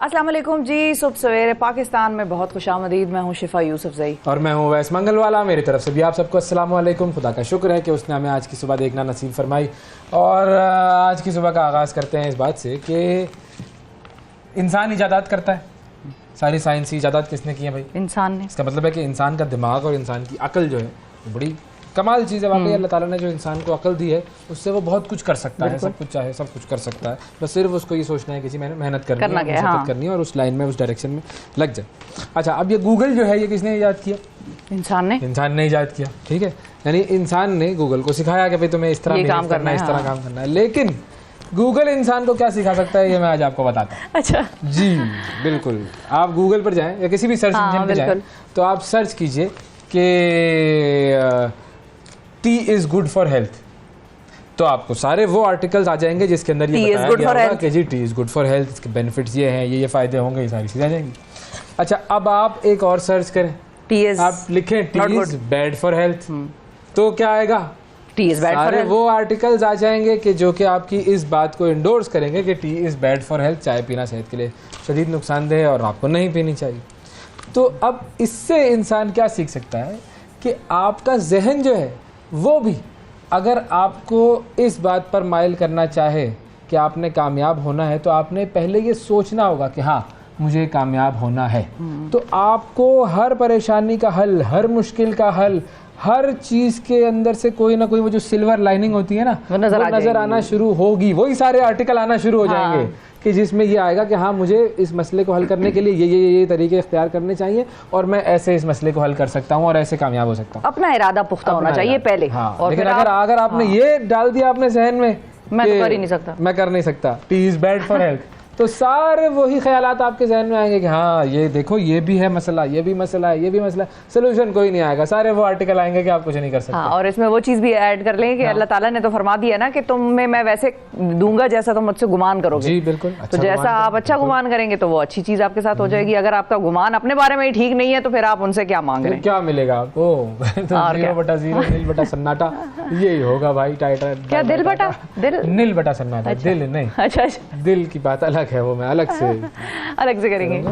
अस्सलाम वालेकुम जी। सुबह सवेरे पाकिस्तान में बहुत खुशामदीद। मैं हूँ शिफा यूसुफजई और मैं हूँ वैस मंगलवाला। मेरी तरफ से भी आप सबको अस्सलाम वालेकुम। खुदा का शुक्र है कि उसने हमें आज की सुबह देखना नसीब फरमाई। और आज की सुबह का आगाज़ करते हैं इस बात से कि इंसान इजादात करता है। सारी साइंसी इजादात किसने की है भाई? इंसान ने। इसका मतलब है कि इंसान का दिमाग और इंसान की अकल जो है वो बड़ी कमाल चीज़ है। वाकई अल्लाह ताला ने जो इंसान को अकल दी है उससे वो बहुत कुछ कर सकता है, सब कुछ चाहे सब कुछ कर सकता है। बस सिर्फ उसको ये सोचना है कि जी मैंने मेहनत करनी है और उस लाइन में उस डायरेक्शन में लग जाए। अच्छा, अब ये गूगल जो है ये किसने ईजाद किया? इंसान ने ईजाद किया। ठीक है, यानी इंसान ने गूगल को सिखाया कि भाई तुम्हें इस तरह काम करना है, इस तरह काम करना है। लेकिन गूगल इंसान को क्या सिखा सकता है ये मैं आज आपको बताता हूँ। अच्छा जी बिल्कुल, आप गूगल पर जाएं या किसी भी सर्च इंजन पर जाएं तो आप सर्च कीजिए कि T is good for health, तो आपको सारे वो आर्टिकल्स आ जाएंगे जिसके अंदर ये बताया गया होगा कि G T is good for health, इसके बेनिफिट्स ये हैं, ये फ़ायदे होंगे, ये सारी चीज़ें आ जाएंगी। अच्छा, अब आप एक और सर्च करें, आप लिखें T is bad for health, तो क्या आएगा? T is bad for health. वो आर्टिकल्स आ जाएंगे कि जो कि आपकी इस बात को इंडोर्स करेंगे कि T is bad for health, चाय पीना सेहत के लिए शदीद नुकसानदेह है और आपको नहीं पीनी चाहिए। तो अब इससे इंसान क्या सीख सकता है कि आपका जहन जो है वो भी अगर आपको इस बात पर माइल करना चाहे कि आपने कामयाब होना है तो आपने पहले ये सोचना होगा कि हाँ मुझे कामयाब होना है। तो आपको हर परेशानी का हल, हर मुश्किल का हल, हर चीज़ के अंदर से कोई ना कोई वो जो सिल्वर लाइनिंग होती है ना वो नज़र आना शुरू होगी। वही सारे आर्टिकल आना शुरू हो जाएंगे कि जिसमें ये आएगा कि हाँ मुझे इस मसले को हल करने के लिए ये तरीके इख्तियार करने चाहिए और मैं ऐसे इस मसले को हल कर सकता हूँ और ऐसे कामयाब हो सकता हूँ। अपना इरादा पुख्ता होना चाहिए पहले। हाँ, और लेकिन अगर आपने ये डाल दिया अपने जहन में मैं तो कर ही नहीं सकता, मैं कर नहीं सकता, T is bad for health, तो सारे वही ख्यालात आपके जहन में आएंगे कि हाँ ये देखो ये भी है मसला, ये भी मसला है, ये भी मसला है, सोल्यूशन कोई नहीं आएगा। सारे वो आर्टिकल आएंगे कि आप कुछ नहीं कर सकते। हाँ, और इसमें वो चीज़ भी ऐड कर लेंगे कि अल्लाह ताला ने तो फरमा दिया ना कि तुम्हें मैं वैसे दूंगा जैसा तुम मुझसे गुमान करोगे। जी बिल्कुल। तो जैसा आप अच्छा गुमान करेंगे तो वो अच्छी चीज़ आपके साथ हो जाएगी। अगर आपका गुमान अपने बारे में ही ठीक नहीं है तो फिर आप उनसे क्या मांग रहे हैं? क्या मिलेगा आपको? 0/0 नील बटा सन्नाटा यही होगा भाई। टाइटल क्या दिल बटा दिल, नील बटा सन्नाटा, दिल नहीं। अच्छा, दिल की बात अलग है, वो मैं अलग से करेंगे।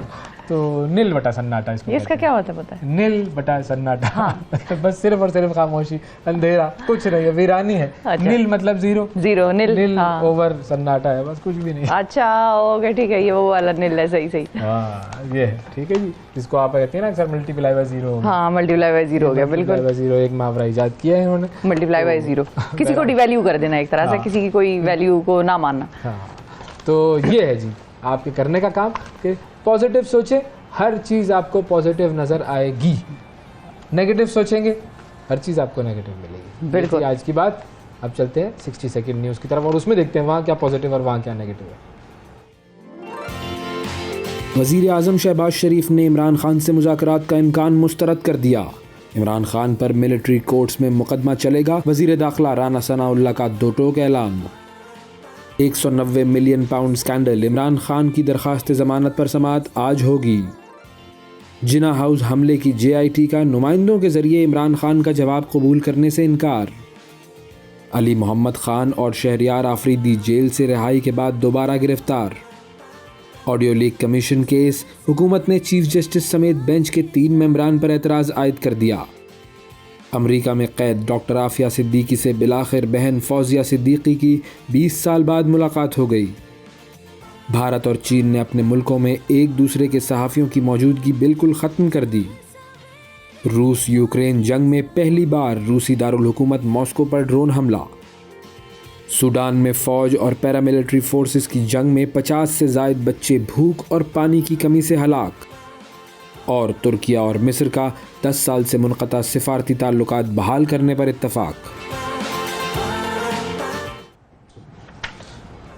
तो नील बटा सन्नाटा इसको, इसका क्या होता है पता है? नील बटा सन्नाटा। हाँ। बस सिर्फ और सिर्फ खामोशी, अंधेरा, कुछ नहीं है, वीरानी है। अच्छा। नील मतलब जीरो नील हाँ। ओवर सन्नाटा है, बस कुछ भी नहीं। अच्छा ओके ठीक है, ये वो वाला नील है। सही हाँ ये है, ठीक है जी। जिसको आप कहते हैं ना अक्सर मल्टीप्लाई बाय जीरो। हाँ मल्टीप्लाई बाय जीरो हो गया, बिल्कुल। जीरो एक मुहावरा इजाद किया है इन्होंने, मल्टीप्लाई बाय जीरो। किसी को डिवैल्यू कर देना एक तरह से, किसी की कोई वैल्यू को ना मानना। हाँ, तो ये है जी आपके करने का काम कि पॉजिटिव सोचें, हर चीज़ आपको पॉजिटिव नज़र आएगी। नेगेटिव सोचेंगे हर चीज़ आपको नेगेटिव मिलेगी। बिल्कुल आज की बात। अब चलते हैं 60 सेकंड न्यूज़ की तरफ और उसमें देखते हैं वहाँ क्या पॉजिटिव और वहाँ क्या नेगेटिव है। वज़ीर आज़म शहबाज शरीफ ने इमरान खान से मुज़ाकरात का इम्कान मुस्तरद कर दिया। इमरान खान पर मिलिट्री कोर्ट्स में मुकदमा चलेगा। वज़ीर दाखिला राना सनाउल्लाह का दो टोक ऐलान। 190 million pound scandal, Imran Khan की दरखास्त ज़मानत पर समाअत आज होगी। जिना हाउस हमले की JIT का नुमाइंदों के जरिए इमरान खान का जवाब कबूल करने से इनकार। अली मोहम्मद खान और शहरियार आफरीदी जेल से रिहाई के बाद दोबारा गिरफ्तार। ऑडियो लीक कमीशन केस, हुकूमत ने चीफ जस्टिस समेत बेंच के 3 मेंबरान पर एतराज़ आयद कर दिया। अमेरिका में कैद डॉक्टर आफिया सिद्दीकी से बिलाखिर बहन फौजिया सिद्दीकी की 20 साल बाद मुलाकात हो गई। भारत और चीन ने अपने मुल्कों में एक दूसरे के सहाफ़ियों की मौजूदगी बिल्कुल ख़त्म कर दी। रूस यूक्रेन जंग में पहली बार रूसी दारुल हुकूमत मॉस्को पर ड्रोन हमला। सूडान में फ़ौज और पैरामिलिट्री फोर्सेस की जंग में 50 से ज़ायद बच्चे भूख और पानी की कमी से हलाक। और तुर्किया और मिस्र का 10 साल से मुनक़ता सिफारती ताल्लुकात बहाल करने पर इत्तफ़ाक।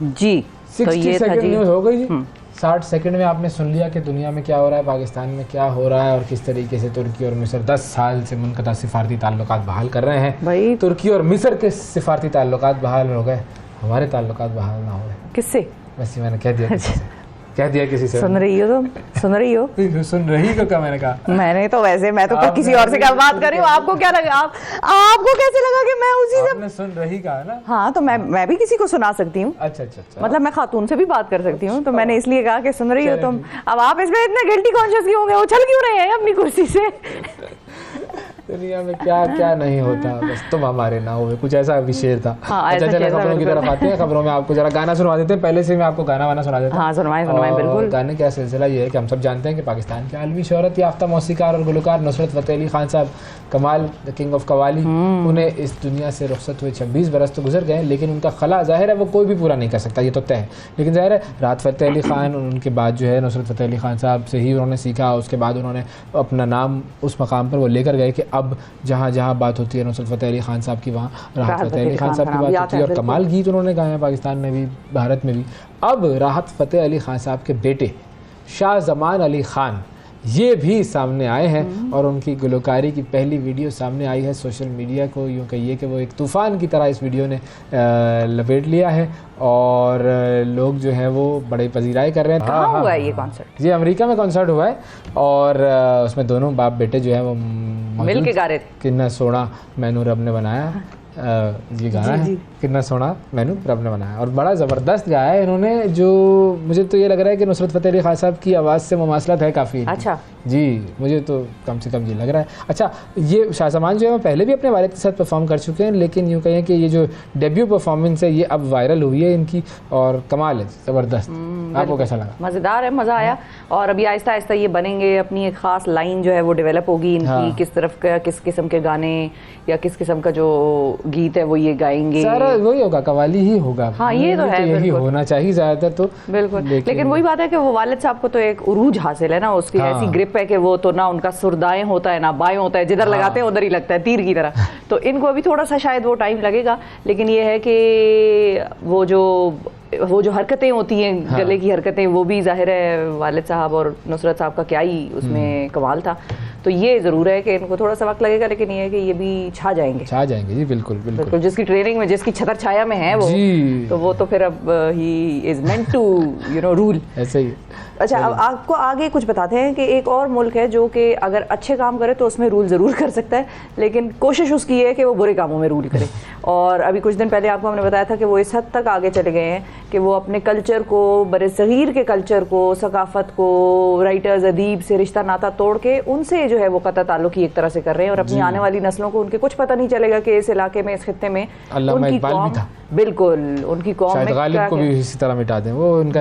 जी 60 सेकंड न्यूज़ हो गई जी। 60 सेकंड में आपने सुन लिया कि दुनिया में क्या हो रहा है, पाकिस्तान में क्या हो रहा है और किस तरीके से तुर्की और मिस्र 10 साल से मुनक़ता सिफारती ताल्लुकात बहाल कर रहे हैं। भाई तुर्की और मिस्र के सिफारती ताल्लुकात बहाल हो गए, हमारे ताल्लुकात बहाल ना हो रहे। किससे? वैसे मैंने कह दिया। कह दिया किसी से? सुन रही हो तुम? सुन रही हो? सुन रही को क्या मैंने कहा? मैंने तो वैसे मैं तो किसी और से क्या बात कर रही हूँ, आपको क्या लगा? आपको कैसे लगा कि मैं उसी से? आपने सुन रही कहा ना? हाँ, तो मैं भी किसी को सुना सकती हूँ। अच्छा अच्छा अच्छा। मतलब मैं खातून से भी बात कर सकती हूँ, तो मैंने इसलिए कहा कि सुन रही हो तुम। अब आप इसमें इतने गिल्टी कॉन्शियस क्यों हो गए? उछल क्यों रहे हैं अपनी कुर्सी से? दुनिया में क्या क्या नहीं होता, बस तुम हमारे ना हो, कुछ ऐसा विशेष था। हाँ, अच्छा, ऐसा चलो कैसा खबरों की बिल्कुल। तरफ आते हैं। खबरों में आपको जरा गाना सुनवा देते हैं, पहले से मैं आपको गाना वाना सुना देता हूं। हाँ, सुनवाएं और बिल्कुल। गाने का सिलसिला ये है कि हम सब जानते हैं कि पाकिस्तान के आलमी शोहरत याफ्ता मौसीकार और गुलकार नुसरत फ़तेह अली खान साहब, कमाल द किंग ऑफ कवाली, उन्हें इस दुनिया से रुखसत हुए 26 बरस तो गुजर गए, लेकिन उनका खला ज़ाहिर है वो कोई भी पूरा नहीं कर सकता, ये तो तय है। लेकिन ज़ाहिर है राहत फ़तेह अली खान, उनके बाद जो है नुसरत फ़तेह अली खान साहब से ही उन्होंने सीखा। उसके बाद उन्होंने अपना नाम उस मकाम पर वो लेकर गए कि अब जहाँ जहाँ बात होती है नुसरत फ़तेह अली खान साहब की, वहाँ राहत फ़तेह अली खान साहब की बात होती है। और कमाल गीत उन्होंने गाए हैं पाकिस्तान में भी, भारत में भी। अब राहत फ़तेह अली खान साहब के बेटे शाह ज़मान अली खान ये भी सामने आए हैं और उनकी गुलकारी की पहली वीडियो सामने आई है। सोशल मीडिया को यूँ कहिए कि वो एक तूफ़ान की तरह इस वीडियो ने लपेट लिया है और लोग जो हैं वो बड़े पजीराई कर रहे हैं। कहाँ हुआ है ये कॉन्सर्ट? ये अमेरिका में कॉन्सर्ट हुआ है और उसमें दोनों बाप बेटे जो है वो मिल के गा रहे थे। कितना सोना मैनू रब ने बनाया, ये गाना है कितना सोना मैनू रब ने बनाया, और बड़ा ज़बरदस्त गाया है इन्होंने। जो मुझे तो ये लग रहा है कि नुसरत फ़तेह अली खान साहब की आवाज़ से मुमासलत है काफ़ी। अच्छा जी, मुझे तो कम से कम ये लग रहा है। अच्छा, ये शाह ज़मान जो है वो पहले भी अपने वालिद के साथ परफॉर्म कर चुके हैं, लेकिन यूँ कहें कि ये जो डेब्यू परफॉर्मेंस है ये अब वायरल हुई है इनकी और कमाल है, ज़बरदस्त। आपको कैसा लगा? मज़ेदार है, मज़ा आया। और अभी आहिस्ता आहिस्ता ये बनेंगे, अपनी एक ख़ास लाइन जो है वो डेवलप होगी इनकी। हाँ। किस तरफ का, किस किस्म के गाने या किस किस्म का जो गीत है वो ये गाएंगे। सारा वही होगा, कवाली ही होगा। हाँ, ये तो है, यही बिल्कुल होना चाहिए ज़्यादातर तो। बिल्कुल, लेकिन वही बात है कि वो वालिद साहब को तो एक उरूज हासिल है ना, उसकी हाँ। ऐसी ग्रिप है कि वो तो ना उनका सुरदाएं होता है ना बाएं होता है, जिधर लगाते हैं उधर ही लगता है, तीर की तरह। तो इनको अभी थोड़ा सा शायद वो टाइम लगेगा, लेकिन ये है कि वो जो हरकतें होती हैं, हाँ। गले की हरकतें, वो भी जाहिर है वालिद साहब और नुसरत साहब का क्या ही उसमें कमाल था। तो ये ज़रूर है कि इनको थोड़ा सा वक्त लगेगा, लेकिन ये है कि ये भी छा जाएंगे जी। बिल्कुल बिल्कुल। जिसकी ट्रेनिंग में, जिसकी छतर छाया में है वो जी, तो वो तो फिर अब he is meant to rule. ऐसे ही। अच्छा, अब आपको आगे कुछ बताते हैं कि एक और मुल्क है जो कि अगर अच्छे काम करे तो उसमें रूल ज़रूर कर सकता है, लेकिन कोशिश उसकी है कि वो बुरे कामों में रूल करे। और अभी कुछ दिन पहले आपको हमने बताया था कि वो इस हद तक आगे चले गए हैं कि वो अपने कल्चर को, बरसगीर के कल्चर को, सकाफ़त को, राइटर्स अदीब से रिश्ता नाता तोड़ के उनसे जो है वो कता ताल्लुक ही एक तरह से कर रहे हैं। और अपनी आने वाली नस्लों को उनके कुछ पता नहीं चलेगा कि इस इलाके में, इस खित्ते में उनकी कौम, बिल्कुल उनकी कौम में गालिब को भी इसी तरह मिटा दें, वो उनका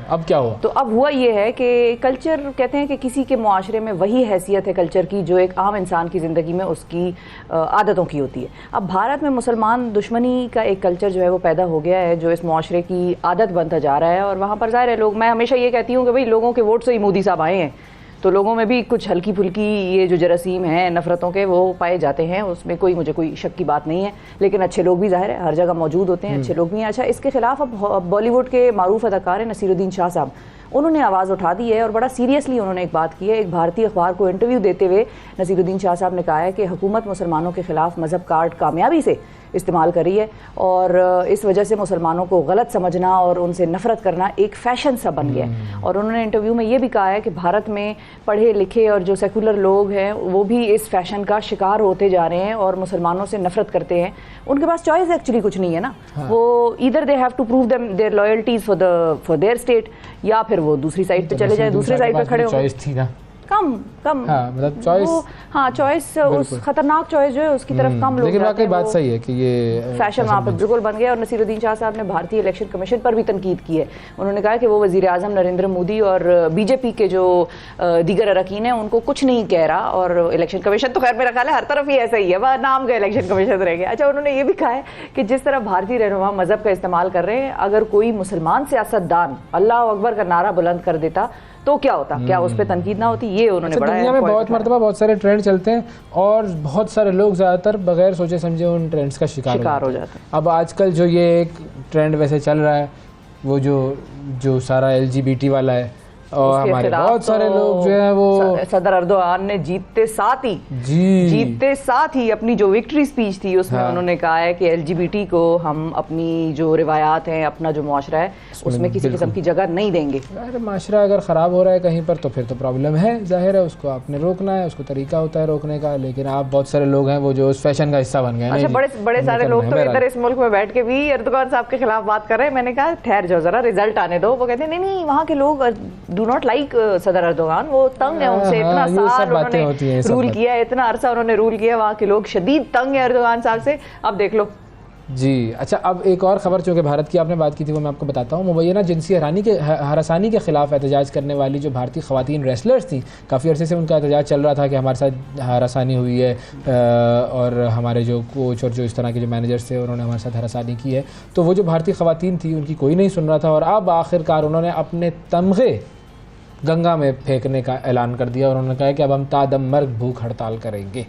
अब क्या हुआ? तो अब हुआ ये है कि कल्चर, कहते हैं कि किसी के मुआशरे में वही हैसियत है कल्चर की जो एक आम इंसान की ज़िंदगी में उसकी आदतों की होती है। अब भारत में मुसलमान दुश्मनी का एक कल्चर जो है वो पैदा हो गया है, जो इस मुआशरे की आदत बनता जा रहा है। और वहाँ पर ज़ाहिर है लोग, मैं हमेशा ये कहती हूँ कि भाई लोगों के वोट से ही मोदी साहब आए हैं, तो लोगों में भी कुछ हल्की फुल्की ये जो जरासीम हैं नफ़रतों के वो पाए जाते हैं, उसमें मुझे कोई शक की बात नहीं है। लेकिन अच्छे लोग भी ज़ाहिर है हर जगह मौजूद होते हैं, अच्छे लोग भी हैं। अच्छा, इसके खिलाफ अब बॉलीवुड के मारूफ अदाकार हैं नसीरुद्दीन शाह साहब, उन्होंने आवाज़ उठा दी है और बड़ा सीरियसली उन्होंने एक बात की है। एक भारतीय अखबार को इंटरव्यू देते हुए नसीरुद्दीन शाह साहब ने कहा है कि हुकूमत मुसलमानों के खिलाफ मज़हब कार्ड कामयाबी से इस्तेमाल कर रही है और इस वजह से मुसलमानों को गलत समझना और उनसे नफ़रत करना एक फ़ैशन सा बन गया है। और उन्होंने इंटरव्यू में ये भी कहा है कि भारत में पढ़े लिखे और जो सेकुलर लोग हैं वो भी इस फैशन का शिकार होते जा रहे हैं और मुसलमानों से नफ़रत करते हैं। उनके पास चॉइस एक्चुअली कुछ नहीं है ना। हाँ। वो either they have to prove their loyalties for their state, या फिर वो दूसरी साइड पे चले जाए, दूसरे साइड पे खड़े हो। चॉइस थी ना, कम हाँ, मतलब चॉइस, हाँ चॉइस, उस खतरनाक चॉइस जो है उसकी तरफ कम लोग, लेकिन वाकई बात सही है कि ये फैशन वहाँ पर बिल्कुल बन गया। और नसीरुद्दीन शाह साहब ने भारतीय इलेक्शन कमीशन पर भी तनकीद की है। उन्होंने कहा कि वो वज़ीर आज़म नरेंद्र मोदी और बीजेपी के जो दीगर अरकान हैं उनको कुछ नहीं कह रहा, और इलेक्शन कमीशन तो खैर मेरा ख्याल है हर तरफ ही ऐसा ही है, वह नाम का इलेक्शन कमीशन रह गया। अच्छा, उन्होंने ये भी कहा है कि जिस तरह भारतीय रहनुमा मज़हब का इस्तेमाल कर रहे हैं, अगर कोई मुसलमान सियासतदान अल्लाह अकबर का नारा बुलंद कर देता तो क्या होता, क्या उस पर तनकीद ना होती? ये उन्होंने अच्छा, दुनिया में बहुत मरतबा बहुत सारे ट्रेंड चलते हैं और बहुत सारे लोग ज़्यादातर बगैर सोचे समझे उन ट्रेंड्स का शिकार हो जाते हैं। अब आजकल जो ये एक ट्रेंड वैसे चल रहा है, वो जो सारा LGBT वाला है और उसके हमारे खिलाफ बहुत सारे तो लोग जो है वो सदर अर्दोगान ने जीतते साथ ही अपनी जो विक्ट्री स्पीच थी उसमें उन्होंने कहा है कि LGBT को हम अपनी जो रिवायात हैं, अपना जो मुआशरा है उसमें किसी किस्म की जगह नहीं देंगे। अरे माशरा अगर ख़राब हो रहा है कहीं पर तो फिर तो प्रॉब्लम है, जाहिर है, उसको आपने रोकना है, उसको तरीका होता है रोकने का। लेकिन आप बहुत सारे लोग हैं वो जो उस फैशन का हिस्सा बन गए हैं। अच्छा, बड़े सारे लोग तो इधर इस मुल्क में बैठ के भी एर्दोगान साहब के खिलाफ बात कर रहे हैं। मैंने कहा ठहर जाओ जरा, रिजल्ट आने दो। वो कहते हैं नहीं वहाँ के लोग डू नॉट लाइक सदर अर्दोगान, वो तंग है उनसे, इतना साल उन्होंने रूल किया है, इतना अरसा उन्होंने रूल किया, वहाँ के लोग शदीद तंग है अर्दोगान साहब से। अब देख लो जी। अच्छा, अब एक और ख़बर चूँकि भारत की आपने बात की थी वो मैं आपको बताता हूँ। मुबैना जिनसी हरासानी के ख़िलाफ़ एहतजाज करने वाली जो भारतीय ख़वातीन रेसलर्स थी, काफ़ी अरसे से उनका एहतजाज चल रहा था कि हमारे साथ हरासानी हुई है और हमारे जो कोच और जो इस तरह के जो मैनेजर्स थे उन्होंने हमारे साथ हरासानी की है। तो वो जो भारतीय ख़वातीन थी उनकी कोई नहीं सुन रहा था और अब आखिरकार उन्होंने अपने तमग़े गंगा में फेंकने का ऐलान कर दिया और उन्होंने कहा कि अब हम तादम मर्ग भूख हड़ताल करेंगे।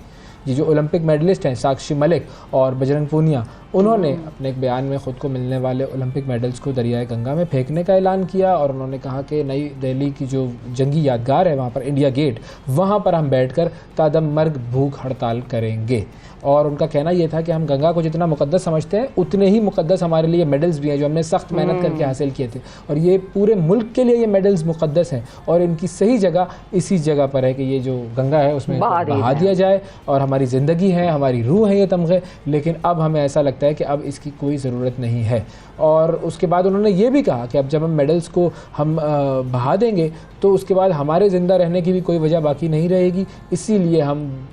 ये जो ओलंपिक मेडलिस्ट हैं साक्षी मलिक और बजरंग पूनिया, उन्होंने अपने एक बयान में ख़ुद को मिलने वाले ओलंपिक मेडल्स को दरियाए गंगा में फेंकने का ऐलान किया और उन्होंने कहा कि नई दिल्ली की जो जंगी यादगार है वहाँ पर इंडिया गेट, वहाँ पर हम बैठकर तादम मर्ग भूख हड़ताल करेंगे। और उनका कहना यह था कि हम गंगा को जितना मुकद्दस समझते हैं उतने ही मुकद्दस हमारे लिए मेडल्स भी हैं जो हमने सख्त मेहनत करके हासिल किए थे, और ये पूरे मुल्क के लिए ये मेडल्स मुकद्दस हैं और इनकी सही जगह इसी जगह पर है कि ये जो गंगा है उसमें बहा दिया जाए। और हमारी ज़िंदगी है, हमारी रूह है ये तमग़े, लेकिन अब हमें ऐसा लगता है कि अब इसकी कोई ज़रूरत नहीं है। और उसके बाद उन्होंने ये भी कहा कि अब जब हम मेडल्स को हम बहा देंगे तो उसके बाद हमारे ज़िंदा रहने की भी कोई वजह बाकी नहीं रहेगी, इसीलिए हम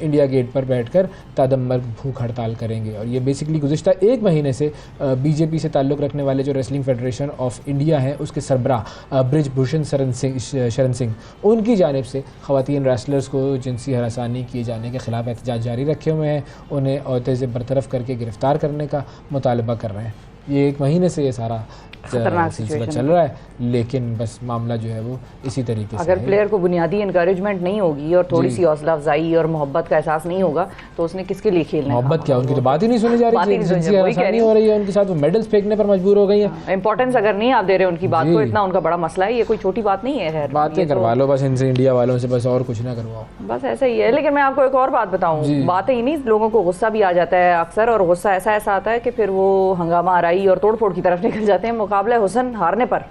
इंडिया गेट पर बैठकर तादम मर्ग भूख हड़ताल करेंगे। और ये बेसिकली गुज़िश्ता एक महीने से बीजेपी से ताल्लुक़ रखने वाले जो रेसलिंग फेडरेशन ऑफ इंडिया है उसके सरबराह ब्रिजभूषण शरण सिंह उनकी जानिब से ख़वातीन रेसलर्स को जिनसी हरासानी किए जाने के ख़िलाफ़ एहतजाज जारी रखे हुए हैं, उन्हें ओहदे से बरतरफ करके गिरफ़्तार करने का मुतालबा कर रहे हैं। ये एक महीने से ये सारा सिलसिला चल रहा है, लेकिन बस मामला जो है वो इसी तरीके से अगर प्लेयर को बुनियादी इनकरेजमेंट नहीं होगी और थोड़ी सी हौसला अफजाई और मोहब्बत का एहसास नहीं होगा तो उसने किसके लिए खेलना है? मोहब्बत क्या, उनकी तो बात ही नहीं सुनी जा रही हो रही है, उनके साथ वो मेडल्स फेंकने पर मजबूर हो गई है। इंपॉर्टेंस अगर नहीं आप दे रहे उनकी बात को, इतना उनका बड़ा मसला है, ये कोई छोटी बात नहीं है। बातें करवा लो बस इनसे, इंडिया वालों से, बस और कुछ ना करवाओ, बस ऐसा ही है। लेकिन मैं आपको एक और बात बताऊं, बातें ही नहीं, लोगों को गुस्सा भी आ जाता है अक्सर, और गुस्सा ऐसा आता है कि फिर वो हंगामा आराई और तोड़ फोड़ की तरफ निकल जाते हैं मुकाबले हुस्न हारने पर।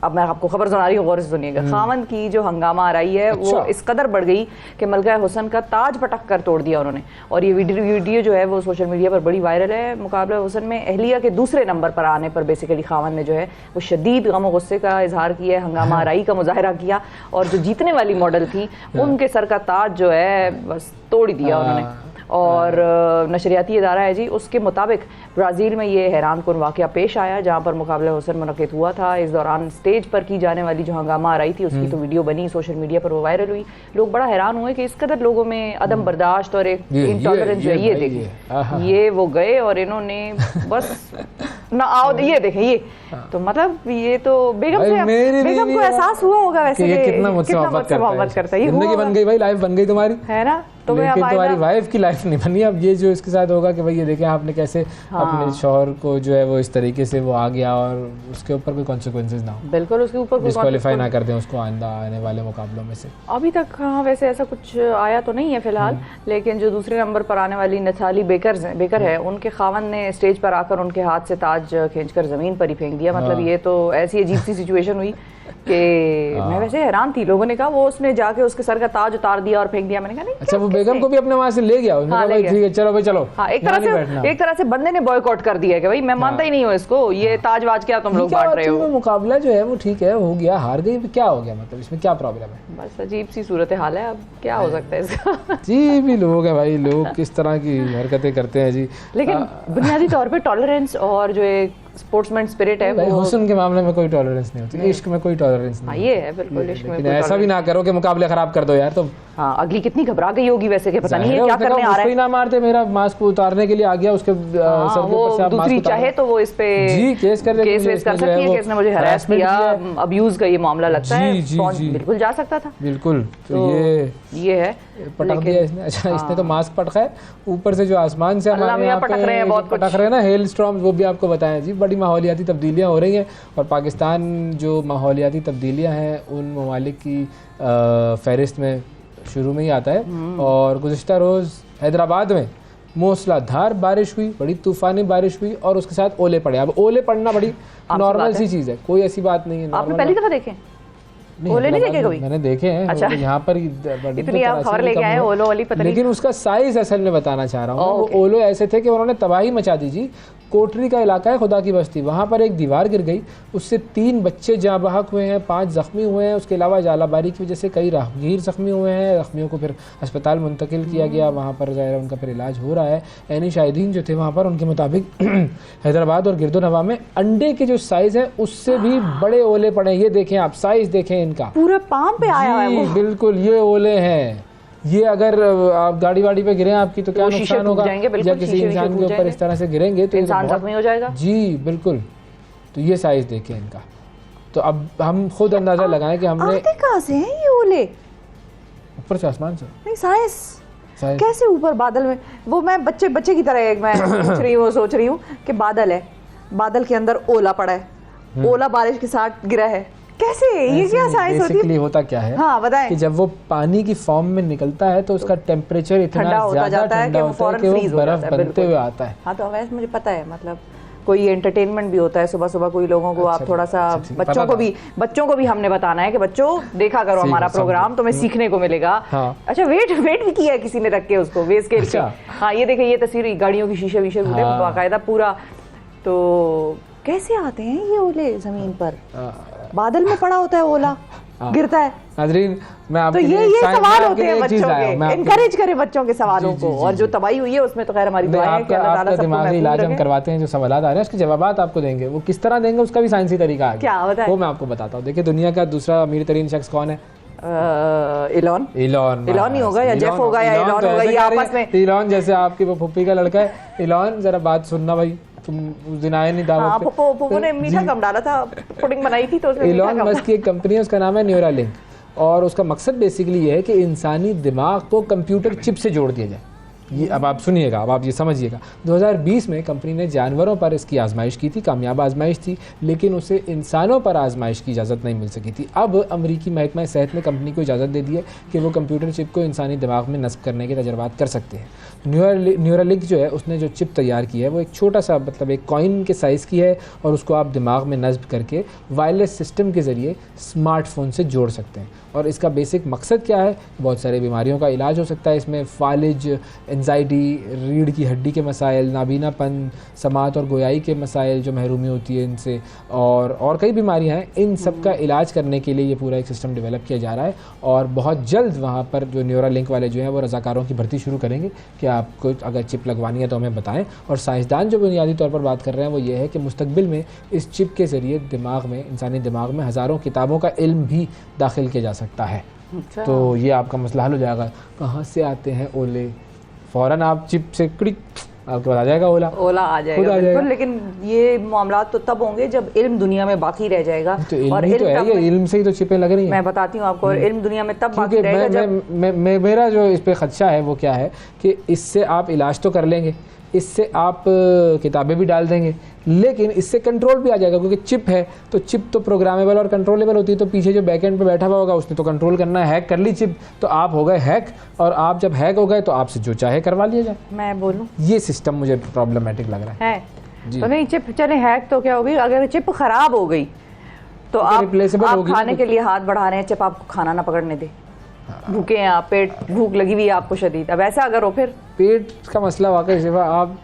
अब मैं आपको खबर सुना रही हूँ, गौर से सुनिएगा। खामंद की जो हंगामा आ रही है वो इस कदर बढ़ गई कि मलका हुसैन का ताज पटक कर तोड़ दिया उन्होंने, और ये वीडियो जो है वो सोशल मीडिया पर बड़ी वायरल है। मुकाबला हुसैन में अहलिया के दूसरे नंबर पर आने पर बेसिकली खामंद ने जो है वो शदीद गम और गुस्से का इजहार किया, हंगामा आराई का मुजाहरा किया, और जो जीतने वाली मॉडल थी उनके सर का ताज जो है बस तोड़ ही दिया उन्होंने। और नशरियाती इदारा है जी, उसके मुताबिक ब्राज़ील में ये हैरान कुन वाक़या पेश आया जहाँ पर मुकाबला हुसैन मुनक़िद हुआ था। इस दौरान स्टेज पर की जाने वाली जो हंगामा आ रही थी उसकी तो वीडियो बनी, सोशल मीडिया पर वो वायरल हुई। लोग बड़ा हैरान हुए कि इस कदर लोगों में अदम बर्दाश्त और एक इंटॉलरेंस जो है ये देखिए, ये वो गए और इन्होंने बस ना आओ, ये देखें ये तो मतलब ये तो बेगम को एहसास हुआ होगा वैसे ये कितना मुझसे मोहब्बत करता है। जिंदगी बन गई भाई, लाइफ बन गई तुम्हारी, है ना? तो लेकिन तुम्हारी वाइफ की लाइफ नहीं बनी। अब ये जो इसके साथ होगा कि भाई ये देखें आपने कैसे अपने शौहर को जो है वो इस तरीके से वो आ गया और उसके ऊपर कोई कॉन्सिक्वेंसेस ना हो, बिल्कुल उसके ऊपर डिस्क्वालीफाई ना कर दें उसको आइंदा आने वाले मुकाबलों में से। अभी तक हाँ वैसे ऐसा कुछ आया तो नहीं है फिलहाल, लेकिन जो दूसरे नंबर पर आने वाली नताली बेकर है, उनके खावंद ने स्टेज पर आकर उनके हाथ से ताज खींचकर जमीन पर ही फेंक दिया। मतलब ये तो ऐसी अजीब सी सिचुएशन हुई कि मैं वैसे हैरान थी। लोगों ने कहा वो उसने जाके उसके सर का ताज उतार दिया और फेंक दिया। मैंने कहा नहीं, अच्छा वो बेगम को भी अपने वहां से ले गया, उन्होंने कहा भाई ठीक है चलो भाई चलो। हाँ, एक तरह से बंदे ने बॉयकॉट कर दिया कि भाई मैं मानता ही नहीं हूँ इसको, ये ताज वाज क्या तुम लोग बांट रहे हो। मुकाबला जो है वो ठीक है, हो गया, हार गई, क्या हो गया, मतलब इसमें क्या प्रॉब्लम है? बस अजीब सी सूरत हाल है, अब क्या हो सकता है इसका। जी भी लोग हैं भाई, लोग किस तरह की हरकतें करते हैं जी। लेकिन बुनियादी तौर पे टॉलरेंस और जो एक स्पोर्ट्समैन स्पिरिट है वो हुस्न के मामले में कोई टॉलरेंस नहीं होती, इश्क में कोई टॉलरेंस नहीं। ये है बिल्कुल, इश्क में ऐसा भी ना करो कि मुकाबले खराब कर दो यार तुम। हाँ, अगली कितनी घबरा गई होगी वैसे कि पता नहीं है क्या करने आ रहा है। ना मारते, मेरा मास्क उतारने के लिए आ गया, उसके सर के ऊपर से आप मास्क उतार, चाहे तो वो इस पे जी केस कर सकती है कि इसने मुझे हरास किया, अब्यूज का ये मामला लगता है, बिल्कुल जा सकता था, बिल्कुल। तो ये है पटक दिया इसने। अच्छा इसने तो मास्क पटका है, ऊपर से जो आसमान से हमारे यहाँ पे पटक रहे हैं ना हेल स्टॉर्म, वो भी आपको बताएं जी, बड़े बड़ी माहौलियाती तब्दीलियाँ हो रही हैं और पाकिस्तान जो माहौलियाती तब्दीलियाँ हैं उन ममालिक की फहरिस्त में शुरू में ही आता है। और गुज़िश्ता रोज़ हैदराबाद में मूसलाधार बारिश हुई, बड़ी तूफ़ानी बारिश हुई और उसके साथ ओले पड़े। अब ओले पड़ना बड़ी नॉर्मल सी चीज़ है, कोई ऐसी बात नहीं है। आपने पहली दफा देखे ओले? नहीं देखे कभी? मैंने देखे हैं। अच्छा। यहाँ पर इतनी आप खबर लेके आए ओलो वाली, पता नहीं। लेकिन उसका साइज असल में बताना चाह रहा हूँ। वो ओलो ऐसे थे कि उन्होंने तबाही मचा दी जी। कोटरी का इलाका है, खुदा की बस्ती, वहाँ पर एक दीवार गिर गई, उससे 3 बच्चे जाँ बहक हुए हैं, 5 ज़ख्मी हुए हैं। उसके अलावा जालाबारी की वजह से कई राहगीर ज़ख्मी हुए हैं। ज़ख्मियों को फिर अस्पताल मुंतकिल किया गया, वहाँ पर ज़ाहिर उनका फिर इलाज हो रहा है। यानी शाहिदीन जो थे वहाँ पर, उनके मुताबिक हैदराबाद और गिरदोनवा में अंडे के जो साइज़ है उससे भी बड़े ओले पड़े। ये देखें आप, साइज़ देखें इनका, पूरा पाम पे आया है वो। बिल्कुल ये ओले हैं। ये अगर आप गाड़ी वाड़ी पे गिरे आपकी तो क्या नुकसान होगा, या किसी इंसान के ऊपर इस तरह से गिरेंगे तो इंसान जख्मी हो जाएगा। जी बिल्कुल। तो ये साइज देखें इनका। तो अब हम खुद अंदाजा लगाएं कि हमने आते कहाँ से हैं ये ओले? ऊपर से, आसमान से। नहीं, साइंस कैसे ऊपर बादल में? वो मैं बच्चे की तरह मैं सोच रही हूँ कि बादल है, बादल के अंदर ओला पड़ा है, ओला बारिश के साथ गिरा है, कैसे? ये क्या साइंस होती है? होता क्या है, हाँ बताएं। कि जब वो पानी की फॉर्म में निकलता है तो उसका टेम्परेचर इतना ठंडा होता जाता है कि वो बर्फ बनते हुए आता है। हाँ तो वैसे मुझे पता है, मतलब कोई एंटरटेनमेंट भी होता है सुबह सुबह कोई लोगों को। आप थोड़ा सा बच्चों को भी हमने बताना है कि बच्चों देखा करो हमारा प्रोग्राम, तुम्हें सीखने को मिलेगा। अच्छा, वेट भी किया है किसी ने रख के उसको, वेट स्केल के। हाँ ये देखिए, ये तस्वीर गाड़ियों की शीशे वीशे बाकायदा पूरा। तो कैसे आते हैं ये ओले जमीन पर? बादल में पड़ा होता है ओला, गिरता है। नाज़रीन, मैं आपके तो ये सवाल होते हैं बच्चों के, इनकरेज करें बच्चों के सवालों को। और जो तबाही हुई है उसमें तो खैर हमारी दुआ है कि अल्लाह ताला सबको दिमागी इलाज हम करवाते हैं। जो सवाल आ रहे हैं उसके जवाब आपको देंगे, वो किस तरह देंगे उसका भी साइंसी तरीका है। क्या होता है वो मैं आपको बताता हूँ। देखिए, दुनिया का दूसरा अमीर तरीन शख्स कौन है? इलॉन ही होगा या जेफ होगा या इलॉन होगा, ये आपस में। इलॉन जैसे आपकी वो फुप्पी का लड़का है इलॉन। जरा बात सुनना भाई, तुम उस दिन आए नहीं दावत पे। पप्पू ने मीठा कम डाला था, पुडिंग बनाई थी तो उसमें इलॉन मस्क की एक कंपनी है, उसका नाम है न्यूरालिंक। और उसका मकसद बेसिकली ये है कि इंसानी दिमाग को कंप्यूटर चिप से जोड़ दिया जाए। ये अब आप सुनिएगा, अब आप ये समझिएगा। 2020 में कंपनी ने जानवरों पर इसकी आजमाइश की थी, कामयाब आजमाइश थी, लेकिन उसे इंसानों पर आजमाइश की इजाज़त नहीं मिल सकी थी। अब अमरीकी महकमा सेहत ने कंपनी को इजाज़त दे दी है कि वो कंप्यूटर चिप को इंसानी दिमाग में नस्ब करने के तजर्बात कर सकते हैं। न्यूरालिंक जो है, उसने जो चिप तैयार की है वो एक छोटा सा, मतलब एक कॉइन के साइज़ की है, और उसको आप दिमाग में नस्ब करके वायरलेस सिस्टम के ज़रिए स्मार्टफोन से जोड़ सकते हैं। और इसका बेसिक मकसद क्या है? बहुत सारी बीमारियों का इलाज हो सकता है इसमें। फालिज, एंजाइटी, रीढ़ की हड्डी के मसाइल, नाबीनापन, समात और गोयाई के मसाइल जो महरूमी होती है इनसे, और कई बीमारियां हैं। इन सब का इलाज करने के लिए ये पूरा एक सिस्टम डेवलप किया जा रहा है। और बहुत जल्द वहाँ पर जो न्यूरालिंक वाले जो हैं वो रज़ाकारों की भर्ती शुरू करेंगे कि आपको अगर चिप लगवानी है तो हमें बताएं। और साइंसदान जो बुनियादी तौर पर बात कर रहे हैं वो ये है कि मुस्तकबिल में इस चिप के ज़रिए दिमाग में, इंसानी दिमाग में हज़ारों किताबों का इल्म भी दाखिल किया जा सकता है। अच्छा। तो ये आपका मसला हल हो जाएगा। कहाँ से आते हैं ओले? फ़ौरन आप चिप से क्लिक, आपको आ जाएगा ओला आ जाएगा, बिल्कुल। लेकिन ये मामला तो तब होंगे जब इल्म दुनिया में बाकी रह जाएगा। तो और इल्म से ही तो चिपें लग रही हैं। मैं बताती हूँ आपको, और इल्म दुनिया में तब बाकी रहेगा जब मेरा जो इस पे खदशा है वो क्या है कि इससे आप इलाज तो कर लेंगे, इससे आप किताबें भी डाल देंगे, लेकिन इससे कंट्रोल भी आ जाएगा, क्योंकि चिप है तो चिप तो प्रोग्रामेबल और कंट्रोलेबल होती है। तो पीछे जो बैकएंड पे बैठा हुआ होगा उसने तो कंट्रोल करना है। हैक कर ली चिप तो आप हो गए हैक, और आप जब हैक हो गए तो आपसे जो चाहे करवा लिया जाए। मैं बोलूं, ये सिस्टम मुझे प्रॉब्लमेटिक लग रहा है तो नहीं, चिप चले हैक तो क्या होगी, अगर चिप खराब हो गई तो आप खाने के लिए हाथ बढ़ा रहे हैं, चिप आपको खाना ना पकड़ने दे, भूखे हैं आप, भूख लगी हुई है आपको शदीद। अब ऐसा अगर हो, फिर पेट का मसला वाकई सिवा आप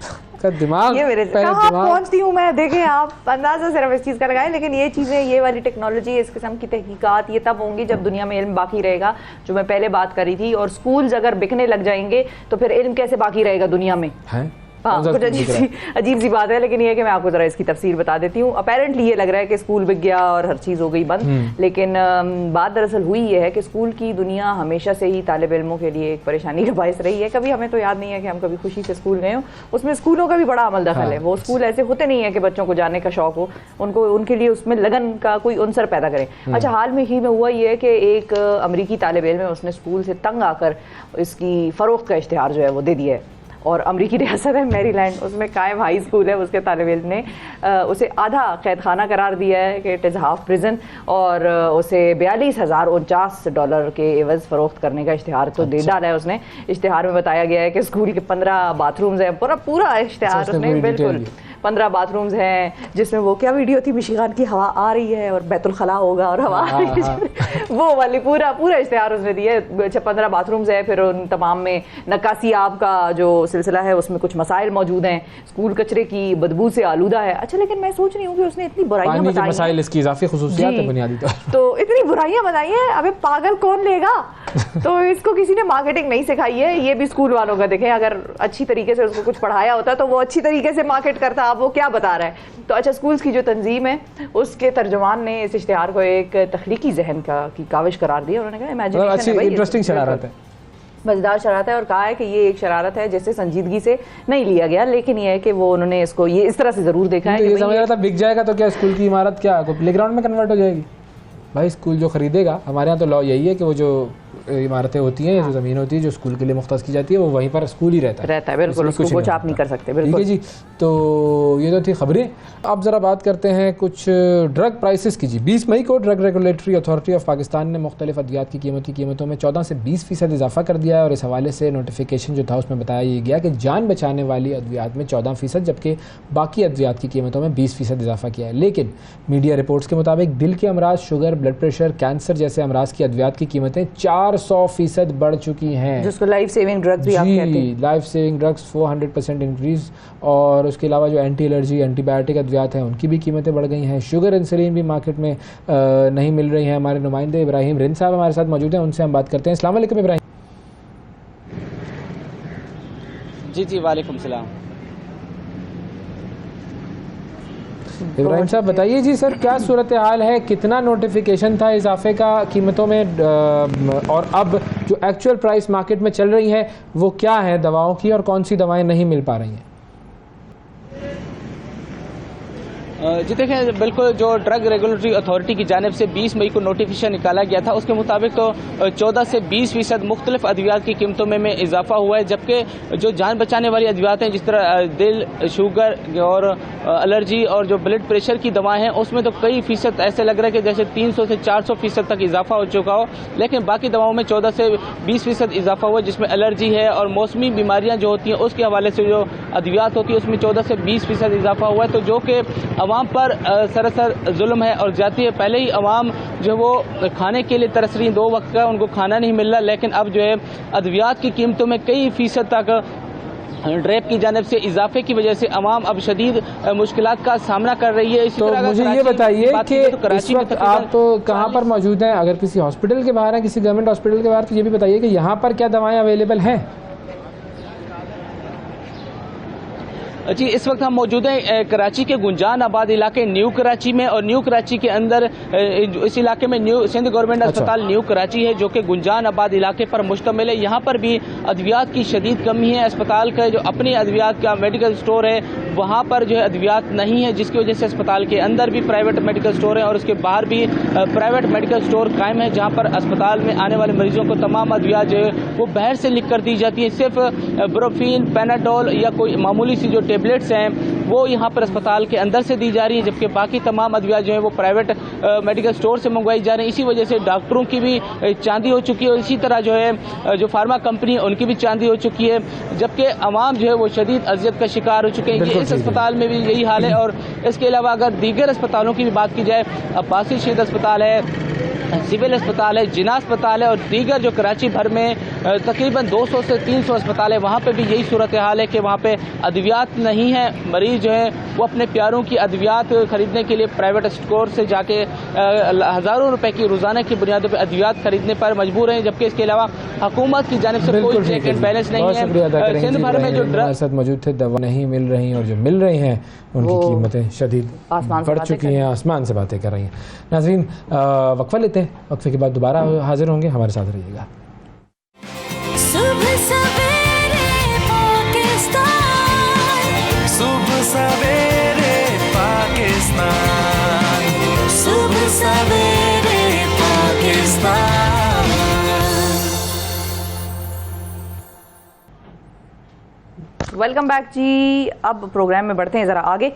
का दिमाग, ये मेरे कहाँ पहुंचती हूँ मैं, देखें आप अंदाजा सिर्फ इस चीज़ का लगाएं। लेकिन ये चीज़ें, ये वाली टेक्नोलॉजी, इस किस्म की तहकीकात ये तब होंगी जब दुनिया में इल्म बाकी रहेगा, जो मैं पहले बात करी थी। और स्कूल्स अगर बिकने लग जाएंगे तो फिर इल्म कैसे बाकी रहेगा दुनिया में? हाँ, कुछ अजीब सी बात है। लेकिन ये है कि मैं आपको ज़रा इसकी तफसील बता देती हूँ। अपेरेंटली ये लग रहा है कि स्कूल बिक गया और हर चीज़ हो गई बंद, लेकिन बात दरअसल हुई ये है कि स्कूल की दुनिया हमेशा से ही तालिब इल्मों के लिए एक परेशानी का बायस रही है। कभी हमें तो याद नहीं है कि हम कभी खुशी से स्कूल गए हों। उसमें स्कूलों का भी बड़ा अमल दखल है। वो स्कूल ऐसे होते नहीं है कि बच्चों को जाने का शौक हो, उनको उनके लिए उसमें लगन का कोई उनसर पैदा करें। अच्छा, हाल में ही में हुआ ये है कि एक अमरीकी तालिब इल्म है, उसने स्कूल से तंग आकर इसकी फ़रोख्त का इश्तिहार जो है वो दे दिया है। और अमरीकी रियासत है मैरीलैंड, उसमें कायम हाई स्कूल है, उसके तालिब इल्म ने उसे आधा कैद खाना करार दिया है कि इट इज़ हाफ प्रिजन, और उसे $42,049 के एवज फ़रोख्त करने का इश्तिहार तो दे डाला है उसने। इश्तिहार में बताया गया है कि स्कूल के 15 बाथरूम्स हैं, पूरा इश्तिहार उसने बिल्कुल 15 बाथरूम्स हैं, जिसमें वो क्या वीडियो थी, मिशिगान की हवा आ रही है और बैतुल खला होगा और हवा आ रही है, वो वाली पूरा इश्तिहार उसने दिया है। 15 बाथरूम्स है, फिर उन तमाम में नक्कासी आब का जो सिलसिला है उसमें कुछ मसाइल मौजूद हैं, स्कूल कचरे की बदबू से आलूदा है। अच्छा, लेकिन मैं सोच रही हूँ कि उसने इतनी बुराइयां बताई, मसाइल इसकी इजाफी खुसूसियात है बुनियादी तौर तो इतनी बुराइयां बताई है, अबे पागल कौन लेगा? तो इसको किसी ने मार्केटिंग नहीं सिखाई है, ये भी स्कूल वालों का देखें, अगर अच्छी तरीके से उसको कुछ पढ़ाया होता तो वो अच्छी तरीके से मार्केट करता। अब वो क्या बता रहा है? तो अच्छा, स्कूल्स की जो तंजीम है उसके तर्जुमान ने इस इश्तिहार को एक तख्लीकी जहन की काविश करार दी। उन्होंने कहा इमेजिनेशन है, इंटरेस्टिंग शरारत है, मजेदार शरारत है, और कहा है कि ये एक शरारत है जिसे संजीदगी से नहीं लिया गया, लेकिन ये है कि वो उन्होंने इसको ये इस तरह से जरूर देखा है। ये समझ रहा था बिक जाएगा तो क्या स्कूल की इमारत क्या प्लेग्राउंड में कन्वर्ट हो जाएगी? भाई स्कूल जो खरीदेगा, हमारे यहाँ तो लॉ यही है कि वो जो इमारतें होती हैं, जो ज़मीन होती है जो स्कूल के लिए मुख्तस की जाती है, वो वहीं पर स्कूल ही रहता है बिल्कुल, उसको कुछ आप नहीं कर सकते। ठीक है जी, तो ये तो थी खबरें। अब ज़रा बात करते हैं कुछ ड्रग प्राइसेस की जी। 20 मई को drug regulatory authority of Pakistan ने मुख्तलिफ अद्वियात की कीमतों में 14 से 20% इजाफा कर दिया है, और इस हवाले से नोटिफिकेशन जो था उसमें बताया ये गया कि जान बचाने वाली अद्वियात में 14%, जबकि बाकी अद्वियात की कीमतों में 20% इजाफा किया है। लेकिन मीडिया रिपोर्ट्स के मुताबिक दिल के अमराज, शुगर, ब्लड प्रेशर, कैंसर जैसे अमराज की अद्वियात की कीमतें 400% बढ़ चुकी हैं, जिसको लाइफ सेविंग ड्रग्स भी आप कहते हैं। लाइफ सेविंग ड्रग्स 400% इंक्रीज, और उसके अलावा जो एंटी एलर्जी, एंटीबायोटिक अद्वियात हैं उनकी भी कीमतें बढ़ गई हैं। शुगर, इंसुलिन भी मार्केट में नहीं मिल रही हैं। हमारे नुमाइंदे इब्राहिम रिंद साहब हमारे साथ मौजूद हैं, उनसे हम बात करते हैं। अस्सलाम वालेकुम इब्राहिम। जी वालेकुम सलाम। इब्राहिम साहब बताइए जी, सर क्या सूरत हाल है, कितना नोटिफिकेशन था इजाफे का कीमतों में, और अब जो एक्चुअल प्राइस मार्केट में चल रही है वो क्या है दवाओं की, और कौन सी दवाएं नहीं मिल पा रही हैं? जी देखें, बिल्कुल जो ड्रग रेगुलेटरी अथॉरिटी की जानिब से 20 मई को नोटिफिकेशन निकाला गया था, उसके मुताबिक तो 14 से 20% मुख्तलिफ अद्वियात की कीमतों में इजाफा हुआ है, जबकि जो जान बचाने वाली अद्वियात हैं, जिस तरह दिल, शुगर और एलर्जी और जो ब्लड प्रेशर की दवाएं हैं, उसमें तो कई फीसद ऐसे लग रहा है कि जैसे 300 से 400% तक इजाफा हो चुका हो। लेकिन बाकी दवाओं में 14 से 20% इजाफा हुआ, जिसमें एलर्जी है और मौसमी बीमारियां जो होती हैं उसके हवाले से जो अद्वियात होती है उसमें 14 से 20% इजाफा हुआ है। तो जो कि अवाम पर सरासर जुल्म है और जाती है। पहले ही अवाम जो है वो खाने के लिए तरस रही, 2 वक्त का उनको खाना नहीं मिल रहा, लेकिन अब जो है अद्वियात की कीमतों में कई फीसद तक ड्रैप की जानिब से इजाफे की वजह से अवाम अब शदीद मुश्किलात का सामना कर रही है। इसी तो तरह मुझे ये बताइए कि इस वक्त आप तो कहाँ पर मौजूद हैं? अगर किसी हॉस्पिटल के बाहर हैं, किसी गवर्नमेंट हॉस्पिटल के बाहर, तो ये भी बताइए कि यहाँ पर क्या दवाएं अवेलेबल हैं? जी, इस वक्त हम मौजूद हैं कराची के गुंजान आबाद इलाके न्यू कराची में, और न्यू कराची के अंदर इस इलाके में न्यू सिंध गवर्नमेंट अस्पताल न्यू कराची है, जो कि गुंजान आबाद इलाके पर मुश्तमिल है। यहाँ पर भी अद्वियात की शदीद कमी है। अस्पताल का जो अपनी अद्वियात का मेडिकल स्टोर है वहाँ पर जो है अद्वियात नहीं है, जिसकी वजह से अस्पताल के अंदर भी प्राइवेट मेडिकल स्टोर है और उसके बाहर भी प्राइवेट मेडिकल स्टोर कायम है, जहाँ पर अस्पताल में आने वाले मरीजों को तमाम अद्वियात जो है वो बाहर से लिख कर दी जाती है। सिर्फ ब्रोफीन, पैनाडोल या कोई मामूली सी जो टेबलेट्स हैं वो यहाँ पर अस्पताल के अंदर से दी जा रही है, जबकि बाकी तमाम अद्वियात जो है वो प्राइवेट मेडिकल स्टोर से मंगवाई जा रही है। इसी वजह से डॉक्टरों की भी चांदी हो चुकी है, और इसी तरह जो है जो फार्मा कंपनी है उनकी भी चांदी हो चुकी है, जबकि अवाम जो है वो शदीद अजियत का शिकार हो चुके हैं। इस अस्पताल में भी यही हाल है। और इसके अलावा अगर दीगर अस्पतालों की भी बात की जाए, अब्बासी शहीद अस्पताल है, सिविल अस्पताल है, जिना अस्पताल है और दीगर जो कराची भर में तकरीबन 200 से 300 अस्पताल है, वहाँ पे भी यही सूरत हाल है कि वहाँ पे अद्वियात नहीं है। मरीज जो है वो अपने प्यारों की अद्वियात खरीदने के लिए प्राइवेट स्टोर से जाके हज़ारों रुपए की रोजाना की बुनियादों पर अद्वियात खरीदने पर मजबूर हैं, जबकि इसके अलावा हुकूमत की जानिब से कोई चेक एंड बैलेंस नहीं है। सिंध भर में जो ड्रग्स मौजूद थे दवा नहीं मिल रही, और जो मिल रही हैं उनकी कीमतें शदीद बढ़ चुकी हैं, आसमान से बातें कर रही हैं। नाज़रीन, वक्फा लेते हैं, वक्फे के बाद दोबारा हाजिर होंगे, हमारे साथ रहिएगा। सुबह सवेरे पाकिस्तान, सुबह सवेरे पाकिस्तान, सुबह सवेरे पाकिस्तान। वेलकम बैक जी। अब प्रोग्राम में बढ़ते हैं ज़रा आगे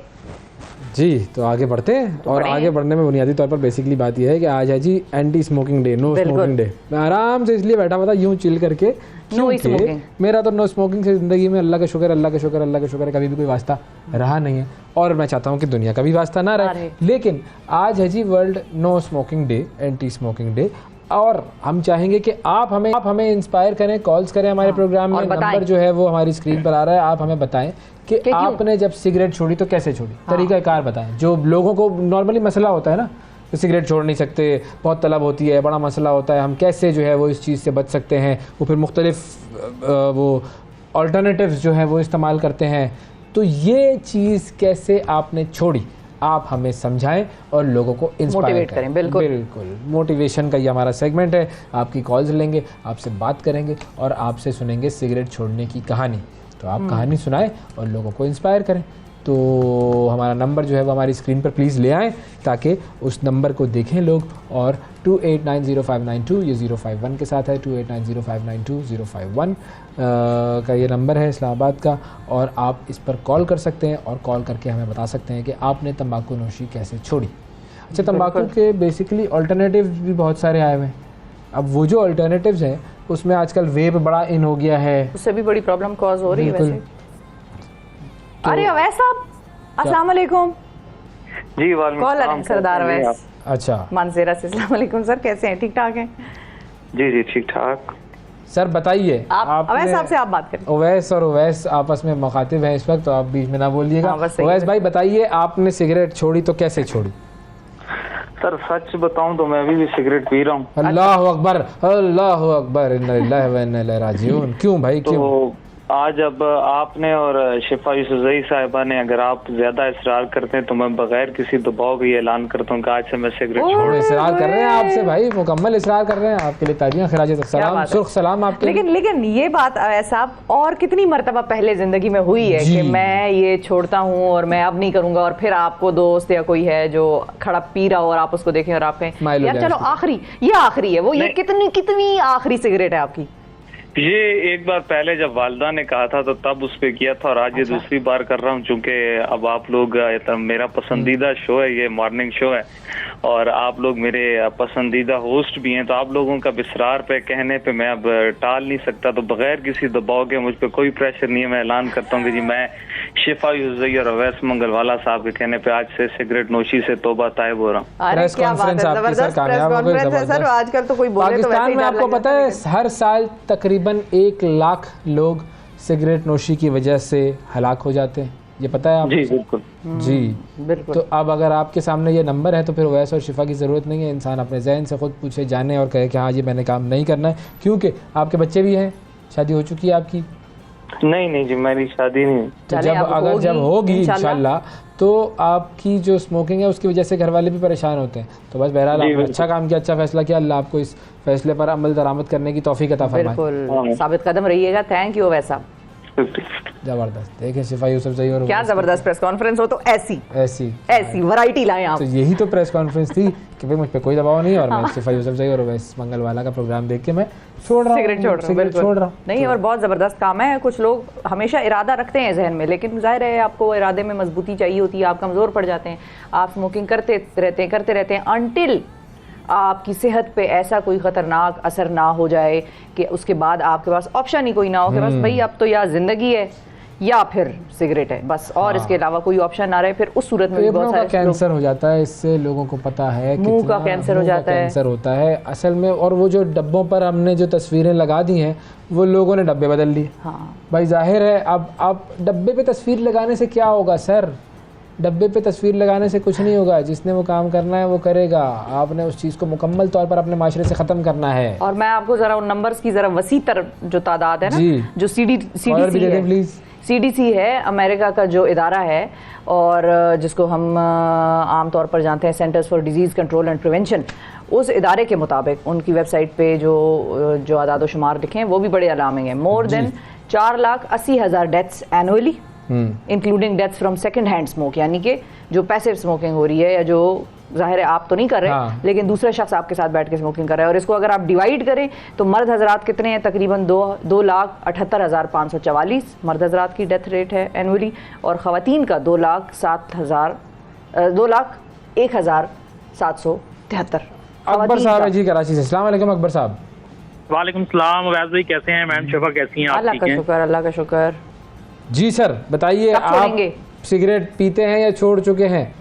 जी। तो आगे बढ़ते हैं और आगे बढ़ने में बुनियादी तौर पर बेसिकली बात यह है कि आज है जी anti smoking day, no smoking day. मैं आराम से इसलिए बैठा हुआ था यूं चिल करके, क्योंकि मेरा तो नो स्मोकिंग से ज़िंदगी में अल्लाह का शुक्र, अल्लाह का शुक्र, अल्लाह का शुक्र है, कभी भी कोई वास्ता रहा नहीं है और मैं चाहता हूँ कि दुनिया का भी वास्ता ना रहे। लेकिन आज है जी world no smoking day, anti smoking day, और हम चाहेंगे कि आप हमें इंस्पायर करें, कॉल्स करें हमारे प्रोग्राम में। नंबर जो है वो हमारी स्क्रीन पर आ रहा है, आप हमें बताएं कि आपने जब सिगरेट छोड़ी तो कैसे छोड़ी, तरीक़ाकार बताएं। जो लोगों को नॉर्मली मसला होता है ना, तो सिगरेट छोड़ नहीं सकते, बहुत तलब होती है, बड़ा मसला होता है, हम कैसे जो है वो इस चीज़ से बच सकते हैं, वो फिर मुख्तलिफ वो अल्टरनेटिव्स जो है वो इस्तेमाल करते हैं। तो ये चीज़ कैसे आपने छोड़ी, आप हमें समझाएं और लोगों को इंस्पायर करें। बिल्कुल मोटिवेशन का ये हमारा सेगमेंट है। आपकी कॉल्स लेंगे, आपसे बात करेंगे और आपसे सुनेंगे सिगरेट छोड़ने की कहानी। तो आप कहानी सुनाएं और लोगों को इंस्पायर करें। तो हमारा नंबर जो है वो हमारी स्क्रीन पर प्लीज़ ले आएँ ताकि उस नंबर को देखें लोग। और 28905992 ये 051 के साथ है, 2890592051 का ये नंबर है इस्लामाबाद का, और आप इस पर कॉल कर सकते हैं और कॉल करके हमें बता सकते हैं कि आपने तंबाकू नोशी कैसे छोड़ी। अच्छा, तंबाकू के बेसिकली अल्टरनेटिव भी बहुत सारे आए हुए हैं। अब वो जो अल्टरनेटिव्स हैं उसमें आजकल वेप बड़ा इन हो गया है, उससे भी बड़ी प्रॉब्लम कॉज हो रही है वैसे। अरे अवैस साहब, अस्सलाम वालेकुम। जी वालेकुम सरदार अवैस। अच्छा, मानसेरा से। अस्सलाम वालेकुम सर, कैसे हैं? ठीक ठाक हैं? जी ठीक ठाक। सर बताइए, आप अवैस साहब से आप बात करें। अवैस और अवैस आपस में मुखातिब हैं इस वक्त, तो आप बीच में ना बोलिएगा। अवैस भाई बताइए, आपने सिगरेट छोड़ी तो कैसे छोड़ी? सर सच बताऊं तो मैं अभी भी सिगरेट पी रहा हूँ। अल्लाह अकबर, अल्लाह अकबर, इन्ना लिल्लाहि व इन्ना इलैहि राजिऊन। क्यों भाई, क्यों? तो आज अब आपने और शिफा यूसुफ़ज़ई साहिबा ने, अगर आप ज्यादा इसरार करते हैं तो मैं बगैर किसी दबाव के ऐलान करता हूँ कि आज से मैं सिगरेट छोड़। इसरार कर रहे हैं आपसे भाई, मुकम्मल इसरार कर रहे हैं। आपके लिए तालियां, खिराज सलाम, सुर्ख सलाम आपके। लेकिन ये बात साहब और कितनी मरतबा पहले जिंदगी में हुई है कि मैं ये छोड़ता हूँ और मैं अब नहीं करूंगा, और फिर आपको दोस्त या कोई है जो खड़ा पी रहा हो और आप उसको देखें और आप कहें यार चलो आखिरी है वो, ये कितनी आखिरी सिगरेट है आपकी? ये एक बार पहले जब वालिदा ने कहा था तो तब उस पे किया था, और आज ये दूसरी बार कर रहा हूँ। चूंकि अब आप लोग, मेरा पसंदीदा शो है, ये मॉर्निंग शो है और आप लोग मेरे पसंदीदा होस्ट भी हैं, तो आप लोगों का बिसरार पे कहने पे मैं अब टाल नहीं सकता। तो बगैर किसी दबाव के, मुझ पे कोई प्रेशर नहीं है, मैं ऐलान करता हूँ कि जी मैं शिफा यूसुफ़ज़ई और अवैस मंगलवाला साहब के कहने पे आज से सिगरेट नोशी से तौबा तायब हो रहा हूँ। प्रेस कॉन्फ्रेंस आपकी सर कामयाब हो गई सर। आजकल तो कोई बोले तो पाकिस्तान में आपको पता है हर साल तकरीबन 1 लाख लोग सिगरेट नोशी की वजह से हलाक हो जाते हैं, ये पता है आपको? जी बिल्कुल। जी बिल्कुल। तो अब अगर आपके सामने ये नंबर है तो फिर वैस और शिफा की ज़रूरत नहीं है, इंसान अपने जहन से खुद पूछे, जाने और कहे कि हाँ ये मैंने काम नहीं करना है। क्योंकि आपके बच्चे भी हैं, शादी हो चुकी है आपकी? नहीं जी, मेरी शादी नहीं। तो जब होगी इंशाल्लाह तो आपकी जो स्मोकिंग है उसकी वजह से घर वाले भी परेशान होते हैं। तो बस बहरहाल आपने अच्छा काम किया, अच्छा फैसला किया, अल्लाह आपको इस फैसले पर अमल दरामद करने की तौफीक अता फरमाए। बिल्कुल साबित कदम रहिएगा। थैंक यू वैसा। जबरदस्त। देखें शिफा यूसुफ़ज़ई और क्या जबरदस्त प्रेस कॉन्फ्रेंस हो, तो ऐसी वैरायटी लाएं आप। तो यही तो प्रेस कॉन्फ्रेंस थी कि भाई मुझ पे कोई दबाव नहीं है और मैं शिफा यूसुफ़ज़ई और अवैस मंगलवाला का प्रोग्राम देख के मैं छोड़ रहा हूँ, सिगरेट छोड़ रहा हूँ। नहीं, और बहुत ज़बरदस्त काम है। कुछ लोग हमेशा इरादा रखते हैं जहन में, लेकिन जाहिर है आपको इरादे में मजबूती चाहिए होती है, आप कमज़ोर पड़ जाते हैं। आप स्मोकिंग करते रहते हैं अनटिल आपकी सेहत पे ऐसा कोई ख़तरनाक असर ना हो जाए कि उसके बाद आपके पास ऑप्शन ही कोई ना हो कि बस भाई अब तो या ज़िंदगी है या फिर सिगरेट है बस, और इसके अलावा कोई ऑप्शन ना रहे। फिर उस सूरत में भी बहुत सारे कैंसर हो जाता है, इससे लोगों को पता है, मुंह का कैंसर हो जाता है, कैंसर होता है असल में। और वो जो डब्बों पर हमने जो तस्वीरें लगा दी हैं वो लोगों ने डब्बे बदल लिए। भाई जाहिर है अब डब्बे पे तस्वीर लगाने से क्या होगा सर? डब्बे पे तस्वीर लगाने से कुछ नहीं होगा, जिसने वो काम करना है वो करेगा। आपने उस चीज़ को मुकम्मल तौर पर अपने माशरे से ख़त्म करना है। और मैं आपको ज़रा उन नंबर्स की ज़रा वसी तर जो तादाद है ना, जो CDC है अमेरिका का जो इदारा है, और जिसको हम आम तौर पर जानते हैं centres for disease control and prevention, उस इदारे के मुताबिक उनकी वेबसाइट पे जो आदाद शुमार लिखे हैं वो भी बड़े अलार्मिंग हैं। More than 4,80,000 deaths annually, including deaths from second hand smoke, यानी कि जो पैसिव स्मोकिंग हो रही है या जो जाहिर है आप तो नहीं कर रहे, हाँ। लेकिन दूसरा शख्स आपके साथ बैठ के स्मोकिंग कर रहा है, और इसको अगर आप डिवाइड करें तो मर्द हजरात कितने हैं, तकरीबन 2,78,544 मर्द हजरात की डेथ रेट है एनुअली, और ख़वातीन का 2,01,773। अकबर साहब है जी कराची से। अस्सलाम वालेकुम अकबर साहब। वालेकुम सलाम। अवैज़ भाई कैसे हैं? मैम शफा कैसी हैं? आप अल्लाह ठीक का हैं? शुक्र, अल्लाह का शुक्र। जी सर बताइए, कब आप छोड़ेंगे? सिगरेट पीते हैं या छोड़ चुके हैं?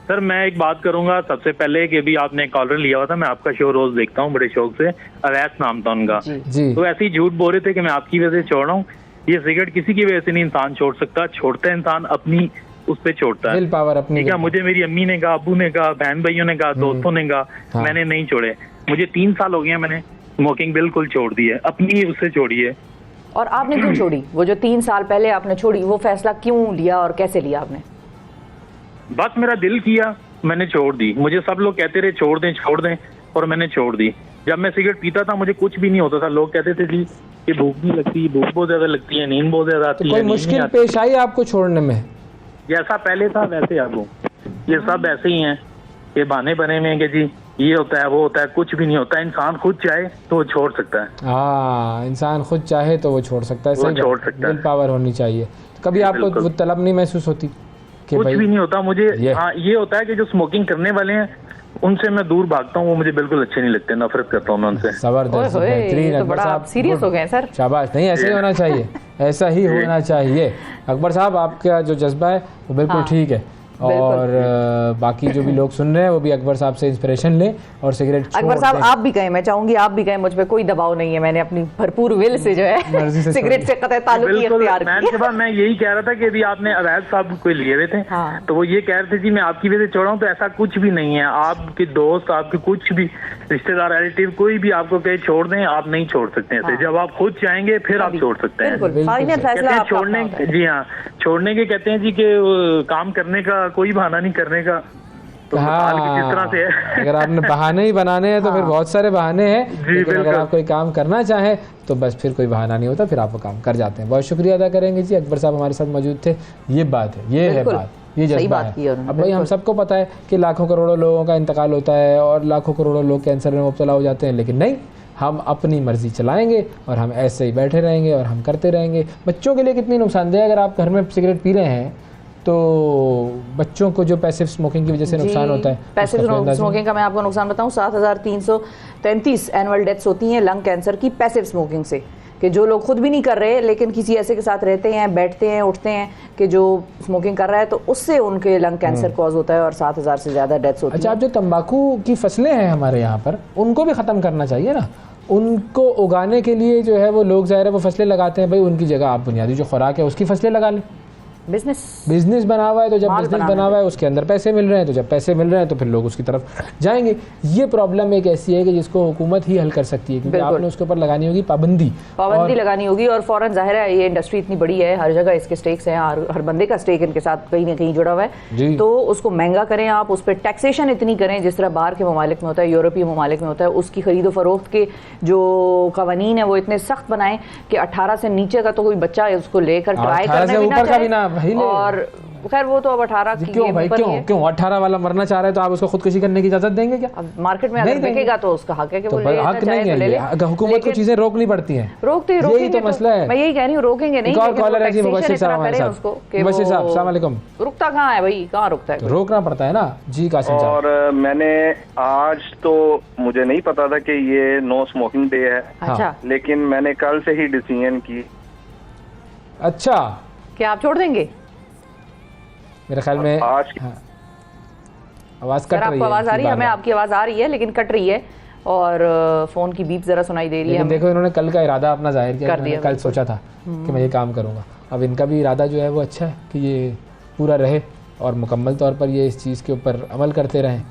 सर मैं एक बात करूंगा सबसे पहले कि अभी आपने कॉलर लिया हुआ था, मैं आपका शो रोज देखता हूँ बड़े शौक से, अवैस नाम था उनका। जी तो ऐसे ही झूठ बोल रहे थे कि मैं आपकी वजह से छोड़ रहा हूँ। ये सिगरेट किसी की वजह से नहीं इंसान छोड़ सकता, छोड़ता है इंसान अपनी उस पे छोड़ता है। विल पावर अपनी। ठीक है, मुझे मेरी अम्मी ने कहा, अब्बू ने कहा, बहन भाइयों ने कहा, दोस्तों ने कहा, हाँ। मैंने नहीं छोड़े। मुझे 3 साल हो गए हैं, मैंने स्मोकिंग बिल्कुल छोड़ दी है, अपनी उससे छोड़ी है। और आपने क्यों छोड़ी? वो जो 3 साल पहले आपने छोड़ी, वो फैसला क्यों लिया और कैसे लिया आपने? बस मेरा दिल किया, मैंने छोड़ दी। मुझे सब लोग कहते रहे छोड़ दें, और मैंने छोड़ दी। जब मैं सिगरेट पीता था मुझे कुछ भी नहीं होता था, लोग कहते थे जी कि भूख नहीं लगती, भूख बहुत ज्यादा लगती है, नींद बहुत ज्यादा आती तो है। कोई नींद मुश्किल नहीं आती। पेश आई आपको छोड़ने में? जैसा पहले था वैसे अब हूँ। ये सब ऐसे ही हैं, ये बहाने बने हुए हैं कि जी ये होता है वो होता है, कुछ भी नहीं होता। इंसान खुद चाहे तो वो छोड़ सकता है। हाँ, इंसान खुद चाहे तो वो छोड़ सकता है। वो सही छोड़ बात। सकता है। विल पावर होनी चाहिए। तो कभी आपको बिल्कुल। वो तलब नहीं महसूस होती कि कुछ भाई भी नहीं होता मुझे। ये- हाँ, ये होता है कि जो स्मोकिंग करने वाले हैं उनसे मैं दूर भागता हूँ, वो मुझे बिल्कुल अच्छे नहीं लगते, नफरत करता हूँ मैं उनसे। जबरदस्त, ओए होए, बेहतरीन ये तो अकबर बड़ा साहब, आप सीरियस गुड। हो गए हैं सर। शाबाश। नहीं, ऐसे ही होना चाहिए, ऐसा ही होना चाहिए। अकबर साहब आपका जो जज्बा है वो बिल्कुल हाँ, ठीक है। और बाकी जो भी लोग सुन रहे हैं वो भी अकबर साहब से इंस्पिरेशन लें और सिगरेट छोड़ अकबर साहब दें। आप भी कहें, मैं चाहूंगी आप भी कहें, मुझ पे कोई दबाव नहीं है, मैंने अपनी भरपूर विल से जो मर्जी है से सिगरेट से कतई ताल्लुक ही बिल्कुल इख्तियार मैम किया। साहब, मैं यही कह रहा था कि अभी आपने अवैध साहब कोई लिए हुए थे, हाँ। तो वो ये कह रहे थे जी मैं आपकी वजह से छोड़ा हूँ, तो ऐसा कुछ भी नहीं है। आपके दोस्त, आपके कुछ भी रिश्तेदार, रिलेटिव, कोई भी आपको कहे छोड़ दें, आप नहीं छोड़ सकते ऐसे। हाँ। जब आप खुद चाहेंगे फिर आप छोड़ सकते हैं। बिल्कुल, बिल्कुल फाइनल सही। फैसला कहते हैं आपका छोड़ने, अपना होता है। जी हाँ, छोड़ने के कहते हैं जी कि काम करने का कोई बहाना नहीं करने का। तो मिसाल की जिस तरह से है। हाँ, अगर आपने बहाने ही बनाने हैं तो फिर बहुत सारे बहाने हैं, लेकिन अगर बिल्कुल। आप कोई काम करना चाहें तो बस फिर कोई बहाना नहीं होता, फिर आप वो काम कर जाते हैं। बहुत शुक्रिया अदा करेंगे जी, अकबर साहब हमारे साथ मौजूद थे। ये बात है, ये है बिल्कुल, बात, ये सही जज्बा बात की है है। उन्होंने, अब भाई हम बिल्कुल। सबको पता है कि लाखों करोड़ों लोगों का इंतकाल होता है और लाखों करोड़ों लोग कैंसर में मुब्तला हो जाते हैं, लेकिन नहीं, हम अपनी मर्जी चलाएंगे और हम ऐसे ही बैठे रहेंगे और हम करते रहेंगे। बच्चों के लिए कितनी नुकसानदेह है, अगर आप घर में सिगरेट पी रहे हैं तो बच्चों को जो पैसिव स्मोकिंग की वजह से नुकसान होता है, पैसिव उसका कोई अंदाज़ा नहीं। स्मोकिंग का मैं आपको नुकसान बताऊं, 7,333 एनुअल डेथ्स होती हैं लंग कैंसर की पैसिव स्मोकिंग से, कि जो लोग खुद भी नहीं कर रहे लेकिन किसी ऐसे के साथ रहते हैं, बैठते हैं, उठते हैं कि जो स्मोकिंग कर रहा है, तो उससे उनके लंग कैंसर कॉज होता है और 7,000 से ज़्यादा डेथ्स होती अच्छा, हैं। आप जो तंबाकू की फसलें हैं हमारे यहाँ पर, उनको भी ख़त्म करना चाहिए ना। उनको उगाने के लिए जो है वो लोग ज़ाहिर है वो फसलें लगाते हैं, भाई उनकी जगह आप बुनियादी जो खुराक है उसकी फसलें लगा लें। बिजनेस बना हुआ है तो जब माल बिजनेस बनाना बना हुआ है उसके अंदर पैसे मिल रहे हैं, तो जब पैसे मिल रहे हैं तो फिर लोग उसकी तरफ जाएंगे। ये प्रॉब्लम एक ऐसी है कि जिसको हुकूमत ही हल कर सकती है, क्योंकि बिल्कुल। आपने उसके ऊपर लगानी होगी पाबंदी लगानी होगी, और फौरन जाहिर है ये इंडस्ट्री इतनी बड़ी है, हर जगह इसके स्टेक्स हैं, हर बंदे का स्टेक इनके साथ कहीं ना कहीं जुड़ा हुआ जी। है, तो उसको महंगा करें आप, उस पर टैक्सेशन इतनी करें जिस तरह बाहर के ममालिक में होता है, यूरोपीय ममालिक में होता है। उसकी खरीदो फरोख्त के जो कवानीन है वो इतने सख्त बनाएं कि 18 से नीचे का तो कोई बच्चा उसको लेकर ट्राई 18 से करने ऊपर का भी ना भाई ले। और खैर वो तो अब 18 की क्यों भाई, क्यों 18 वाला मरना चाह रहा है तो आप उसको खुदकुशी करने की इजाजत देंगे क्या? अब मार्केट में अगर नहीं देंगे। बिकेगा तो उसका हक है कि तो वो ले हक नहीं है ये, हुकूमत को चीजें रोकनी पड़ती हैं, रोकते ही यही रोकेंगे तो मसला है। मैं यही कह रही हूँ, रोकेंगे नहीं, एक और लेकिन वो कॉलर है जी, taxation मुबशिर साहब इतना हमारे करें साथ। उसको कि मुबशिर वो साहब, अस्सलाम वालेकुम। रुकता कहाँ है भाई, कहाँ रुकता है? रोकना पड़ता है ना जी। कासिम साहब, और मैंने आज तो मुझे नहीं पता था कि ये नो स्मोकिंग डे है, अच्छा, लेकिन मैंने कल से ही डिसीजन की। अच्छा क्या आप छोड़ देंगे? मेरे ख्याल में आज की- हाँ, आवाज सर कट रही आपको है, आवाज आ रही है? हमें आपकी आवाज आ रही है लेकिन कट रही है, और फोन की बीप जरा सुनाई दे रही है लेकिन हमें। देखो इन्होंने कल का इरादा अपना जाहिर किया, कर इन्होंने दिया, कल बिल्कुल। सोचा था कि मैं ये काम करूंगा। अब इनका भी इरादा जो है वो अच्छा है कि ये पूरा रहे और मुकम्मल तौर पर ये इस चीज़ के ऊपर अमल करते रहें।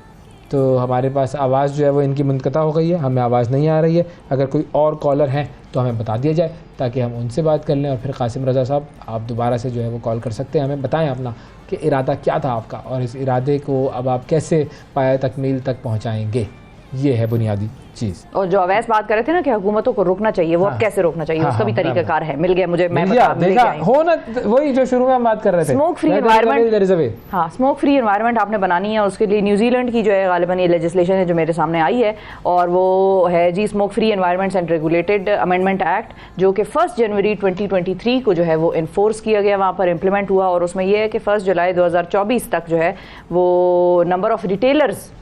तो हमारे पास आवाज़ जो है वो इनकी मुनक़ता हो गई है, हमें आवाज़ नहीं आ रही है। अगर कोई और कॉलर हैं तो हमें बता दिया जाए ताकि हम उनसे बात कर लें, और फिर कासिम रज़ा साहब आप दोबारा से जो है वो कॉल कर सकते हैं, हमें बताएं अपना कि इरादा क्या था आपका और इस इरादे को अब आप कैसे पाया तकमील तक पहुँचाएँगे। ये है बुनियादी चीज़। और जो अवैस बात कर रहे थे ना कि हुकूमतों को रोकना चाहिए, वो अब कैसे रोकना चाहिए, उसका भी तरीकाकार है, मिल गया मुझे, मैं देखा हो ना, वही जो शुरू में हम बात कर रहे थे, स्मोक फ्री एनवायरनमेंट। हाँ, स्मोक फ्री एनवायरनमेंट आपने बनानी है, उसके लिए न्यूजीलैंड की जो है गालिबन ये लेजिस्लेशन है जो मेरे सामने आई है, और वो है जी smoke free environments and regulated amendment act, जो कि 1 जनवरी 2023 को जो है वो इन्फोर्स किया गया, वहाँ पर इम्प्लीमेंट हुआ। और उसमें यह है कि 1 जुलाई 2024 तक जो है वो नंबर ऑफ रिटेलर्स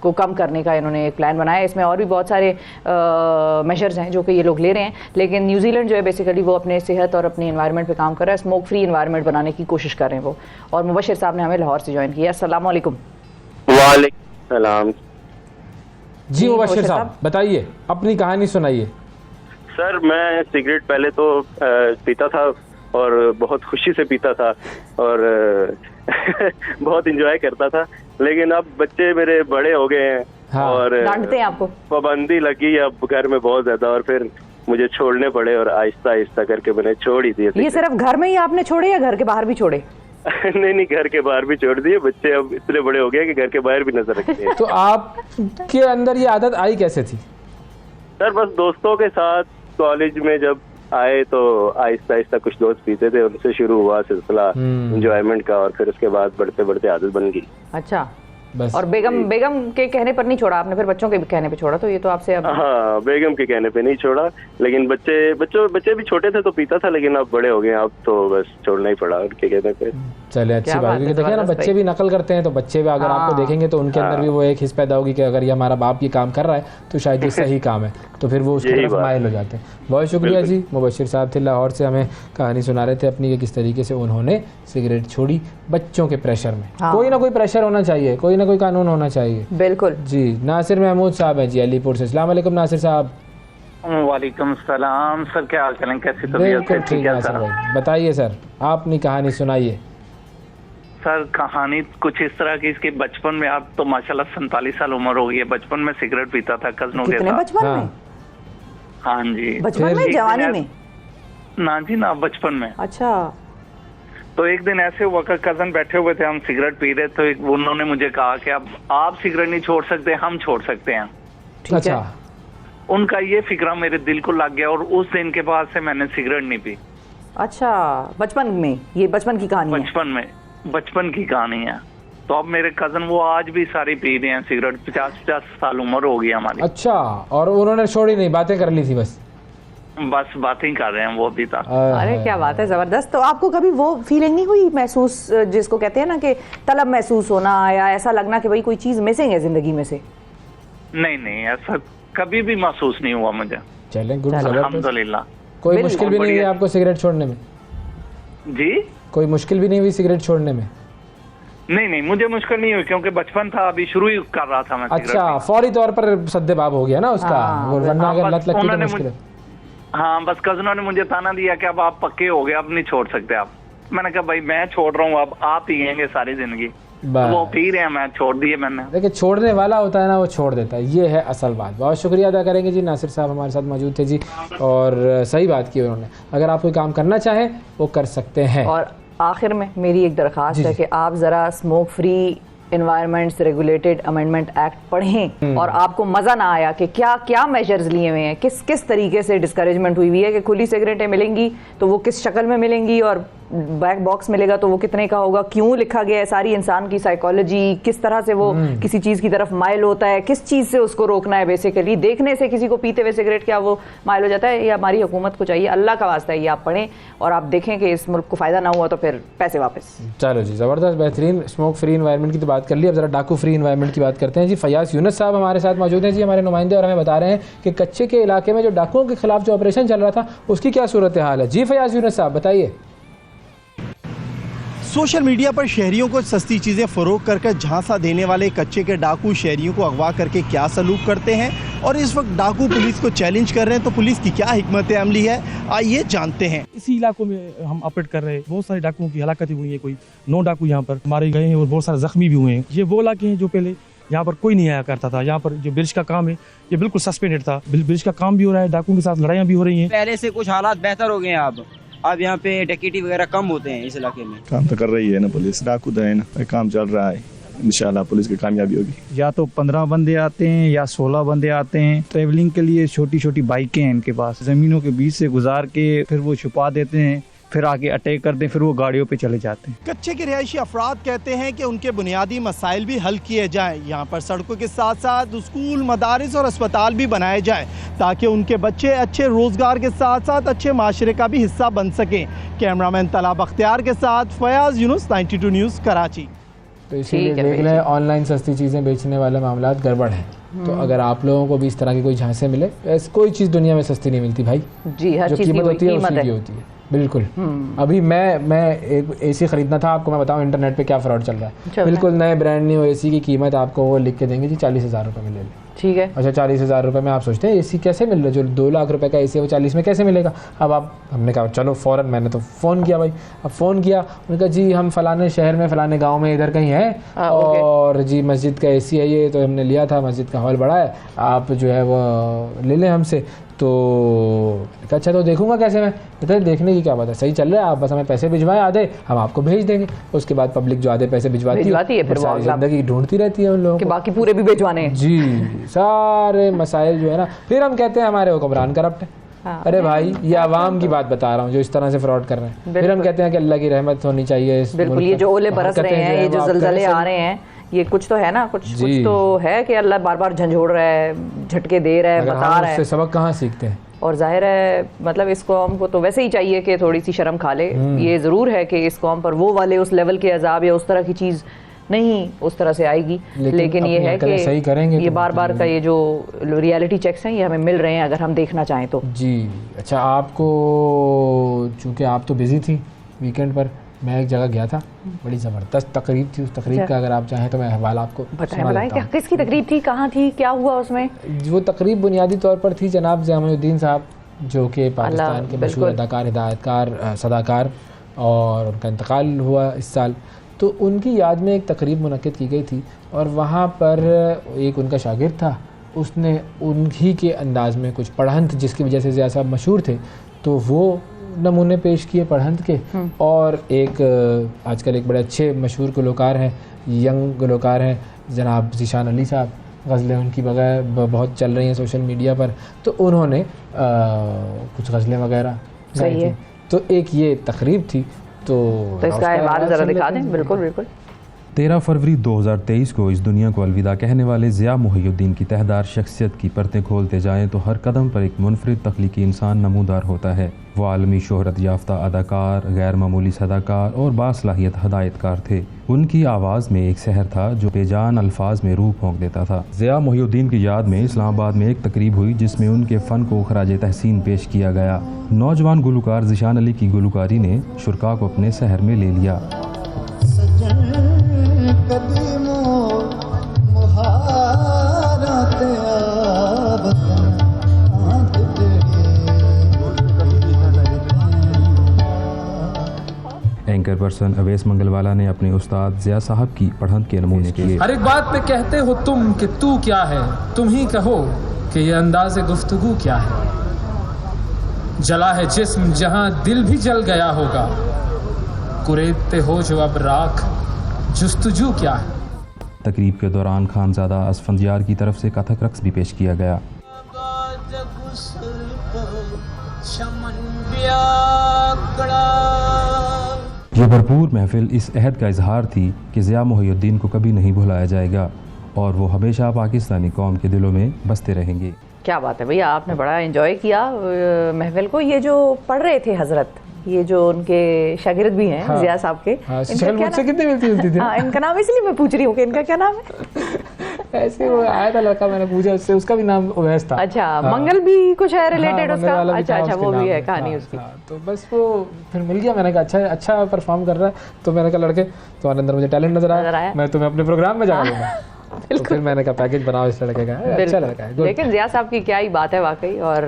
को कम करने का इन्होंने एक प्लान बनाया। इसमें और भी बहुत सारे मेजर्स हैं जो कि ये लोग ले रहे हैं, लेकिन न्यूजीलैंड जो है बेसिकली वो अपने सेहत और अपने एनवायरनमेंट पे काम कर रहा है, स्मोक फ्री एनवायरनमेंट बनाने की कोशिश कर रहे हैं वो। और मुबशिर साहब ने हमें लाहौर से ज्वाइन किया। अस्सलाम वालेकुम। वालेकुम सलाम। जी मुबशिर साहब बताइए, अपनी कहानी सुनाइए। सर मैं सिगरेट पहले तो पीता था और बहुत खुशी से पीता था और बहुत इंजॉय करता था, लेकिन अब बच्चे मेरे बड़े हो गए हैं। हाँ। और डांटते हैं आपको? पाबंदी लगी अब घर में बहुत ज्यादा, और फिर मुझे छोड़ने पड़े और आहिस्ता आहिस्ता करके मैंने छोड़ ही दिए। ये सिर्फ घर में ही आपने छोड़े या घर के बाहर भी छोड़े? नहीं, घर के बाहर भी छोड़ दिए। बच्चे अब इतने बड़े हो गए कि घर के बाहर भी नजर रखते हैं। तो आपके अंदर ये आदत आई कैसे थी? सर बस दोस्तों के साथ कॉलेज में जब आए तो आहिस्ता आहिस्ता कुछ दोस्त पीते थे, उनसे शुरू हुआ सिलसिला एंजॉयमेंट का, और फिर उसके बाद बढ़ते बढ़ते आदत बन गई। अच्छा, बस। और बेगम के कहने पर नहीं छोड़ा आपने, फिर बच्चों के कहने पे छोड़ा? तो ये तो आपसे अब... हाँ, बेगम के कहने पे नहीं छोड़ा, लेकिन बच्चे भी छोटे थे तो पीता था, लेकिन अब बड़े हो गए, अब तो बस छोड़ना ही पड़ा उनके कहने पे। चले अच्छी बात है, देखिए ना बच्चे भी नकल करते हैं, तो बच्चे भी अगर आपको देखेंगे तो उनके अंदर भी वो एक हिस्स पैदा होगी कि अगर ये हमारा बाप ये काम कर रहा है तो शायद ये सही काम है, तो फिर वो उसकी तरफ माइल हो जाते हैं। बहुत शुक्रिया जी। मुबशिर साहब थे लाहौर से, हमें कहानी सुना रहे थे अपनी कि किस तरीके से उन्होंने सिगरेट छोड़ी बच्चों के प्रेशर में। कोई ना कोई प्रेशर होना चाहिए, कोई ना कोई कानून होना चाहिए। बिल्कुल जी। नासिर महमूद साहब हैं जी अलीपुर से। अस्सलाम वालेकुम नासिर साहब। वालेकुम सलाम सर, क्या हाल चाल है, कैसी बिल्कुल ठीक है सर। बताइए सर, आप अपनी कहानी सुनाइए। सर कहानी कुछ इस तरह की, इसके बचपन में, आप तो माशाल्लाह 47 साल उम्र हो गई है, बचपन में सिगरेट पीता था कजनों के साथ। बचपन में? हाँ जी। बचपन में? जवानी में? ना जी ना, बचपन में। अच्छा। तो एक दिन ऐसे हुआ कि कजन बैठे हुए थे, हम सिगरेट पी रहे, तो उन्होंने मुझे कहा कि अब आप सिगरेट नहीं छोड़ सकते, हम छोड़ सकते हैं। अच्छा। उनका ये फिक्रा मेरे दिल को लग गया और उस दिन के बाद से मैंने सिगरेट नहीं पी। अच्छा, बचपन में? ये बचपन की कहानी? बचपन की कहानी है। तो अब मेरे कजन वो आज भी सारी पी रहे हैं सिगरेट, 50 साल उम्र हो गई हमारी। अच्छा, और उन्होंने छोड़ी नहीं, बातें कर ली थी बस बातें कर रहे हैं वो अभी तक। अरे क्या बात है, जबरदस्त। तो आपको कभी वो फीलिंग नहीं हुई महसूस, जिसको कहते हैं ना कि तलब महसूस होना, या ऐसा लगना कि भाई कोई चीज मिसिंग है जिंदगी में से? नहीं, ऐसा कभी भी महसूस नहीं हुआ मुझे। चलें, गुड, अल्हम्दुलिल्लाह। कोई मुश्किल भी नहीं हुई आपको सिगरेट छोड़ने में? जी, कोई मुश्किल भी नहीं हुई सिगरेट छोड़ने में? नहीं, मुझे मुश्किल नहीं हुई, क्योंकि बचपन था, अभी शुरू ही कर रहा था मैं। अच्छा, फौरी तौर पर सद्देबाब हो गया ना उसका, वरना अगर लत लगती तो मुश्किल है। हाँ, बस कजनों ने मुझे ताना दिया कि अब आप पक्के हो गए, अब नहीं छोड़ सकते आप। मैंने कहा भाई मैं छोड़ रहा हूँ, अब आप पिएंगे सारी जिंदगी। तो वो पी रहे हैं, मैं छोड़ दिए मैंने। देखिए, छोड़ने वाला होता है ना, वो छोड़ देता है, ये है असल बात। बहुत शुक्रिया अदा करेंगे जी। नासिर साहब हमारे साथ मौजूद थे जी, और सही बात की उन्होंने। अगर आप कोई काम करना चाहें वो कर सकते हैं। और आखिर में मेरी एक दरख्वास्त है कि आप ज़रा smoke free environments regulated amendment act पढ़ें, और आपको मज़ा ना आया कि क्या क्या मेजर्स लिए हुए हैं, किस तरीके से डिस्करेजमेंट हुई है कि खुली सिगरेटें मिलेंगी तो वो किस शक्ल में मिलेंगी, और बैक बॉक्स मिलेगा तो वो कितने का होगा, क्यों लिखा गया है, सारी इंसान की साइकोलॉजी, किस तरह से वो किसी चीज़ की तरफ माइल होता है, किस चीज़ से उसको रोकना है। बेसिकली देखने से किसी को पीते हुए सिगरेट क्या वो माइल हो जाता है? ये हमारी हुकूमत को चाहिए, अल्लाह का वास्ता है ये आप पढ़ें और आप देखें कि इस मुल्क को फ़ायदा ना हुआ तो फिर पैसे वापस। चलो जी, ज़बरदस्त, बेहतरीन। स्मोक फ्री एनवायरनमेंट की तो बात कर ली, अब ज़रा डाकू फ्री एनवायरनमेंट की बात करते हैं जी। फयाज यूनुस साहब हमारे साथ मौजूद हैं जी, हमारे नुमाइंदे, और हमें बता रहे हैं कि कच्चे के इलाके में जो डाकुओं के खिलाफ जो ऑपरेशन चल रहा था उसकी क्या सूरत हाल है। जी फयाज यूनुस साहब बताइए। सोशल मीडिया पर शहरियों को सस्ती चीज़ें फ़रोख्त कर झांसा देने वाले कच्चे के डाकू शहरियों को अगवा करके क्या सलूक करते हैं, और इस वक्त डाकू पुलिस को चैलेंज कर रहे हैं, तो पुलिस की क्या हिकमत अमली है, आइए जानते हैं। इसी इलाकों में हम ऑपरेट कर रहे हैं, बहुत सारे डाकुओं की हलाकतें हुई है, कोई 9 डाकू यहाँ पर मारे गए हैं और बहुत सारे जख्मी भी हुए हैं। ये वो इलाके हैं जो पहले यहाँ पर कोई नहीं आया करता था। यहाँ पर जो ब्रिज का काम है ये बिल्कुल सस्पेंडेड था, ब्रिज का काम भी हो रहा है, डाकुओं के साथ लड़ाइयाँ भी हो रही हैं। पहले से कुछ हालात बेहतर हो गए हैं, अब यहाँ पे डकैती वगैरह कम होते हैं इस इलाके में। काम तो कर रही है ना पुलिस, डाकू है ना, काम चल रहा है। इंशाल्लाह पुलिस की कामयाबी होगी। या तो 15 बंदे आते हैं या 16 बंदे आते हैं। ट्रेवलिंग के लिए छोटी छोटी बाइकें हैं इनके पास, ज़मीनों के बीच से गुजार के फिर वो छुपा देते हैं, फिर आगे अटैक करते हैं, फिर वो गाड़ियों पे चले जाते हैं। कच्चे के रिहायशी अफराद कहते हैं कि उनके बुनियादी मसाइल भी हल किए जाएं। यहाँ पर सड़कों के साथ साथ स्कूल, मदारिस और अस्पताल भी बनाए जाएं ताकि उनके बच्चे अच्छे रोजगार के साथ साथ अच्छे माशरे का भी हिस्सा बन सकें। कैमरामैन तलाब अख्तियार के साथ फयाज यूनुस, 92 न्यूज़, कराची। तो इसीलिए देख लें, ऑनलाइन सस्ती चीज़ें बेचने वाले मामला गड़बड़ हैं। तो अगर आप लोगों को भी इस तरह की कोई झांसे मिले, ऐसी कोई चीज़ दुनिया में सस्ती नहीं मिलती भाई जी, हर जो चीज़ कीमत होती है कीमत उसी की होती है। बिल्कुल। अभी मैं एक एसी खरीदना था, आपको मैं बताऊं इंटरनेट पे क्या फ्रॉड चल रहा है। बिल्कुल नए ब्रांड न्यू एसी की कीमत आपको वो लिख के देंगे जी 40,000 रुपये में ले लें। ठीक है। अच्छा 40,000 रुपये में आप सोचते हैं एसी कैसे मिल रहा है, जो 2 लाख रुपए का एसी है वो 40 में कैसे मिलेगा। अब हमने कहा चलो फ़ौरन, मैंने तो फ़ोन किया भाई। अब फ़ोन किया, उन्होंने कहा जी हम फ़लाने शहर में फ़लाने गाँव में इधर कहीं है और जी मस्जिद का एसी है ये, तो हमने लिया था, मस्जिद का हॉल बड़ा है, आप जो है वो ले लें हमसे। तो अच्छा तो देखूंगा कैसे मैं, बताइए देखने की क्या बात है, सही चल रहा है, आप बस हमें पैसे भिजवाएं आधे, हम आपको भेज देंगे। उसके बाद पब्लिक जो आधे पैसे भिजवाती है फिर सारी ज़िंदगी ढूंढती रहती है उन लोगों को, बाकी पूरे भी भिजवाने हैं जी। सारे मसाइल जो है ना, फिर हम कहते हैं हमारे हुक्मरान करप्ट है। अरे भाई ये आवाम की बात बता रहा हूँ जो इस तरह से फ्रॉड कर रहे हैं। फिर हम कहते हैं कि अल्लाह की रहमत होनी चाहिए। बिल्कुल, ये जो ओले बरस रहे हैं, ये जो ज़लज़ले आ रहे हैं, ये कुछ तो है ना, कुछ तो है कि अल्लाह बार बार झंझोड़ रहा है, झटके दे रहा है, बता रहा है। सबक कहाँ सीखते हैं। और जाहिर है मतलब इस कौम को तो वैसे ही चाहिए कि थोड़ी सी शर्म खा ले। ये ज़रूर है कि इस कौम पर वो वाले उस लेवल के अजाब या उस तरह की चीज़ नहीं उस तरह से आएगी, लेकिन ये है कि सही करेंगे ये बार बार का ये जो रियलिटी चेक्स हैं ये हमें मिल रहे हैं अगर हम देखना चाहें तो जी। अच्छा आपको, चूँकि आप तो बिज़ी थी वीकेंड पर, मैं एक जगह गया था, बड़ी ज़बरदस्त तकरीब थी। उस तकरीब का अगर आप चाहें तो मैं हवाला आपको बताएं क्या किसकी तकरीब थी, कहाँ थी, क्या हुआ उसमें। वो तकरीब बुनियादी तौर पर थी जनाब ज़ियामुद्दीन साहब, जो कि पाकिस्तान के मशहूर अदाकार, हिदायतकार, सदाकार, और उनका इंतकाल हुआ इस साल। तो उनकी याद में एक तकरीब मुनक्किद की गई थी और वहाँ पर एक उनका शागिर्द था, उसने उन्हीं के अंदाज़ में कुछ पढ़ंत, जिसकी वजह से ज़िया साहब मशहूर थे, तो वो नमूने पेश किए पढ़ंत के। और एक आजकल एक बड़े अच्छे मशहूर गुलकार हैं, यंग गुलकार हैं जनाब ज़ीशान अली साहब, गज़लें उनकी बगैर बहुत चल रही हैं सोशल मीडिया पर, तो उन्होंने कुछ गज़लें वगैरह गाई थी। तो एक ये तकरीब थी, तो इसका अहवाल ज़रा दिखा दें। बिल्कुल बिल्कुल। 13 फरवरी 2023 को इस दुनिया को अलविदा कहने वाले ज़िया मोहिउद्दीन की तहदार शख्सियत की परतें खोलते जाएं तो हर कदम पर एक मुनफरिद तख्लीकी इंसान नमूदार होता है। वो आलमी शोहरत याफ्ता अदाकार, गैर मामूली सदाकार और बासलाहियत हदायतकार थे। उनकी आवाज़ में एक सहर था जो बेजान अल्फाज में रूह फोंक देता था। ज़िया मोहिउद्दीन की याद में इस्लामाबाद में एक तकरीब हुई जिसमें उनके फ़न को खराज तहसीन पेश किया गया। नौजवान गुलकार ज़ीशान अली की गुलकारी ने शुरका को अपने सहर में ले लिया। एंकर पर्सन अवैस मंगलवाला ने अपने उस्ताद ज़िया साहब की पढ़ंत के नमूने किए। हर एक बात पे कहते हो तुम कि तू क्या है, तुम ही कहो कि ये अंदाज़े गुफ्तगू क्या है। जला है जिस्म जहां दिल भी जल गया होगा, कुरेदते हो जो अब राख, जुस्तजू क्या है। तकरीब के दौरान खानज़ादा असफंदियार की तरफ से कथक रक्स भी पेश किया गया। ये भरपूर महफिल इस अहद का इजहार थी कि ज़िया मोहिउद्दीन को कभी नहीं भुलाया जाएगा और वो हमेशा पाकिस्तानी कौम के दिलों में बसते रहेंगे। क्या बात है भैया, आपने बड़ा एंजॉय किया महफिल को। ये जो पढ़ रहे थे हजरत, ये जो उनके शागिर्द भी हैं ज़िया साहब के, मुझसे कितनी मिलती थी। इनका नाम इसलिए मैं पूछ रही हूँ कि इनका क्या नाम है। ऐसे वो आया था लड़का, मैंने पूछा उससे, उसका भी नाम उवैस था। अच्छा मंगल भी कुछ है रिलेटेड उसका। अच्छा वो भी है कहानी उसकी। तो बस वो फिर मिल गया, मैंने कहा अच्छा परफॉर्म कर रहा है, तो मैंने कहा लड़के तुम्हारे अंदर मुझे टैलेंट नजर आया, मैं तुम्हें अपने प्रोग्राम में जगह दूंगा। तो फिर मैंने कहा पैकेज बनाओ इस लड़के का, अच्छा लड़का है। लेकिन ज़िया साहब की क्या ही बात है वाकई, और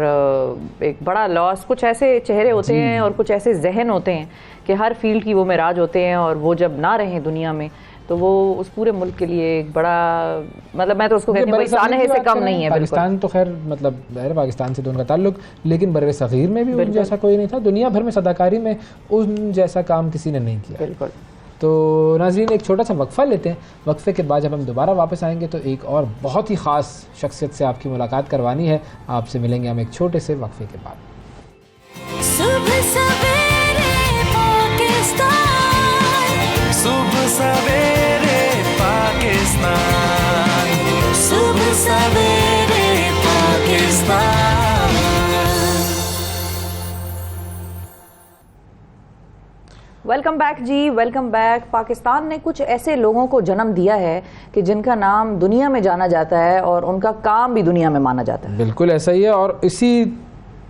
एक बड़ा लॉस। कुछ ऐसे चेहरे होते हैं और कुछ ऐसे जहन होते हैं कि हर फील्ड की वो मेराज होते हैं, और वो जब ना रहें दुनिया में तो वो उस पूरे मुल्क के लिए एक बड़ा, मतलब मैं तो उसको कहती हूँ सानहे से कम नहीं है। पाकिस्तान तो खैर मतलब पाकिस्तान से तो उनका ताल्लुक, लेकिन बर्रे सगीर में भी उन जैसा कोई नहीं था। दुनिया भर में सदाकारी में उन जैसा काम किसी ने नहीं किया। बिल्कुल। तो नाज़रीन एक छोटा सा वक्फ़ा लेते हैं, वक्फ़े के बाद जब हम दोबारा वापस आएंगे तो एक और बहुत ही ख़ास शख्सियत से आपकी मुलाकात करवानी है। आपसे मिलेंगे हम एक छोटे से वक्फ़े के बाद। सुबह सवेरे पाकिस्तान, सुबह सवेरे पाकिस्तान, सुबह सवेरे पाकिस्तान। वेलकम बैक जी, वेलकम बैक। पाकिस्तान ने कुछ ऐसे लोगों को जन्म दिया है कि जिनका नाम दुनिया में जाना जाता है और उनका काम भी दुनिया में माना जाता है। बिल्कुल ऐसा ही है, और इसी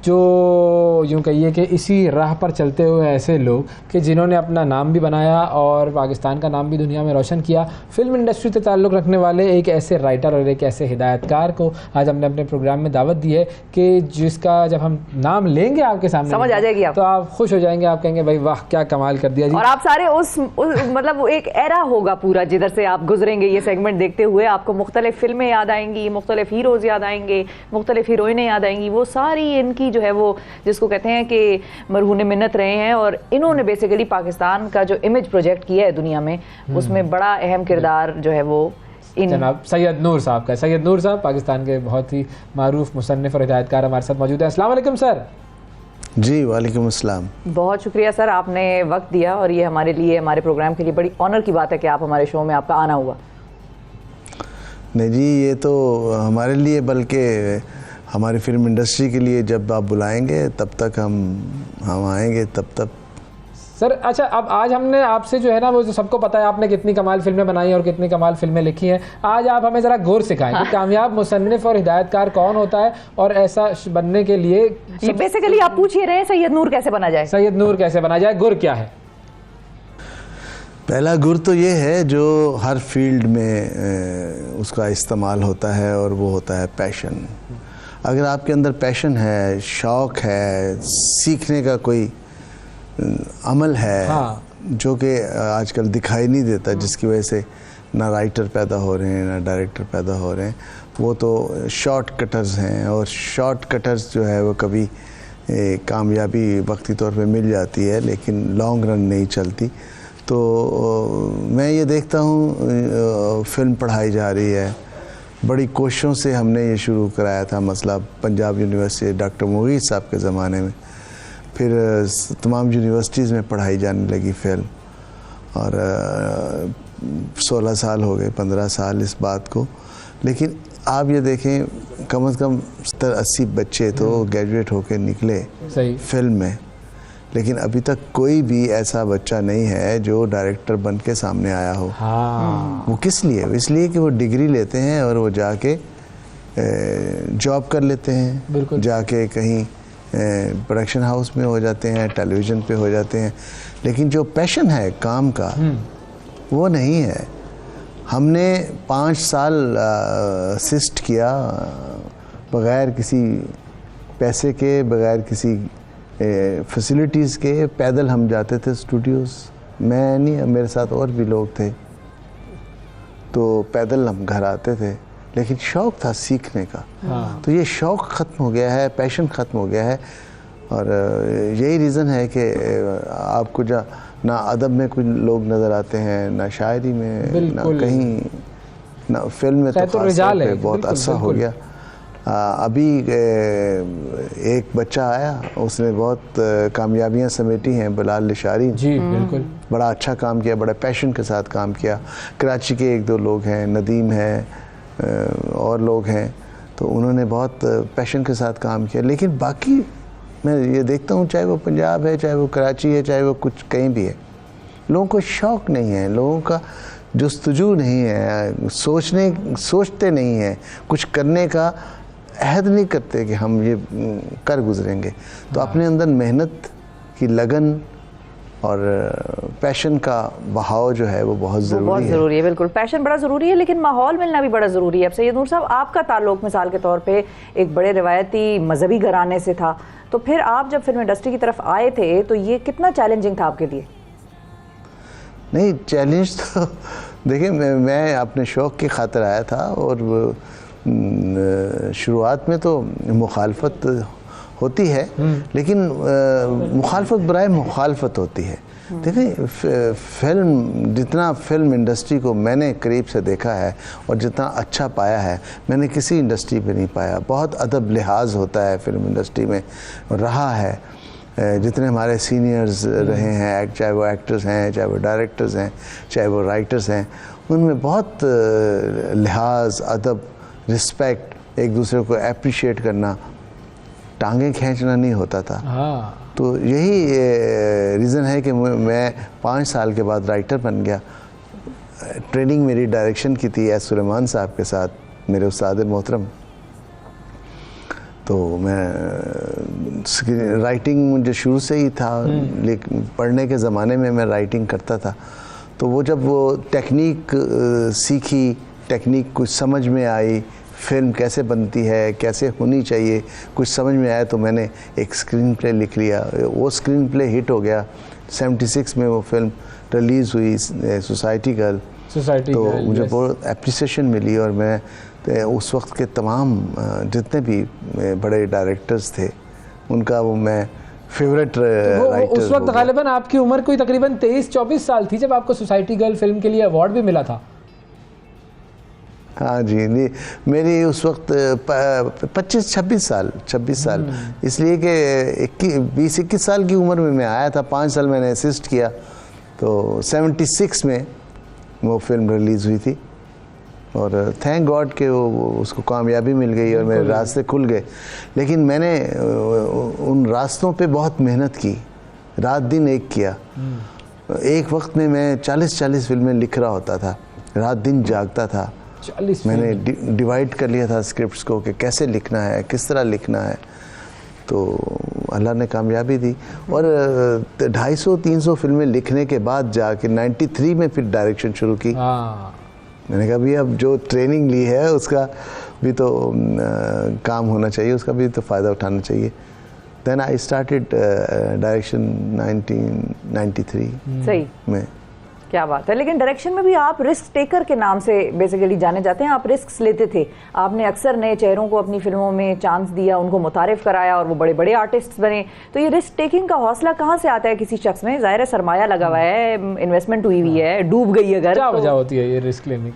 जो यूँ कहिए कि इसी राह पर चलते हुए ऐसे लोग कि जिन्होंने अपना नाम भी बनाया और पाकिस्तान का नाम भी दुनिया में रोशन किया। फिल्म इंडस्ट्री से ताल्लुक़ रखने वाले एक ऐसे राइटर और एक ऐसे हिदायतकार को आज हमने अपने प्रोग्राम में दावत दी है कि जिसका जब हम नाम लेंगे आपके सामने समझ आ जाएगी तो आप खुश हो जाएंगे, आप कहेंगे भाई वाह क्या कमाल कर दिया जी। और आप सारे उस मतलब एक एरा होगा पूरा जिधर से आप गुजरेंगे ये सेगमेंट देखते हुए। आपको मुख्तलिफ फिल्में याद आएंगी, मुख्तलिफ हीरोज़ याद आएंगे, मुख्तलिफ हीरोइनें याद आएंगी। वो सारी इनकी जो है वो जिसको कहते हैं कि मरहून मिन्नत रहे हैं, और इन्होंने बेसिकली पाकिस्तान का जो इमेज प्रोजेक्ट किया है दुनिया में उसमें बड़ा अहम किरदार जो है वो जनाब सैयद नूर साहब का। सैयद नूर साहब पाकिस्तान के बहुत ही मारूफ मुसन्निफ और हिदायतकार हमारे साथ मौजूद है। अस्सलाम वालेकुम सर। जी वालेकुम अस्सलाम। बहुत शुक्रिया सर, आपने वक्त दिया और ये हमारे लिए, हमारे प्रोग्राम के लिए बड़ी ऑनर की बात है कि आप हमारे शो में आपका आना हुआ। नहीं जी, ये तो हमारे लिए बल्कि हमारी फिल्म इंडस्ट्री के लिए जब आप बुलाएंगे तब तक हम आएंगे तब तक। सर अच्छा, अब आज हमने आपसे जो है ना वो जो सबको पता है आपने कितनी कमाल फिल्में बनाई और कितनी कमाल फिल्में लिखी हैं, आज आप हमें ज़रा गौर सिखाएं कि कामयाब मुसन्निफ और हिदायतकार कौन होता है और ऐसा बनने के लिए ये बेसिकली आप पूछ ही रहे हैं सैयद नूर कैसे बना जाए। सैयद नूर कैसे बना जाए, गुर क्या है? पहला गुर तो ये है जो हर फील्ड में उसका इस्तेमाल होता है और वो होता है पैशन। अगर आपके अंदर पैशन है, शौक़ है, सीखने का कोई अमल है, हाँ। जो कि आजकल दिखाई नहीं देता, जिसकी वजह से ना राइटर पैदा हो रहे हैं ना डायरेक्टर पैदा हो रहे हैं, वो तो शॉर्ट कटर्स हैं। और शॉर्ट कटर्स जो है वो कभी कामयाबी वक्ती तौर पे मिल जाती है लेकिन लॉन्ग रन नहीं चलती। तो मैं ये देखता हूँ फिल्म पढ़ाई जा रही है, बड़ी कोशिशों से हमने ये शुरू कराया था मसला पंजाब यूनिवर्सिटी डॉक्टर मुगीथ साहब के ज़माने में, फिर तमाम यूनिवर्सिटीज़ में पढ़ाई जाने लगी फिल्म, और 16 साल हो गए, 15 साल इस बात को। लेकिन आप ये देखें कम से कम 70-80 बच्चे तो ग्रेजुएट होकर निकले फिल्म में, लेकिन अभी तक कोई भी ऐसा बच्चा नहीं है जो डायरेक्टर बन के सामने आया हो। हाँ। वो किस लिए? इसलिए कि वो डिग्री लेते हैं और वो जाके जॉब कर लेते हैं, जाके कहीं प्रोडक्शन हाउस में हो जाते हैं, टेलीविज़न पे हो जाते हैं, लेकिन जो पैशन है काम का वो नहीं है। हमने 5 साल असिस्ट किया बग़ैर किसी पैसे के, बग़ैर किसी फैसिलिटीज़ के, पैदल हम जाते थे स्टूडियोज़। मैं नहीं, मेरे साथ और भी लोग थे, तो पैदल हम घर आते थे, लेकिन शौक़ था सीखने का। हाँ। तो ये शौक़ ख़त्म हो गया है, पैशन ख़त्म हो गया है, और यही रीज़न है कि आपको ना अदब में कुछ लोग नज़र आते हैं, ना शायरी में, ना कहीं, ना फिल्म में, तो ख़ास तौर पे बहुत अरसा हो गया। अभी एक बच्चा आया, उसने बहुत कामयाबियां समेटी हैं, बिलाल लिशारी जी, बिल्कुल बड़ा अच्छा काम किया, बड़ा पैशन के साथ काम किया। कराची के 1-2 लोग हैं, नदीम हैं और लोग हैं, तो उन्होंने बहुत पैशन के साथ काम किया। लेकिन बाकी मैं ये देखता हूँ, चाहे वो पंजाब है, चाहे वो कराची है, चाहे वो कुछ कहीं भी है, लोगों को शौक़ नहीं है, लोगों का जुस्तजू नहीं है, सोचते नहीं हैं, कुछ करने का अहद नहीं करते कि हम ये कर गुजरेंगे। तो अपने अंदर मेहनत की लगन और पैशन का बहाव जो है वो बहुत ज़रूरी है। बिल्कुल पैशन बड़ा ज़रूरी है, लेकिन माहौल मिलना भी बड़ा ज़रूरी है। अब सैयद नूर साहब, आपका ताल्लुक़ मिसाल के तौर पे एक बड़े रिवायती मजहबी घराने से था, तो फिर आप जब फिल्म इंडस्ट्री की तरफ आए थे तो ये कितना चैलेंजिंग था आपके लिए? नहीं, चैलेंज तो देखिए, मैं अपने शौक़ की खातिर आया था, और शुरुआत में तो मुखालफत होती है, लेकिन मुखालफत बराए मुखालफत होती है। देखिए फिल्म, जितना फिल्म इंडस्ट्री को मैंने करीब से देखा है और जितना अच्छा पाया है मैंने किसी इंडस्ट्री पे नहीं पाया। बहुत अदब लिहाज होता है फिल्म इंडस्ट्री में, रहा है। जितने हमारे सीनियर्स रहे हैं, चाहे वो एक्टर्स हैं, चाहे वो डायरेक्टर्स हैं, चाहे वो राइटर्स हैं, उनमें बहुत लिहाज, अदब, रिस्पेक्ट, एक दूसरे को अप्रिशिएट करना, टांगें खींचना नहीं होता था। तो यही रीज़न है कि मैं 5 साल के बाद राइटर बन गया। ट्रेनिंग मेरी डायरेक्शन की थी एस सुलेमान साहब के साथ, मेरे उस्ताद मोहतरम। तो मैं राइटिंग मुझे शुरू से ही था, लेकिन पढ़ने के ज़माने में मैं राइटिंग करता था। तो वो जब वो टेक्निक सीखी, टेक्निक कुछ समझ में आई, फिल्म कैसे बनती है, कैसे होनी चाहिए, कुछ समझ में आया, तो मैंने एक स्क्रीन प्ले लिख लिया। वो स्क्रीन प्ले हिट हो गया। 76 में वो फिल्म रिलीज़ हुई, सोसाइटी गर्ल। तो मुझे बहुत एप्रिसिएशन मिली और मैं उस वक्त के तमाम जितने भी बड़े डायरेक्टर्स थे उनका वो मैं फेवरेट राइटर। उस वक्त गालिबन आपकी उम्र कोई तकरीबन 23-24 साल थी जब आपको सोसाइटी गर्ल फिल्म के लिए अवार्ड भी मिला था। हाँ जी, नहीं मेरी उस वक्त 26 साल, इसलिए कि 20-21 साल की उम्र में मैं आया था। 5 साल मैंने असिस्ट किया। तो 76 में वो फिल्म रिलीज़ हुई थी और थैंक गॉड कि वो उसको कामयाबी मिल गई और मेरे रास्ते खुल गए। लेकिन मैंने उन रास्तों पे बहुत मेहनत की, रात दिन एक किया। एक वक्त में मैं 40 फिल्में लिख रहा होता था, रात दिन जागता था। 40 मैंने डिवाइड कर लिया था स्क्रिप्ट्स को कि कैसे लिखना है, किस तरह लिखना है। तो अल्लाह ने कामयाबी दी और 250-300 फिल्में लिखने के बाद जाके 93 में फिर डायरेक्शन शुरू की। मैंने कहा भी अब जो ट्रेनिंग ली है उसका भी तो काम होना चाहिए, उसका भी तो फ़ायदा उठाना चाहिए। देन आई स्टार्टेड डायरेक्शन 1993 सही में। क्या बात है। लेकिन डायरेक्शन में भी आप रिस्क टेकर के नाम से बेसिकली जाने जाते हैं। आप रिस्क लेते थे, आपने अक्सर नए चेहरों को अपनी फिल्मों में चांस दिया, उनको मुतारिफ कराया और वो बड़े बड़े आर्टिस्ट बने। तो ये रिस्क टेकिंग का हौसला कहाँ से आता है किसी शख्स में? ज़ाहिर है सरमाया लगा हुआ है, इन्वेस्टमेंट हुई हुई है, डूब गई अगर, क्या वजह होती है ये रिस्क लेने?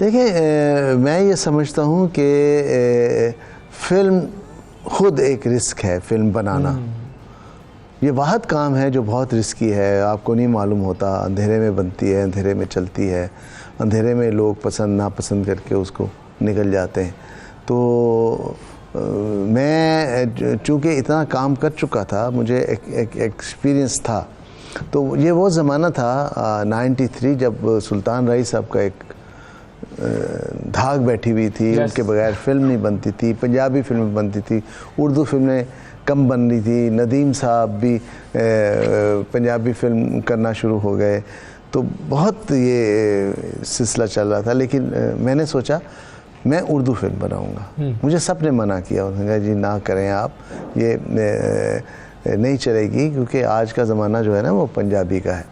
देखिए मैं ये समझता हूँ कि फिल्म खुद एक रिस्क है। फिल्म बनाना ये वाहद काम है जो बहुत रिस्की है, आपको नहीं मालूम होता। अंधेरे में बनती है, अंधेरे में चलती है, अंधेरे में लोग पसंद नापसंद करके उसको निकल जाते हैं। तो मैं चूँकि इतना काम कर चुका था, मुझे एक एक्सपीरियंस था। तो ये वो ज़माना था 93 जब सुल्तान राही साहब का एक धाक बैठी हुई थी। उनके बगैर फिल्म नहीं बनती थी, पंजाबी फिल्में बनती थी, उर्दू फिल्में कम बन रही थी। नदीम साहब भी पंजाबी फिल्म करना शुरू हो गए। तो बहुत ये सिलसिला चल रहा था। लेकिन मैंने सोचा मैं उर्दू फिल्म बनाऊंगा। मुझे सब ने मना किया, उन्होंने कहा जी ना करें आप, ये नहीं चलेगी क्योंकि आज का ज़माना जो है ना वो पंजाबी का है।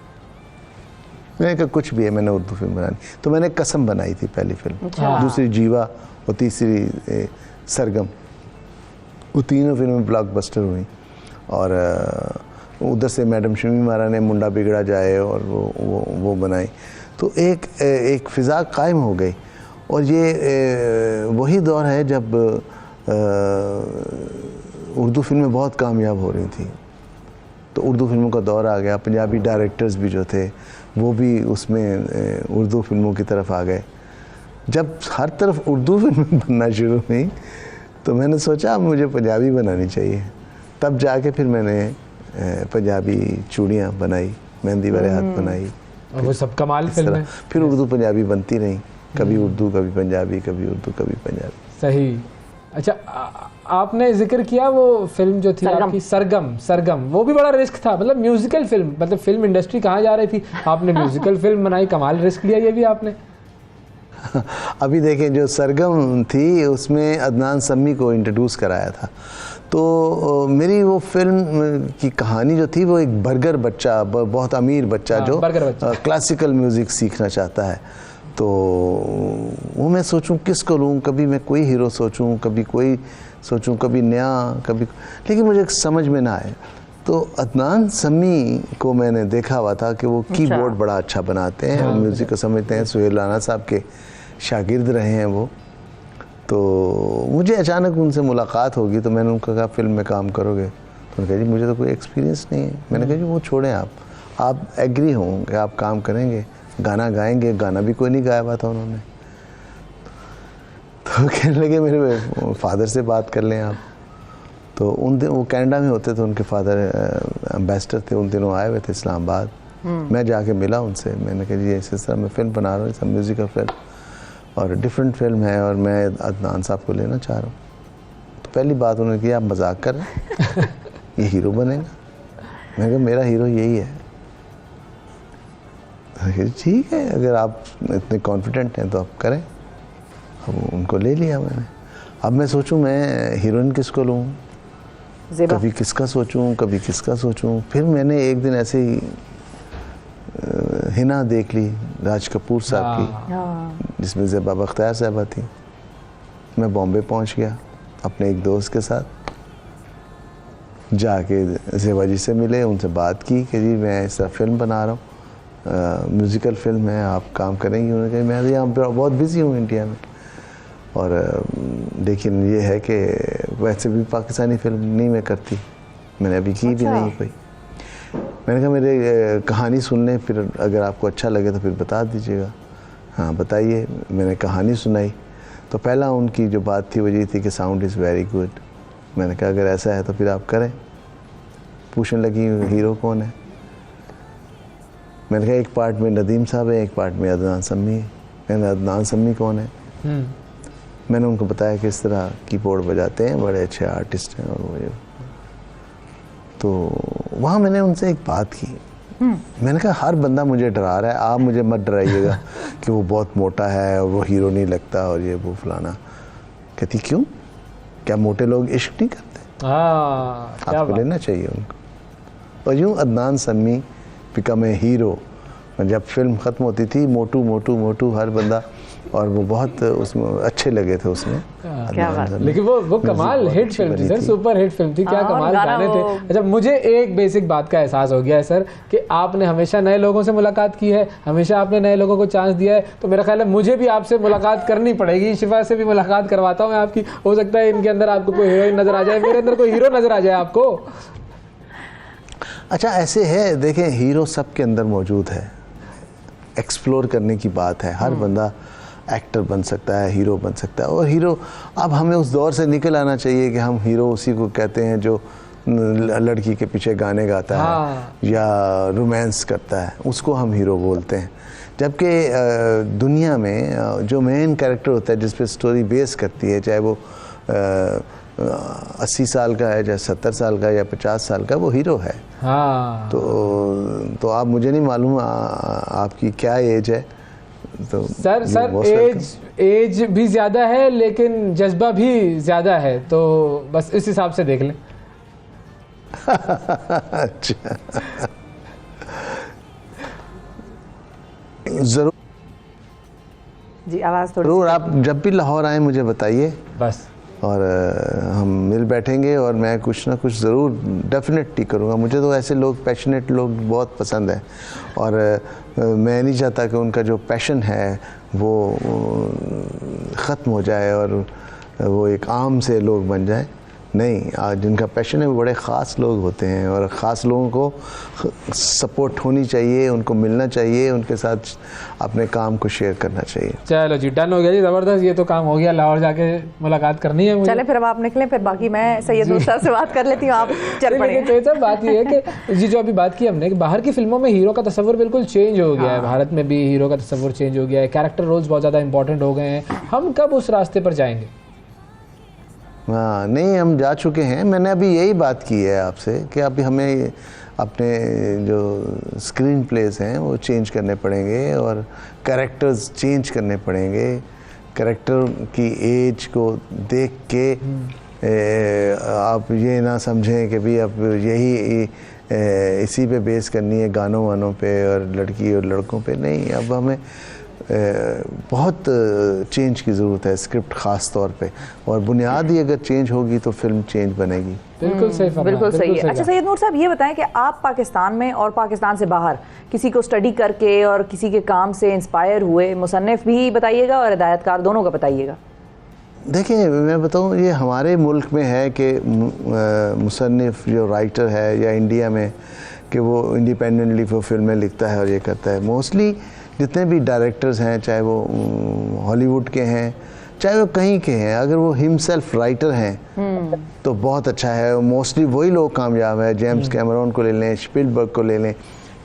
मैंने कहा कुछ भी है, मैंने उर्दू फिल्म बनानी। तो मैंने कसम बनाई थी पहली फिल्म, दूसरी जीवा और तीसरी सरगम। वो तीनों फिल्में ब्लॉकबस्टर हुई। और उधर से मैडम शमी मारा ने मुंडा बिगड़ा जाए और वो बनाई। तो एक फ़िज़ा कायम हो गई। और ये वही दौर है जब उर्दू फिल्में बहुत कामयाब हो रही थी। तो उर्दू फिल्मों का दौर आ गया। पंजाबी डायरेक्टर्स भी जो थे वो भी उसमें उर्दू फिल्मों की तरफ आ गए। जब हर तरफ उर्दू फिल्में बनना शुरू हुई तो मैंने सोचा अब मुझे पंजाबी बनानी चाहिए। तब जाके फिर मैंने पंजाबी चूड़ियाँ बनाई, मेहंदी वाले हाथ बनाई। और वो सब कमाल फिल्म है। फिर उर्दू पंजाबी बनती रही, कभी उर्दू कभी पंजाबी, कभी उर्दू कभी पंजाबी। सही। अच्छा आपने जिक्र किया वो फिल्म जो थी आपकी सरगम, वो भी बड़ा रिस्क था। मतलब म्यूजिकल फिल्म, मतलब फिल्म इंडस्ट्री कहाँ जा रही थी, आपने म्यूजिकल फिल्म बनाई, कमाल रिस्क लिया ये भी आपने। अभी देखें जो सरगम थी उसमें अदनान सम्मी को इंट्रोड्यूस कराया था। तो मेरी वो फिल्म की कहानी जो थी वो एक बर्गर बच्चा, बहुत अमीर बच्चा जो क्लासिकल म्यूज़िक सीखना चाहता है। तो वो मैं सोचूं किसको लूँ, कभी मैं कोई हीरो सोचूं, कभी कोई सोचूं, कभी नया, कभी, लेकिन मुझे समझ में ना आए। तो अदनान समी को मैंने देखा हुआ था कि वो कीबोर्ड बड़ा अच्छा बनाते हैं, म्यूज़िक को समझते हैं। सुहेल राना साहब के शागिर्द रहे हैं वो। तो मुझे अचानक उनसे मुलाकात होगी तो मैंने उनको कहा फिल्म में काम करोगे? तो उन्होंने कहा जी मुझे तो कोई एक्सपीरियंस नहीं है। मैंने कहा जी वो छोड़ें, आप एग्री होंगे, आप काम करेंगे, गाना गाएंगे। गाना भी कोई नहीं गाया हुआ था उन्होंने। तो कहने लगे मेरे फादर से बात कर लें आप। तो उन दिन वो कनाडा में होते थे, उनके फादर एम्बेसडर थे, उन दिनों आए हुए थे इस्लामाबाद। मैं जाके मिला उनसे, मैंने कहा जी इस तरह मैं फ़िल्म बना रहा हूँ, सब म्यूज़िकल फिल्म और डिफरेंट फिल्म है और मैं अदनान साहब को लेना चाह रहा हूँ। तो पहली बात उन्होंने की आप मजाक कर रहे हैं, ये हीरो बनेगा? मैंने कहा मेरा हीरो यही है। ठीक है, अगर आप इतने कॉन्फिडेंट हैं तो आप करें। अब उनको ले लिया मैंने। अब मैं सोचूं मैं हीरोइन किसको लूँ, कभी किसका सोचूं, कभी किसका सोचूं। फिर मैंने एक दिन ऐसे ही हिना देख ली राज कपूर साहब की, जिसमें ज़ेबा बख्तियार साहबा थी। मैं बॉम्बे पहुंच गया अपने एक दोस्त के साथ, जाके ज़ेबा जी से मिले, उनसे बात की कि जी मैं इस तरह फिल्म बना रहा हूँ, म्यूज़िकल फिल्म है, आप काम करेंगी? उन्होंने कहा मैं यहाँ पर बहुत बिज़ी हूँ इंडिया में, और लेकिन ये है कि वैसे भी पाकिस्तानी फिल्म नहीं मैं करती, मैंने अभी की भी नहीं कोई। मैंने कहा मेरे कहानी सुन लें, फिर अगर आपको अच्छा लगे तो फिर बता दीजिएगा। हाँ बताइए। मैंने कहानी सुनाई तो पहला उनकी जो बात थी वो ये थी कि साउंड इज़ वेरी गुड। मैंने कहा अगर ऐसा है तो फिर आप करें। पूछने लगी हीरो कौन है? मैंने कहा एक पार्ट में नदीम साहब है, एक पार्ट में अदनान समी है। मैंने अदनान समी कौन है? मैंने उनको बताया कि इस तरह कीबोर्ड बजाते हैं, बड़े अच्छे आर्टिस्ट हैं और वो ये। तो वहाँ मैंने उनसे एक बात की, मैंने कहा हर बंदा मुझे डरा रहा है, आप मुझे मत डराइएगा कि वो बहुत मोटा है और वो हीरो नहीं लगता और ये वो फलाना। कहती क्यों, क्या मोटे लोग इश्क नहीं करते? आपको लेना चाहिए उनको। और यूँ अदनान समी बिकम ए हीरो। जब फिल्म ख़त्म होती थी मोटू मोटू मोटू हर बंदा, और वो बहुत उसमें अच्छे लगे थे उसमें। क्या बात। लेकिन वो कमाल हिट फिल्म थी सर, सुपर हिट फिल्म थी। क्या कमाल गाने थे। अच्छा मुझे एक बेसिक बात का एहसास हो गया है सर कि आपने हमेशा नए लोगों से मुलाकात की है, हमेशा आपने नए लोगों को चांस दिया है। तो मेरा ख्याल है मुझे भी आपसे मुलाकात करनी पड़ेगी। शिफा से भी मुलाकात करवाता हूँ मैं आपकी। हो सकता है इनके अंदर आपको कोई हीरोइन नजर आ जाए, मेरे अंदर कोई हीरो नजर आ जाए आपको। अच्छा ऐसे है, देखें हीरो सबके अंदर मौजूद है, एक्सप्लोर करने की बात है। हर बंदा एक्टर बन सकता है, हीरो बन सकता है। और हीरो, अब हमें उस दौर से निकल आना चाहिए कि हम हीरो उसी को कहते हैं जो लड़की के पीछे गाने गाता है या रोमांस करता है, उसको हम हीरो बोलते हैं। जबकि दुनिया में जो मेन कैरेक्टर होता है जिस पे स्टोरी बेस करती है, चाहे वो 80 साल का है, चाहे 70 साल का या 50 साल का, वो हीरो है। तो आप, मुझे नहीं मालूम आपकी क्या एज है। तो सर एज भी ज़्यादा है लेकिन जज्बा भी ज़्यादा है, तो बस इस हिसाब से देख लें। अच्छा ज़रूर जी, आवाज़ थोड़ी ज़रूर। आप जब भी लाहौर आए मुझे बताइए बस, और हम मिल बैठेंगे और मैं कुछ ना कुछ ज़रूर डेफिनेटली करूँगा। मुझे तो ऐसे लोग, पैशनेट लोग बहुत पसंद हैं, और मैं नहीं चाहता कि उनका जो पैशन है वो ख़त्म हो जाए और वो एक आम से लोग बन जाए। नहीं, जिनका पैशन है वो बड़े ख़ास लोग होते हैं, और ख़ास लोगों को सपोर्ट होनी चाहिए, उनको मिलना चाहिए, उनके साथ अपने काम को शेयर करना चाहिए। चलो जी, डन हो गया जी, ज़बरदस्त। ये तो काम हो गया, लाहौर जाके मुलाकात करनी है मुझे। चले फिर अब आप निकलें, फिर बाकी मैं सैयद दूसरा से बात कर लेती हूँ, आप चल पड़े। तो बात ये है कि जी जो अभी बात की हमने कि बाहर की फिल्मों में हीरो का तस्वर बिल्कुल चेंज हो गया है, भारत में भी हीरो का तस्वर चेंज हो गया है, कैरेक्टर रोल्स बहुत ज़्यादा इंपॉर्टेंट हो गए हैं। हम कब उस रास्ते पर जाएंगे? हाँ नहीं, हम जा चुके हैं। मैंने अभी यही बात की है आपसे कि अभी हमें अपने जो स्क्रीन प्लेस हैं वो चेंज करने पड़ेंगे और कैरेक्टर्स चेंज करने पड़ेंगे। कैरेक्टर की एज को देख के आप ये ना समझें कि भी अब यही इसी पे बेस करनी है, गानों वानों पे और लड़की और लड़कों पे। नहीं, अब हमें बहुत चेंज की ज़रूरत है, स्क्रिप्ट ख़ास तौर पे, और बुनियाद ही अगर चेंज होगी तो फिल्म चेंज बनेगी। बिल्कुल सही फरमाया, बिल्कुल सही है। अच्छा सही। सैयद नूर साहब, ये बताएं कि आप पाकिस्तान में और पाकिस्तान से बाहर किसी को स्टडी करके और किसी के काम से इंस्पायर हुए मुसन्निफ भी बताइएगा और हिदायतकार दोनों का बताइएगा। देखिए, मैं बताऊं, ये हमारे मुल्क में है कि मुसन्निफ जो राइटर है या इंडिया में कि वो इंडिपेंडेंटली वो फिल्में लिखता है और ये करता है। मोस्टली जितने भी डायरेक्टर्स हैं, चाहे वो हॉलीवुड के हैं चाहे वो कहीं के हैं, अगर वो हिमसेल्फ राइटर हैं तो बहुत अच्छा है। मोस्टली वही लोग कामयाब है। जेम्स कैमरॉन को ले लें, स्पिलबर्ग को ले लें,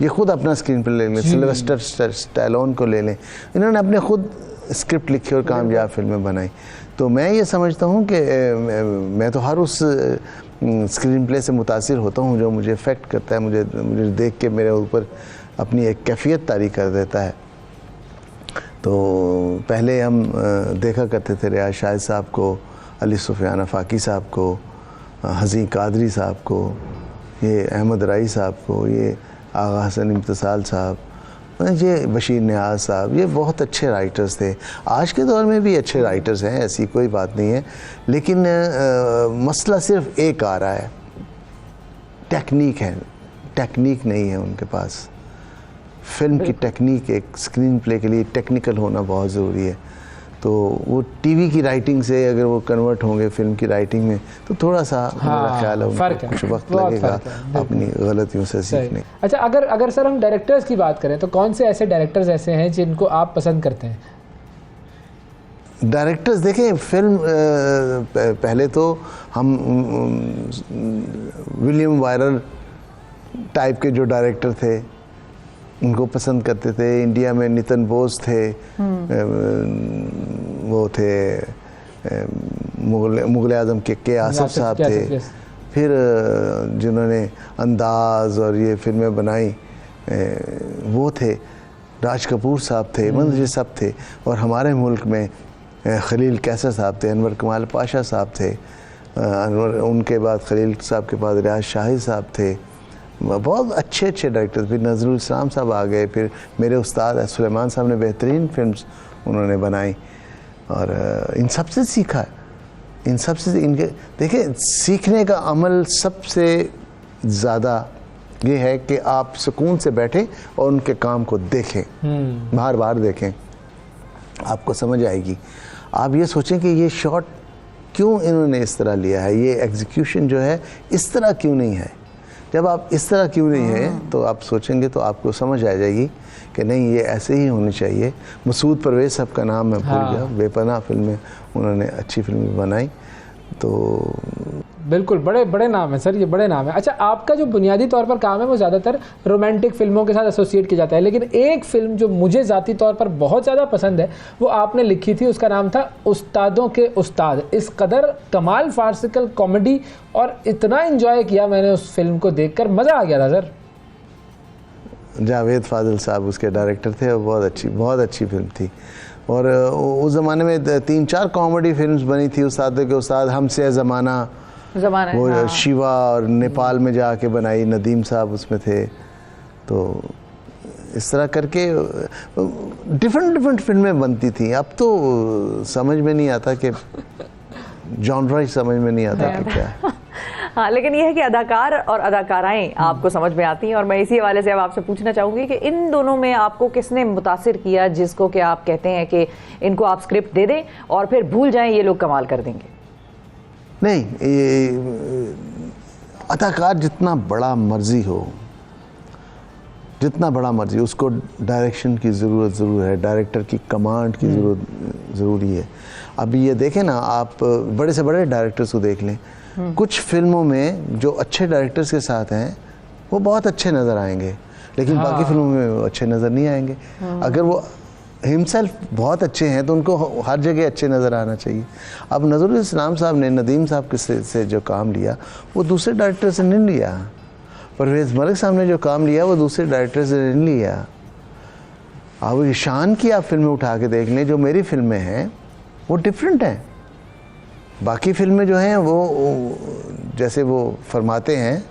ये खुद अपना स्क्रीन प्ले ले लें, सिल्वेस्टर स्टैलोन को ले लें, इन्होंने अपने खुद स्क्रिप्ट लिखी और कामयाब फिल्में बनाई। तो मैं ये समझता हूँ कि मैं तो हर उस स्क्रीन प्ले से मुतासिर होता हूँ जो मुझे इफ़ेक्ट करता है, मुझे देख के मेरे ऊपर अपनी एक कैफियत तारी कर देता है। तो पहले हम देखा करते थे रियाज शाहिद साहब को, अली सुफियान आफाकी साहब को, हज़ी कादरी साहब को, ये अहमद राई साहब को, ये आगा हसन इम्तिसाल साहब, ये बशीर नियाज़ साहब, ये बहुत अच्छे राइटर्स थे। आज के दौर में भी अच्छे राइटर्स हैं, ऐसी कोई बात नहीं है, लेकिन मसला सिर्फ एक आ रहा है, टेक्निक है, टेक्निक नहीं है उनके पास। फिल्म की टेक्निक, एक स्क्रीन प्ले के लिए टेक्निकल होना बहुत ज़रूरी है। तो वो टीवी की राइटिंग से अगर वो कन्वर्ट होंगे फिल्म की राइटिंग में तो थोड़ा सा मेरा ख्याल है उनको कुछ वक्त लगेगा अपनी गलतियों से सीखने। अच्छा, अगर सर हम डायरेक्टर्स की बात करें तो कौन से ऐसे डायरेक्टर्स ऐसे हैं जिनको आप पसंद करते हैं? डायरेक्टर्स देखें, फिल्म पहले तो हम विलियम वायरर टाइप के जो डायरेक्टर थे उनको पसंद करते थे। इंडिया में नितिन बोस थे, वो थे मुगल आजम के आसिफ साहब थे, फिर जिन्होंने अंदाज और ये फिल्में बनाई वो थे राज कपूर साहब थे, मंजर साहब थे, और हमारे मुल्क में खलील कैसर साहब थे, अनवर कमाल पाशा साहब थे, उनके बाद खलील साहब के बाद रियाज शाहिद साहब थे। बहुत अच्छे अच्छे डायरेक्टर, फिर नजरुल इस्लाम साहब आ गए, फिर मेरे उस्ताद सुलेमान साहब ने बेहतरीन फिल्म्स उन्होंने बनाई, और इन सब से सीखा, इन सब से इनके देखिए सीखने का अमल सबसे ज़्यादा ये है कि आप सुकून से बैठें और उनके काम को देखें, बार बार देखें, आपको समझ आएगी। आप ये सोचें कि ये शॉट क्यों इन्होंने इस तरह लिया है, ये एग्जीक्यूशन जो है इस तरह क्यों नहीं है। जब आप इस तरह क्यों नहीं है तो आप सोचेंगे तो आपको समझ आ जाएगी कि नहीं ये ऐसे ही होनी चाहिए। मसूद परवेज़ साहब का नाम मैं भूल गया, बेपनाह फिल्में उन्होंने अच्छी फिल्में बनाई। तो बिल्कुल बड़े बड़े नाम है सर, ये बड़े नाम है। अच्छा, आपका जो बुनियादी तौर पर काम है वो ज़्यादातर रोमांटिक फिल्मों के साथ एसोसिएट किया जाता है, लेकिन एक फ़िल्म जो मुझे ज़ाती तौर पर बहुत ज़्यादा पसंद है वो आपने लिखी थी, उसका नाम था उस्तादों के उस्ताद। इस कदर कमाल फार्सिकल कॉमेडी और इतना इन्जॉय किया मैंने उस फिल्म को देखकर, मज़ा आ गया था सर। जावेद फाजिल साहब उसके डायरेक्टर थे और बहुत अच्छी फिल्म थी। और उस ज़माने में 3-4 कॉमेडी फिल्म्स बनी थी उस्तादों के उस्ताद, हमसे ज़माना वो हाँ। शिवा और नेपाल में जाके बनाई, नदीम साहब उसमें थे। तो इस तरह करके डिफरेंट फिल्में बनती थी। अब तो समझ में नहीं आता कि जॉनरा ही समझ में नहीं आता कि क्या है। हाँ, लेकिन यह है कि अदाकार और अदाकाराएं आपको समझ में आती हैं, और मैं इसी हवाले से अब आपसे पूछना चाहूँगी कि इन दोनों में आपको किसने मुतासिर किया, जिसको कि आप कहते हैं कि इनको आप स्क्रिप्ट दे दें और फिर भूल जाएं ये लोग कमाल कर देंगे? नहीं, ये अदाकार जितना बड़ा मर्जी हो, जितना बड़ा मर्जी, उसको डायरेक्शन की ज़रूरत ज़रूर है, डायरेक्टर की कमांड की ज़रूरत ज़रूरी है। अभी ये देखें ना, आप बड़े से बड़े डायरेक्टर्स को देख लें, कुछ फिल्मों में जो अच्छे डायरेक्टर्स के साथ हैं वो बहुत अच्छे नज़र आएंगे, लेकिन बाकी फिल्मों में वो अच्छे नज़र नहीं आएंगे। अगर वो हिमसेल्फ बहुत अच्छे हैं तो उनको हर जगह अच्छे नज़र आना चाहिए। अब नज़रुल इस्लाम साहब ने नदीम साहब के से जो काम लिया वो दूसरे डायरेक्टर से नहीं लिया, परवेज़ मलिक साहब ने जो काम लिया वो दूसरे डायरेक्टर से नहीं लिया। अब ईशान की आप फिल्में उठा के देख लें, जो मेरी फिल्में हैं वो डिफरेंट हैं। बाकी फिल्में जो हैं वो जैसे वो फरमाते हैं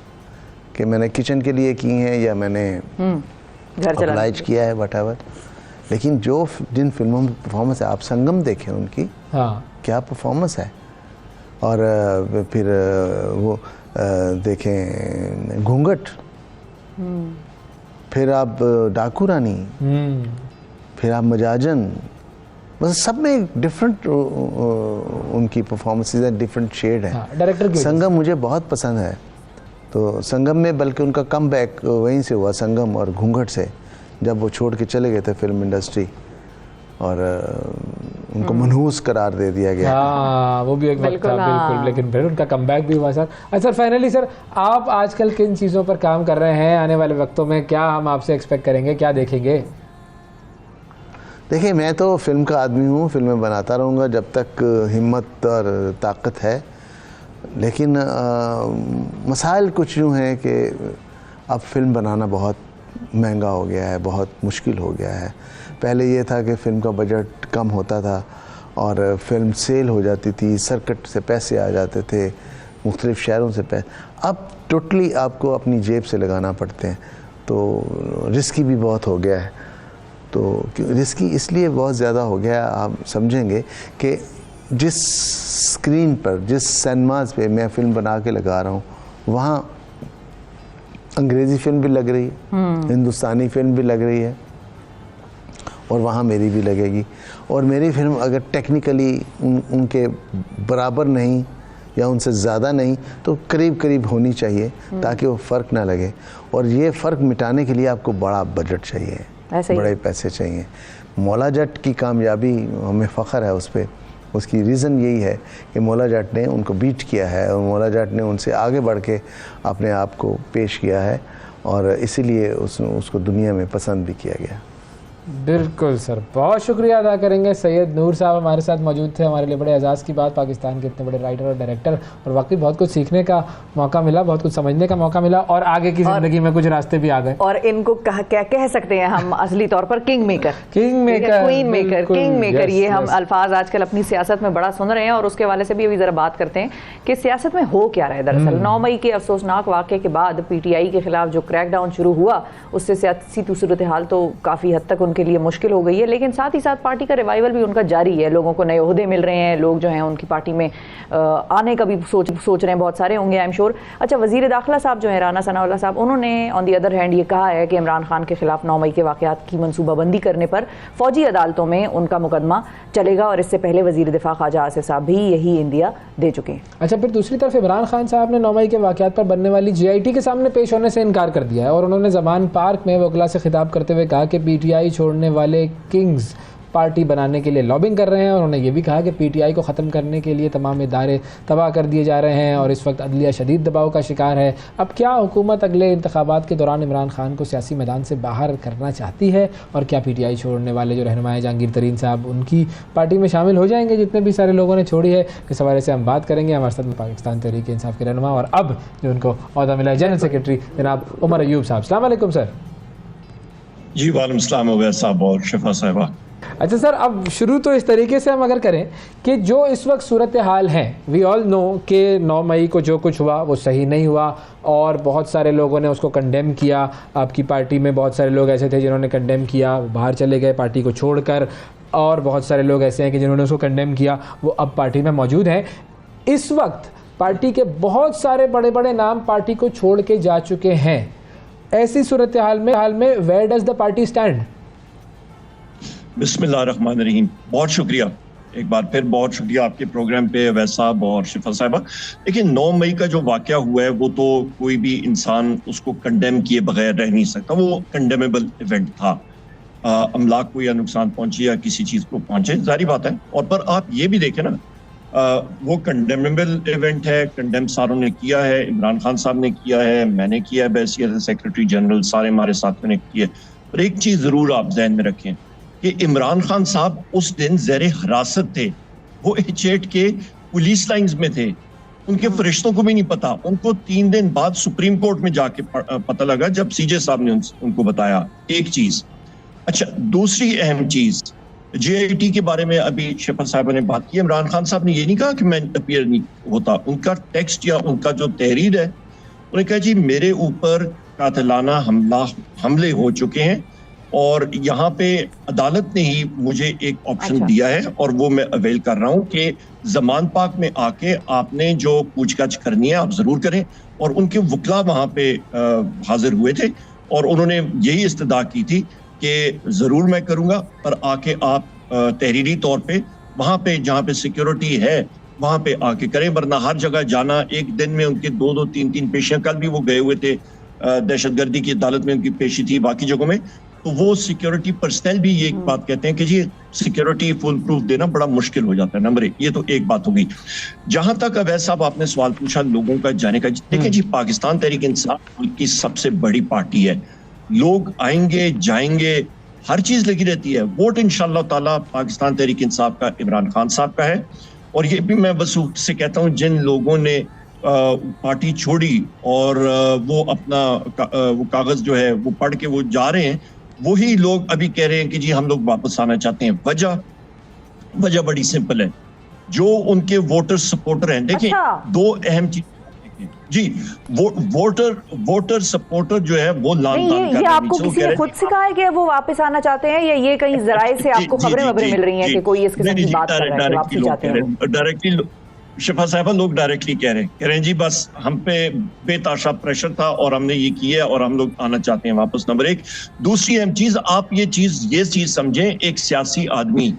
कि मैंने किचन के लिए की हैं या मैंने अप्लाइज किया है, वट एवर, लेकिन जिन फिल्मों में परफॉर्मेंस है, आप संगम देखें उनकी, हाँ, क्या परफॉर्मेंस है। और फिर वो देखें घूंघट, फिर आप डाकू रानी, फिर आप मजाजन, बस सब में डिफरेंट उनकी परफॉर्मेंसेज है, डिफरेंट शेड है। डायरेक्टर की संगम मुझे बहुत पसंद है, तो संगम में बल्कि उनका कम बैक वहीं से हुआ, संगम और घूंघट से, जब वो छोड़ के चले गए थे फिल्म इंडस्ट्री और उनको मनहूस करार दे दिया गया। हाँ, वो भी एक वक्त था, बिल्कुल। लेकिन फिर उनका कमबैक भी हुआ सर। अच्छा सर, फाइनली सर, आप आजकल किन चीज़ों पर काम कर रहे हैं? आने वाले वक्तों में क्या हम आपसे एक्सपेक्ट करेंगे, क्या देखेंगे? देखिए, मैं तो फिल्म का आदमी हूँ, फिल्में बनाता रहूँगा जब तक हिम्मत और ताकत है। लेकिन मसाइल कुछ यूँ हैं कि अब फिल्म बनाना बहुत महंगा हो गया है, बहुत मुश्किल हो गया है। पहले ये था कि फ़िल्म का बजट कम होता था और फिल्म सेल हो जाती थी, सर्किट से पैसे आ जाते थे, मुख्तलिफ़ शहरों से पैसे। अब टोटली आपको अपनी जेब से लगाना पड़ते हैं, तो रिस्की भी बहुत हो गया है। तो रिस्की इसलिए बहुत ज़्यादा हो गया, आप समझेंगे कि जिस स्क्रीन पर, जिस सिनेमाज पे मैं फ़िल्म बना के लगा रहा हूँ, वहाँ अंग्रेज़ी फ़िल्म भी लग रही है, हिंदुस्तानी फ़िल्म भी लग रही है, और वहाँ मेरी भी लगेगी। और मेरी फिल्म अगर टेक्निकली उनके बराबर नहीं या उनसे ज़्यादा नहीं, तो करीब करीब होनी चाहिए, ताकि वो फ़र्क ना लगे। और ये फ़र्क मिटाने के लिए आपको बड़ा बजट चाहिए, बड़े पैसे चाहिए। मौला जट की कामयाबी, हमें फ़ख्र है उस पर। उसकी रीज़न यही है कि मौला जट ने उनको बीट किया है और मौला जट ने उनसे आगे बढ़ के अपने आप को पेश किया है, और इसीलिए उसको दुनिया में पसंद भी किया गया। बिल्कुल सर, बहुत शुक्रिया अदा करेंगे। सैयद नूर साहब हमारे साथ मौजूद थे, हमारे लिए बड़े एजाज़ की बात, पाकिस्तान के इतने बड़े राइटर और डायरेक्टर, और वाकई बहुत कुछ सीखने का मौका मिला, बहुत कुछ समझने का मौका मिला, और आगे की ज़िंदगी में कुछ रास्ते भी आ गए। और इनको क्या कह सकते हैं हम असली तौर पर, king maker, queen maker, king maker, ये हम अल्फाज आजकल अपनी सियासत में बड़ा सुन रहे हैं। और उसके हवाले से भी अभी ज़रा बात करते हैं कि सियासत में हो क्या रहा है। दरअसल 9 मई के अफसोसनाक वाक़े के बाद PTI के खिलाफ जो क्रैकडाउन शुरू हुआ, उससे सियासी सूरत हाल तो काफ़ी हद तक उनके लिए मुश्किल हो गई है। लेकिन साथ ही साथ पार्टी का रिवाइवल भी उनका जारी है, लोगों को नए ओहदे मिल रहे हैं, लोग जो हैं उनकी पार्टी में आने का भी सोच रहे हैं, बहुत सारे होंगे आई एम श्योर। अच्छा, वज़ीर दाखिला साहब जो है राना सनाउल्लाह साहब, उन्होंने ऑन दी अदर हैंड ये कहा है कि इमरान खान के खिलाफ 9 मई के वाक़यात की मनसूबाबंदी करने पर फ़ौजी अदालतों में उनका मुकदमा चलेगा, और इससे पहले वज़ीर दिफा ख्वाजा आसिफ साहब भी यही इंदिया दे चुके हैं। अच्छा, फिर दूसरी तरफ इमरान खान साहब ने 9 मई के वाक़यात पर बनने वाली GIT के सामने पेश होने से इनकार कर दिया है, और उन्होंने ज़मान पार्क में वकला से खिताब करते हुए कहा कि PTI छोड़ने वाले किंग्स पार्टी बनाने के लिए लॉबिंग कर रहे हैं। और उन्होंने ये भी कहा कि PTI को ख़त्म करने के लिए तमाम इदारे तबाह कर दिए जा रहे हैं, और इस वक्त अदलिया शदीद दबाव का शिकार है। अब क्या हुकूमत अगले इंतखाबात के दौरान इमरान खान को सियासी मैदान से बाहर करना चाहती है, और क्या PTI छोड़ने वाले जो रहनुमा हैं जहांगीर तरीन साहब, उनकी पार्टी में शामिल हो जाएंगे, जितने भी सारे लोगों ने छोड़ी है? इस हवाले से हम बात करेंगे। हमारे साथ में पाकिस्तान तहरीक इंसाफ के रहनुमा और अब जो उनको ओहदा मिला है जनरल सेक्रेटरी जनाब उमर अयूब साहब। अस्सलाम वालेकुम सर। जी वालेकुम सलाम उवैस साहब और शिफा साहिबा। अच्छा सर, अब शुरू तो इस तरीके से हम अगर करें कि जो इस वक्त सूरत हाल है, वी ऑल नो कि 9 मई को जो कुछ हुआ वो सही नहीं हुआ, और बहुत सारे लोगों ने उसको कंडेम किया। आपकी पार्टी में बहुत सारे लोग ऐसे थे जिन्होंने कंडेम किया, बाहर चले गए पार्टी को छोड़कर, और बहुत सारे लोग ऐसे हैं कि जिन्होंने उसको कंडेम किया, वो अब पार्टी में मौजूद हैं। इस वक्त पार्टी के बहुत सारे बड़े बड़े नाम पार्टी को छोड़ के जा चुके हैं। ऐसी सूरत हाल में where does the party stand? बिस्मिल्लाहिर्रहमानिर्रहीम। बहुत शुक्रिया, एक बार फिर बहुत शुक्रिया आपके प्रोग्राम पे अवैस साहब और शिफा साहिबा। लेकिन 9 मई का जो वाक़या हुआ है वो तो कोई भी इंसान उसको कंडेम किए बगैर रह नहीं सकता, वो कंडेमेबल इवेंट था। अमलाक को या नुकसान पहुंचे या किसी चीज़ को पहुंचे, जारी बात है। और पर आप ये भी देखें ना, वो कंडेमेबल इवेंट है, कंडेम सारों ने किया है, इमरान खान साहब ने किया है, मैंने किया है बैसियत सेक्रेटरी जनरल, सारे हमारे साथ में किया है। पर एक चीज़ ज़रूर आप जहन में रखें कि इमरान खान साहब उस दिन ज़ेर हिरासत थे, वो H8 के पुलिस लाइंस में थे, उनके फरिश्तों को भी नहीं पता। उनको 3 दिन बाद सुप्रीम कोर्ट में जाके पता लगा जब CJ साहब ने उनको बताया। एक चीज़। अच्छा, दूसरी अहम चीज़, GIT के बारे में अभी शिफा साहब ने बात की। इमरान खान साहब ने ये नहीं कहा कि मैं अपीयर नहीं होता, उनका टेक्स्ट या उनका जो तहरीर है, उन्होंने कहा जी मेरे ऊपर कातिलाना हमले हो चुके हैं, और यहाँ पे अदालत ने ही मुझे एक ऑप्शन दिया है और वो मैं अवेल कर रहा हूँ कि जमान पाक में आके आपने जो पूछताछ करनी है आप जरूर करें। और उनके वकला वहाँ पे हाजिर हुए थे और उन्होंने यही इस्तदा की थी कि जरूर मैं करूँगा, पर आके आप तहरीरी तौर पे वहाँ पे जहाँ पे सिक्योरिटी है वहाँ पे आके करें, वरना हर जगह जाना, एक दिन में उनके 2-2, 3-3 पेशियां, कल भी वो गए हुए थे दहशतगर्दी की अदालत में उनकी पेशी थी, बाकी जगहों में, तो वो सिक्योरिटी पर्सनल भी ये एक बात कहते हैं कि जी सिक्योरिटी फुल प्रूफ देना बड़ा मुश्किल हो जाता है। नंबर 1, ये तो एक बात होगी। जहां तक अवैध साहब आपने सवाल पूछा लोगों का जाने का, देखिए जी पाकिस्तान तहरीक इंसाफ की सबसे बड़ी पार्टी है, लोग आएंगे जाएंगे, हर चीज लगी रहती है। वोट इंशाअल्लाह ताला पाकिस्तान तहरीक इंसाफ का इमरान खान साहब का है। और ये भी मैं बस से कहता हूँ जिन लोगों ने पार्टी छोड़ी और वो अपना वो कागज जो है वो पढ़ के वो जा रहे हैं, वही लोग अभी कह रहे हैं कि जी हम लोग वापस आना चाहते हैं। वजह बड़ी सिंपल है, जो उनके वोटर सपोर्टर हैं, देखिए दो अहम चीज जी, वोटर सपोर्टर जो है वो लाल ये आपको किसी ने खुद सिखाया है कि वो वापस आना चाहते हैं, या ये कहीं जराए से आपको खबरें मिल रही हैं कि कोई इस किस्म की बात कर रहा है, वापस चाहते हैं? डायरेक्टली शिफा साहिबा लोग डायरेक्टली कह रहे हैं जी बस हम पे बेताशा प्रेशर था और हमने ये किया और हम लोग आना चाहते हैं वापस। नंबर 1। दूसरी अहम चीज, आप ये चीज समझें, एक सियासी आदमी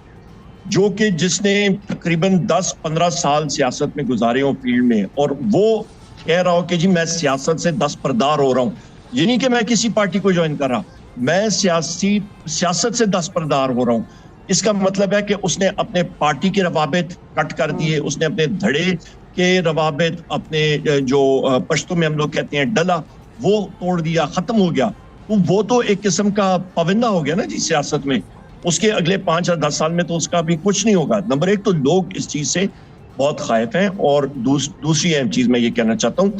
जो कि जिसने तकरीबन 10-15 साल सियासत में गुजारे हो फील्ड में, और वो कह रहा हो कि जी मैं सियासत से दस्तबरदार हो रहा हूँ, ये नहीं कि मैं किसी पार्टी को ज्वाइन कर रहा, मैं सियासत से दस्तबरदार हो रहा हूँ, इसका मतलब है कि उसने अपने पार्टी के रवाबित कट कर दिए, उसने अपने धड़े के रवाबित, अपने जो पश्तो में हम लोग कहते हैं डला, वो तोड़ दिया, खत्म हो गया। वो तो एक किस्म का पाबंदा हो गया ना जी सियासत में, उसके अगले 5 या 10 साल में तो उसका भी कुछ नहीं होगा। नंबर 1 तो लोग इस चीज से बहुत खाइफ हैं। और दूसरी अहम चीज मैं ये कहना चाहता हूँ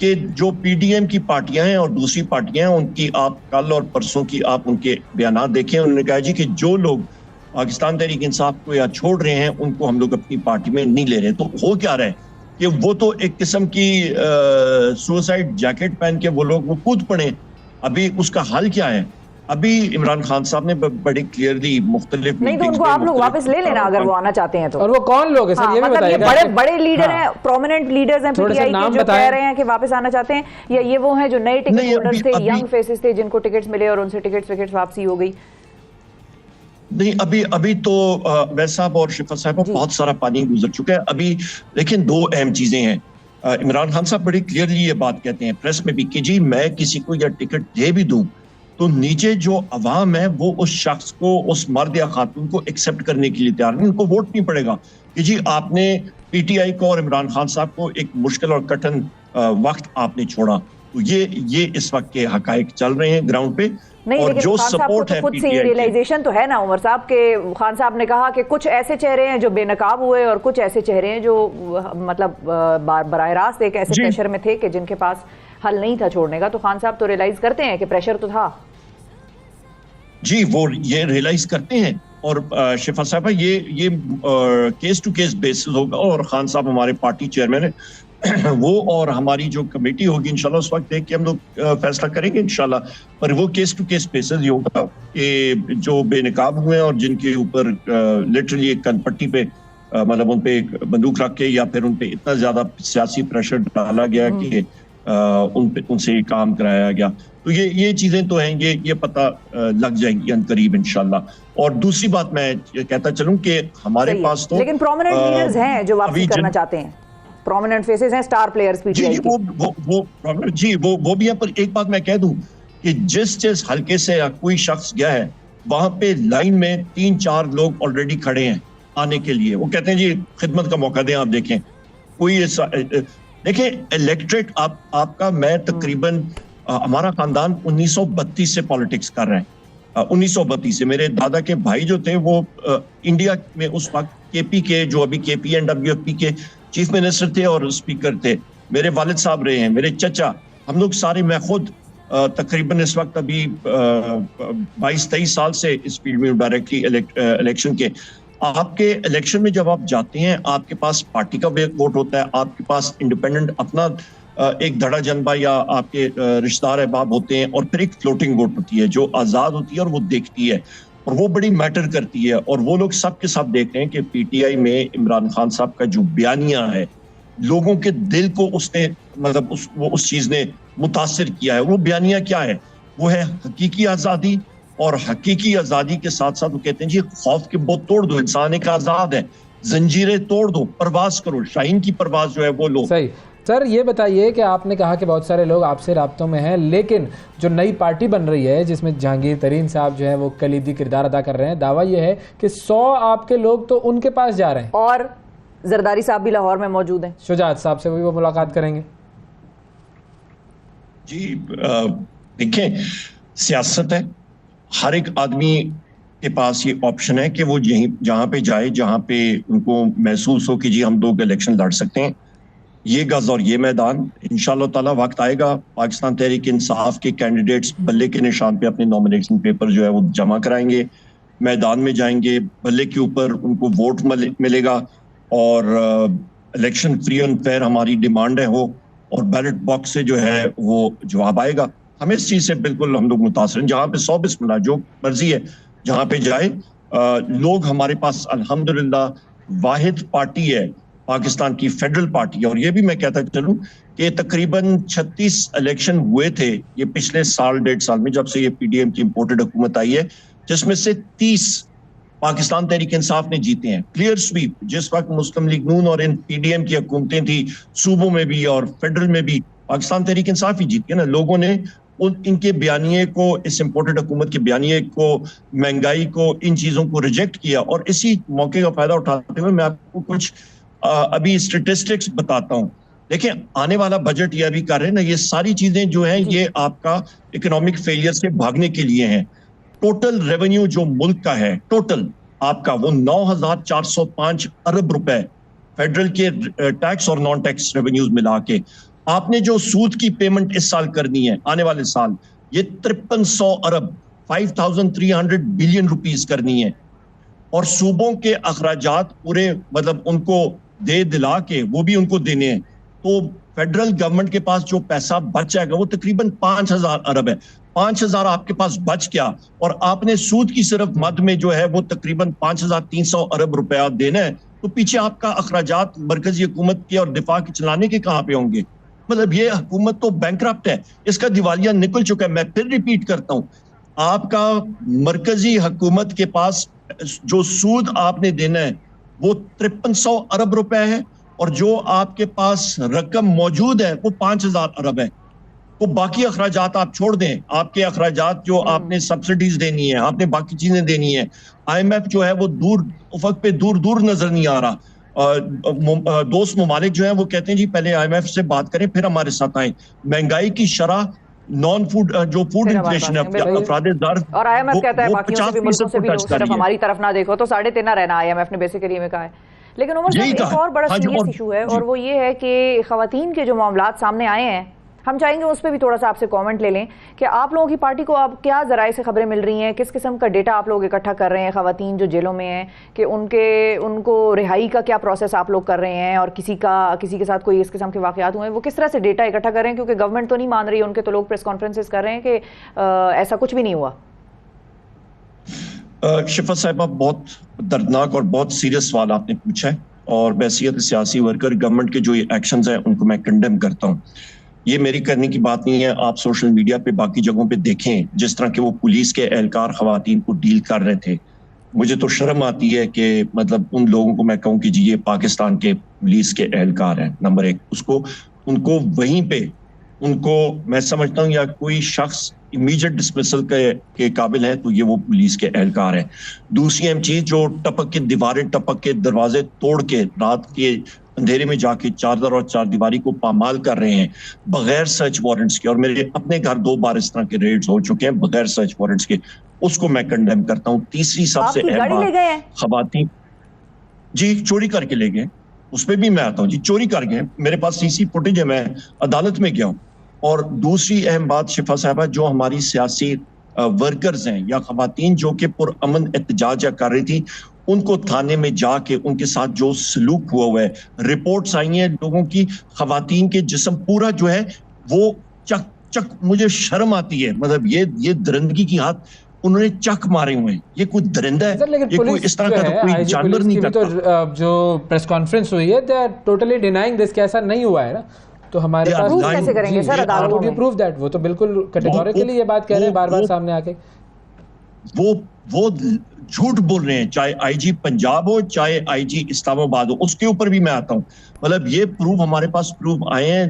कि जो पीडीएम की पार्टियां हैं और दूसरी पार्टियां हैं, उनकी आप कल और परसों की आप उनके बयान देखें, उन्होंने कहा जी कि जो लोग पाकिस्तान तहरीक इंसाफ को या छोड़ रहे हैं उनको हम लोग अपनी पार्टी में नहीं ले रहे। तो हो क्या रहा है कि वो तो एक किस्म की सुसाइड जैकेट पहन के वो लोग वो कूद पड़े। अभी उसका हल क्या है? अभी इमरान खान साहब ने बड़ी क्लियरली मुख्तलिफ नहीं, तो उनको आप लोग वापस ले लेना अगर वो आना चाहते हैं तो। और वो कौन लोग हैं सर? ये मतलब ये बड़े लीडर हैं, प्रोमिनेंट लीडर्स हैं पीटीआई के, जो कह रहे हैं कि वापस आना चाहते हैं, या ये वो हैं जो नए टिकट होल्डर्स थे, यंग फेसेस थे जिनको टिकट्स मिले और उनसे टिकट्स वापसी हो गई? नहीं, अभी तो वैस साहब और शिफा साहब बहुत सारा पानी गुजर चुका है अभी। लेकिन 2 अहम चीजें हैं। इमरान खान साहब बड़ी क्लियरली ये बात कहते हैं प्रेस में भी कि जी मैं किसी को या टिकट दे भी दूं तो नीचे जो अवाम है वो उस शख्स को, उस मर्द या खातून को एक्सेप्ट करने के लिए तैयार नहीं, उनको वोट नहीं पड़ेगा कि जी आपने पीटीआई को और इमरान खान साहब को एक मुश्किल और कठिन वक्त आपने छोड़ा। तो ये इस वक्त के हकायक चल रहे हैं ग्राउंड पे। नहीं, और लेकिन जो खान साहब को तो खुद से ये रियलाइजेशन तो है ना उमर साहब के, खान साहब ने कहा कि कुछ ऐसे चेहरे हैं जो बेनकाब हुए और कुछ ऐसे चेहरे हैं जो मतलब बराह रास्त एक ऐसे प्रेशर में थे कि जिनके पास हल नहीं था छोड़ने का। तो खान साहब तो रियलाइज करते हैं कि प्रेशर तो था जी, वो ये रियलाइज करते हैं। और शिफा साहब ये केस टू केस बेसिस होगा और खान साहब हमारे पार्टी चेयरमैन है, वो और हमारी जो कमेटी होगी इंशाल्लाह उस वक्त देख के हम लोग फैसला करेंगे इंशाल्लाह। पर वो केस टू केस बेसिस ही होगा कि जो बेनकाब हुए हैं और जिनके ऊपर लिटरली एक कनपट्टी पे मतलब उन पे एक बंदूक रख के या फिर उन पे इतना ज्यादा सियासी प्रेशर डाला गया कि उनसे काम कराया गया। तो ये चीजें तो हैं, ये पता लग जाएंगी अनकरीब इंशाल्लाह। और दूसरी बात मैं कहता चलूं कि हमारे पास तो लेकिन प्रोमिनेंट लीडर्स हैं जो वापसी करना चाहते हैं, प्रोमिनेंट फेसेस हैं, स्टार प्लेयर्स पीटीआई के। वो भी है। पर एक बात मैं कह दूं कि जिस हल्के से कोई शख्स गया है वहां पे लाइन में 3-4 लोग ऑलरेडी खड़े हैं आने के लिए। वो कहते हैं जी खिदमत का मौका दें, आप देखें कोई देखिए इलेक्ट्रेट आपका, मैं तकरीबन हमारा खानदान 1932 से पॉलिटिक्स कर रहे हैं। 1932 से मेरे दादा के भाई जो थे वो इंडिया में उस वक्त केपी के, जो अभी KPNWFP के चीफ मिनिस्टर थे और स्पीकर थे। मेरे वालिद साहब रहे हैं, मेरे चचा, हम लोग सारे, मैं खुद तकरीबन इस वक्त अभी 22-23 साल से इस फील्ड में डायरेक्टली इलेक्शन के। आपके इलेक्शन में जब आप जाते हैं आपके पास पार्टी का वोट होता है, आपके पास इंडिपेंडेंट अपना एक धड़ा जनबा या आपके रिश्तेदार अहबाब होते हैं, और फिर एक फ्लोटिंग वोट होती है जो आज़ाद होती है और वो देखती है, और वो बड़ी मैटर करती है। और वो लोग सब के सब देख रहे हैं कि पीटीआई में इमरान खान साहब का जो बयानिया है, लोगों के दिल को उसने मतलब उस चीज़ ने मुतासिर किया है। वो बयानिया क्या है? वो है हकीकी आज़ादी, और हकीकी आज़ादी के साथ साथ वो कहते हैं जी खौफ के बहुत तोड़ दो, इंसान एक आज़ाद है, जंजीरें तोड़ दो, परवाज करो, शाहीन की परवाज जो है वो लो। सही। सर ये बताइए कि आपने कहा कि बहुत सारे लोग आपसे राब्तों में हैं, लेकिन जो नई पार्टी बन रही है जिसमें जहांगीर तरीन साहब जो है वो कलीदी किरदार अदा कर रहे हैं, दावा ये है कि 100 आपके लोग तो उनके पास जा रहे हैं, और जरदारी साहब भी लाहौर में मौजूद हैं, शुजात साहब से भी वो मुलाकात करेंगे। जी देखें, सियासत है, हर एक आदमी के पास ये ऑप्शन है कि वो यहीं जहां पे जाए जहां पे उनको महसूस हो कि जी हम 2 इलेक्शन लड़ सकते हैं, ये गज और ये मैदान। इंशाअल्लाह ताला वक्त आएगा, पाकिस्तान तहरीक इंसाफ के कैंडिडेट्स बल्ले के निशान पे अपने नॉमिनेशन पेपर जो है वो जमा कराएंगे, मैदान में जाएंगे, बल्ले के ऊपर उनको वोट मिलेगा, और इलेक्शन फ्री एंड फेयर हमारी डिमांड है हो, और बैलेट बॉक्स से जो है वो जवाब आएगा। हमें इस चीज से बिल्कुल हम लोग मुतासर हैं, जहाँ पे 100 बिस्मिल्लाह जो मर्जी है जहाँ पे जाए। लोग हमारे पास अल्हम्दुलिल्लाह वाहिद पार्टी है पाकिस्तान की, फेडरल पार्टी है, और ये भी मैं कहता चलूं कि तकरीबन 36 इलेक्शन हुए थे ये पिछले साल 1.5 साल में, जब से ये पीडीएम की इंपोर्टेड हुकूमत आई है, जिसमें से 30 पाकिस्तान तहरीक इंसाफ ने जीते हैं, क्लियर स्वीप। जिस वक्त मुस्लिम लीग नून और इन पीडीएम की हुकूमतें थी सूबों में भी और फेडरल में भी, पाकिस्तान तहरीक इंसाफ ही जीती है ना। लोगों ने इनके बयानिए को, इस इंपोर्टेड हुकूमत के बयानिए को, महंगाई को, इन चीजों को रिजेक्ट किया। और इसी मौके का फायदा उठाते हुए मैं आपको कुछ अभी स्टेटिस्टिक्स बताता हूँ। देखिए, आने वाला बजट ये अभी कर रहे हैं ना, ये सारी चीजें जो हैं ये आपका इकोनॉमिक फेलियर से भागने के लिए हैं। टोटल रेवेन्यू जो मुल्क का है, टोटल आपका वो 9,405 अरब रुपए, फेडरल के टैक्स और नॉन टैक्स रेवेन्यूज मिला के। आपने जो सूद की पेमेंट इस साल करनी है, आने वाले साल, ये 5300 अरब 5,300 बिलियन रुपीस करनी है। और सूबों के अखराजात पूरे मतलब उनको दे दिला के वो भी उनको देने हैं, तो फेडरल गवर्नमेंट के पास जो पैसा बच जाएगा वो तकरीबन 5,000 अरब है। 5,000 आपके पास बच गया, और आपने सूद की सिर्फ मद में जो है वो तकरीबन 5,300 अरब रुपया देना है, तो पीछे आपका अखराजात मरकजी हुकूमत के और दिफा के चलाने के कहाँ पे होंगे? मतलब ये हुकूमत तो बैंकरप्ट है, इसका दिवालिया निकल चुका है। मैं फिर रिपीट करता हूँ, आपका मरकजी हुकूमत के पास जो सूद आपने देना है वो 5300 अरब रुपए है, और जो आपके पास रकम मौजूद है वो 5,000 अरब है। तो बाकी अखराजात आप छोड़ दें, आपके अखराजात जो आपने सब्सिडीज देनी है, आपने बाकी चीजें देनी है। IMF जो है वो दूर उफक पे दूर दूर नजर नहीं आ रहा। दोस्त ममालिक जो है वो कहते हैं जी पहले IMF से बात करें फिर हमारे साथ आए। महंगाई की शरह, नॉन फूड जो फूड इन्फ्लेशन है, अफरादे दर, और IMF कहता है बाकियों से भी मुल्कों से भी सिर्फ हमारी तरफ ना देखो, तो 3.5 रहना IMF ने बेसिकली में कहा है। लेकिन उमर साहब, एक और बड़ा सीरियस इशू है, और वो ये है कि खवातीन के जो मामलात सामने आए हैं, हम चाहेंगे उस पर भी थोड़ा सा आपसे कमेंट ले लें कि आप लोगों की पार्टी को अब क्या जराए से खबरें मिल रही हैं, किस किस्म का डेटा आप लोग इकट्ठा कर रहे हैं खवातीन जो जेलों में हैं, कि उनको रिहाई का क्या प्रोसेस आप लोग कर रहे हैं, और किसी के साथ कोई इस किस्म के वाकयात हुए हैं वो किस तरह से डेटा इकट्ठा कर रहे हैं, क्योंकि गवर्नमेंट तो नहीं मान रही है उनके, तो लोग प्रेस कॉन्फ्रेंसेस कर रहे हैं कि ऐसा कुछ भी नहीं हुआ। शिफा साहिबा, बहुत दर्दनाक और बहुत सीरियस सवाल आपने पूछा है, और बैसियत सियासी वर्कर गवर्नमेंट के जो ये एक्शंस हैं उनको मैं कंडेम करता हूँ। ये मेरी करने की बात नहीं है। आप सोशल मीडिया पे बाकी जगहों पे देखें जिस तरह के वो पुलिस के एहलकार खवातीन को डील कर रहे थे, मुझे तो शर्म आती है कि मतलब उन लोगों को मैं कहूँ कि जी ये पाकिस्तान के पुलिस के एहलकार हैं। नंबर एक, उनको वहीं पे उनको मैं समझता हूँ या कोई शख्स इमीडिएट डिसमिसल के काबिल है तो ये वो पुलिस के एहलकार हैं। दूसरी अहम चीज, जो टपक के दीवारें टपक के दरवाजे तोड़ के रात के अंधेरे में जाके चारदर और चारदीवारी को पामाल कर रहे हैं बगैर सर्च वारंट्स के, और मेरे अपने घर 2 बार इस तरह के रेड्स हो चुके हैं बगैर सर्च वारंट्स के, उसको मैं कंडेम करता हूँ। तीसरी सबसे अहम बात, खवातीन जी चोरी करके ले गए, उस पर भी मैं आता हूँ जी, चोरी कर गए, मेरे पास सीसी फुटेज है, मैं अदालत में गया हूँ। और दूसरी अहम बात शिफा साहबा, जो हमारी सियासी वर्कर्स हैं या खवातीन जो कि पुरअमन एहतजाज कर रही थी, उनको थाने में जाके उनके साथ जो सलूक हुआ है, रिपोर्ट्स आई हैं लोगों की, खवातीन के जिस्म पूरा जो है वो चक चक, मुझे शर्म आती है, मतलब ये दरिंदगी की हाथ उन्होंने चक मारे हुए हैं। ये कोई दरिंदा है, ये कोई इस तरह का तो कोई जानवर नहीं करता। तो जो प्रेस कॉन्फ्रेंस हुई है, they are totally denying this कि ऐसा नहीं हुआ है ना, तो हमारे पास प्रूफ कैसे करेंगे सर अदालतों में? प्रूफ दैट, वो तो बिल्कुल कैटेगोरिकली ये बात कह रहे हैं बार-बार सामने आके। वो झूठ बोल रहे हैं, चाहे आईजी पंजाब हो चाहे आईजी इस्लामाबाद हो, उसके ऊपर भी मैं आता हूं। मतलब ये प्रूफ हमारे पास प्रूफ आए हैं,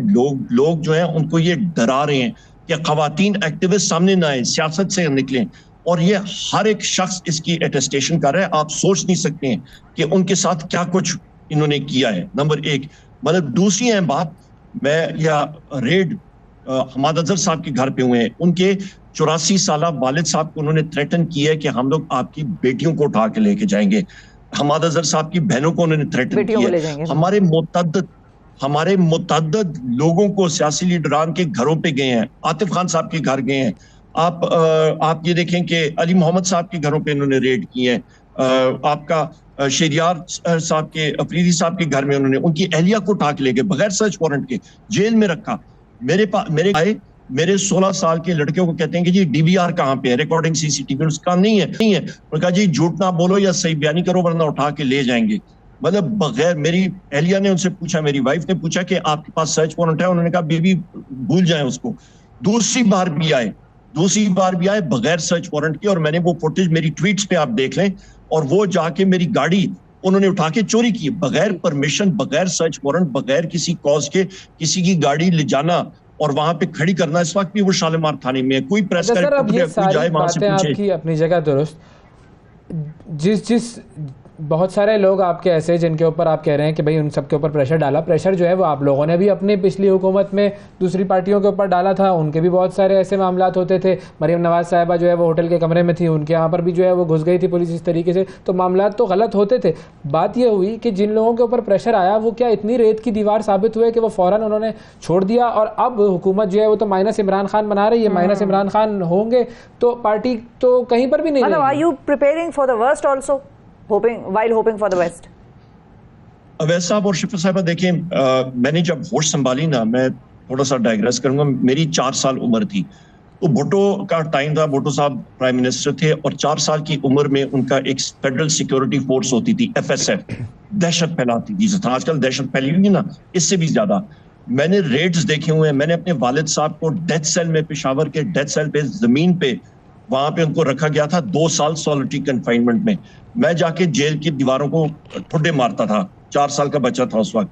लोग जो हैं उनको ये डरा रहे हैं कि खवातीन एक्टिविस्ट सामने ना आए, सियासत से निकलें, और ये हर एक शख्स इसकी अटेस्टेशन कर रहा है। आप सोच नहीं सकते हैं कि उनके साथ क्या कुछ इन्होंने किया है, नंबर एक। मतलब दूसरी है बात, मैं या रेड हमाद अजहर साहब के घर पे हुए हैं, उनके 84 साला वालिद साहब को उन्होंने थ्रेटन किया है कि हम लोग आपकी बेटियों को उठा के लेके जाएंगे। हमाद अजहर साहब की बहनों को उन्होंने थ्रेटन किया है। हमारे मुतअद्दिद लोगों को सियासी लीडरान के घरों पे गए हैं, आतिफ खान साहब के घर गए हैं, आप ये देखें कि अली मोहम्मद साहब के घरों पे इन्होंने रेड किए हैं, आपका शेरियार साहब के, अफरीदी साहब के घर में उन्होंने उनकी अहलिया को उठा के ले गए बगैर सर्च वारंट के, जेल में रखा। मेरे 16 साल के लड़के को कहते हैं कि जी डीवीआर कहाँ पे है, रिकॉर्डिंग सीसीटीवी उसका नहीं है। उन्होंने कहा जी झूठ ना बोलो या सही बयानी करो वरना उठा के ले जाएंगे। मतलब बगैर, मेरी अहलिया ने उनसे पूछा, मेरी वाइफ ने पूछा कि आपके पास सर्च वारंट है? उन्होंने कहा बेबी भूल जाए उसको। दूसरी बार भी आए बगैर सर्च वारंट के, और मैंने वो फुटेज मेरी ट्वीट्स पे आप देख लें, और वो जाके मेरी गाड़ी उन्होंने उठा के चोरी की बगैर परमिशन, बगैर सर्च वारंट, बगैर किसी कॉज के किसी की गाड़ी ले जाना और वहां पे खड़ी करना। इस वक्त भी वो शालीमार थाने में है, कोई प्रेस जाए वहां से पूछे। आपकी अपनी जगह दुरुस्त, जिस बहुत सारे लोग आपके ऐसे जिनके ऊपर आप कह रहे हैं कि भाई उन सबके ऊपर प्रेशर डाला, प्रेशर जो है वो आप लोगों ने भी अपनी पिछली हुकूमत में दूसरी पार्टियों के ऊपर डाला था, उनके भी बहुत सारे ऐसे मामलात होते थे। मरीम नवाज साहिबा जो है वो होटल के कमरे में थी, उनके यहाँ पर भी जो है वो घुस गई थी पुलिस इस तरीके से, तो मामलात तो गलत होते थे। बात ये हुई कि जिन लोगों के ऊपर प्रेशर आया वो क्या इतनी रेत की दीवार साबित हुए कि वो फ़ौरन उन्होंने छोड़ दिया, और अब हुकूमत जो है वो तो माइनस इमरान खान बना रही है, माइनस इमरान खान होंगे तो पार्टी तो कहीं पर भी नहीं। Are you preparing for the worst also, while hoping for the best? Awais साहब और शिफा साहिबा देखिए, मैंने जब होश संभाली ना, मैं थोड़ा सा डायग्रेस करूंगा, मेरी 4 साल उम्र थी, तो भुट्टो का टाइम था, भुट्टो साहब प्राइम मिनिस्टर थे, और 4 साल की उम्र में उनका एक फेडरल सिक्योरिटी फोर्स होती थी, FSF, दहशत फैलाती थी। जिस आजकल दहशत फैली हुई ना, इससे भी ज्यादा। मैंने रेड्स देखे हुए हैं, मैंने अपने वालिद साहब को डेथ सेल में, पेशावर के डेथ सेल पे, जमीन पे, वहां पे उनको रखा गया था 2 साल सॉलिटरी कन्फाइनमेंट में। मैं जाके जेल की दीवारों को ठुड्डे मारता था, 4 साल का बच्चा था उस वक्त।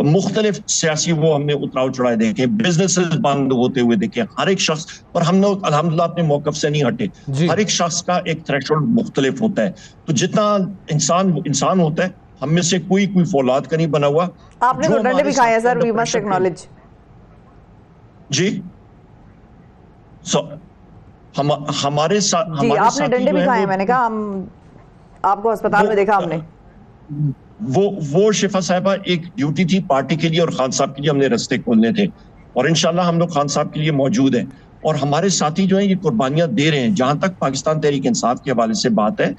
मुख्तलिफ सियासी वो हमने उतराव चढ़ाए देखे, बिजनेस बंद होते हुए देखे, हर एक शख्स, पर हम लोग अल्हम्दुलिल्लाह अपने मौकफ से नहीं हटे। हर एक शख्स का एक थ्रेशोल्ड मुख्तलिफ होता है, तो जितना इंसान होता है, हम में से कोई फौलाद का नहीं बना हुआ। आपने तो डंडे भी खाए सर, वी मस्ट एक्नॉलेज। जी हमारे साथ जी आपने डंडे भी खाए, मैंने कहा हम आपको अस्पताल में देखा हमने। वो शिफा साहिबा एक ड्यूटी थी पार्टी के लिए और खान साहब के लिए हमने रास्ते खोलने थे, और इंशाल्लाह हम लोग खान साहब के लिए मौजूद हैं, और हमारे साथी जो हैं ये कुर्बानियां दे रहे हैं। जहां तक पाकिस्तान तहरीक इंसाफ के हवाले से बात है,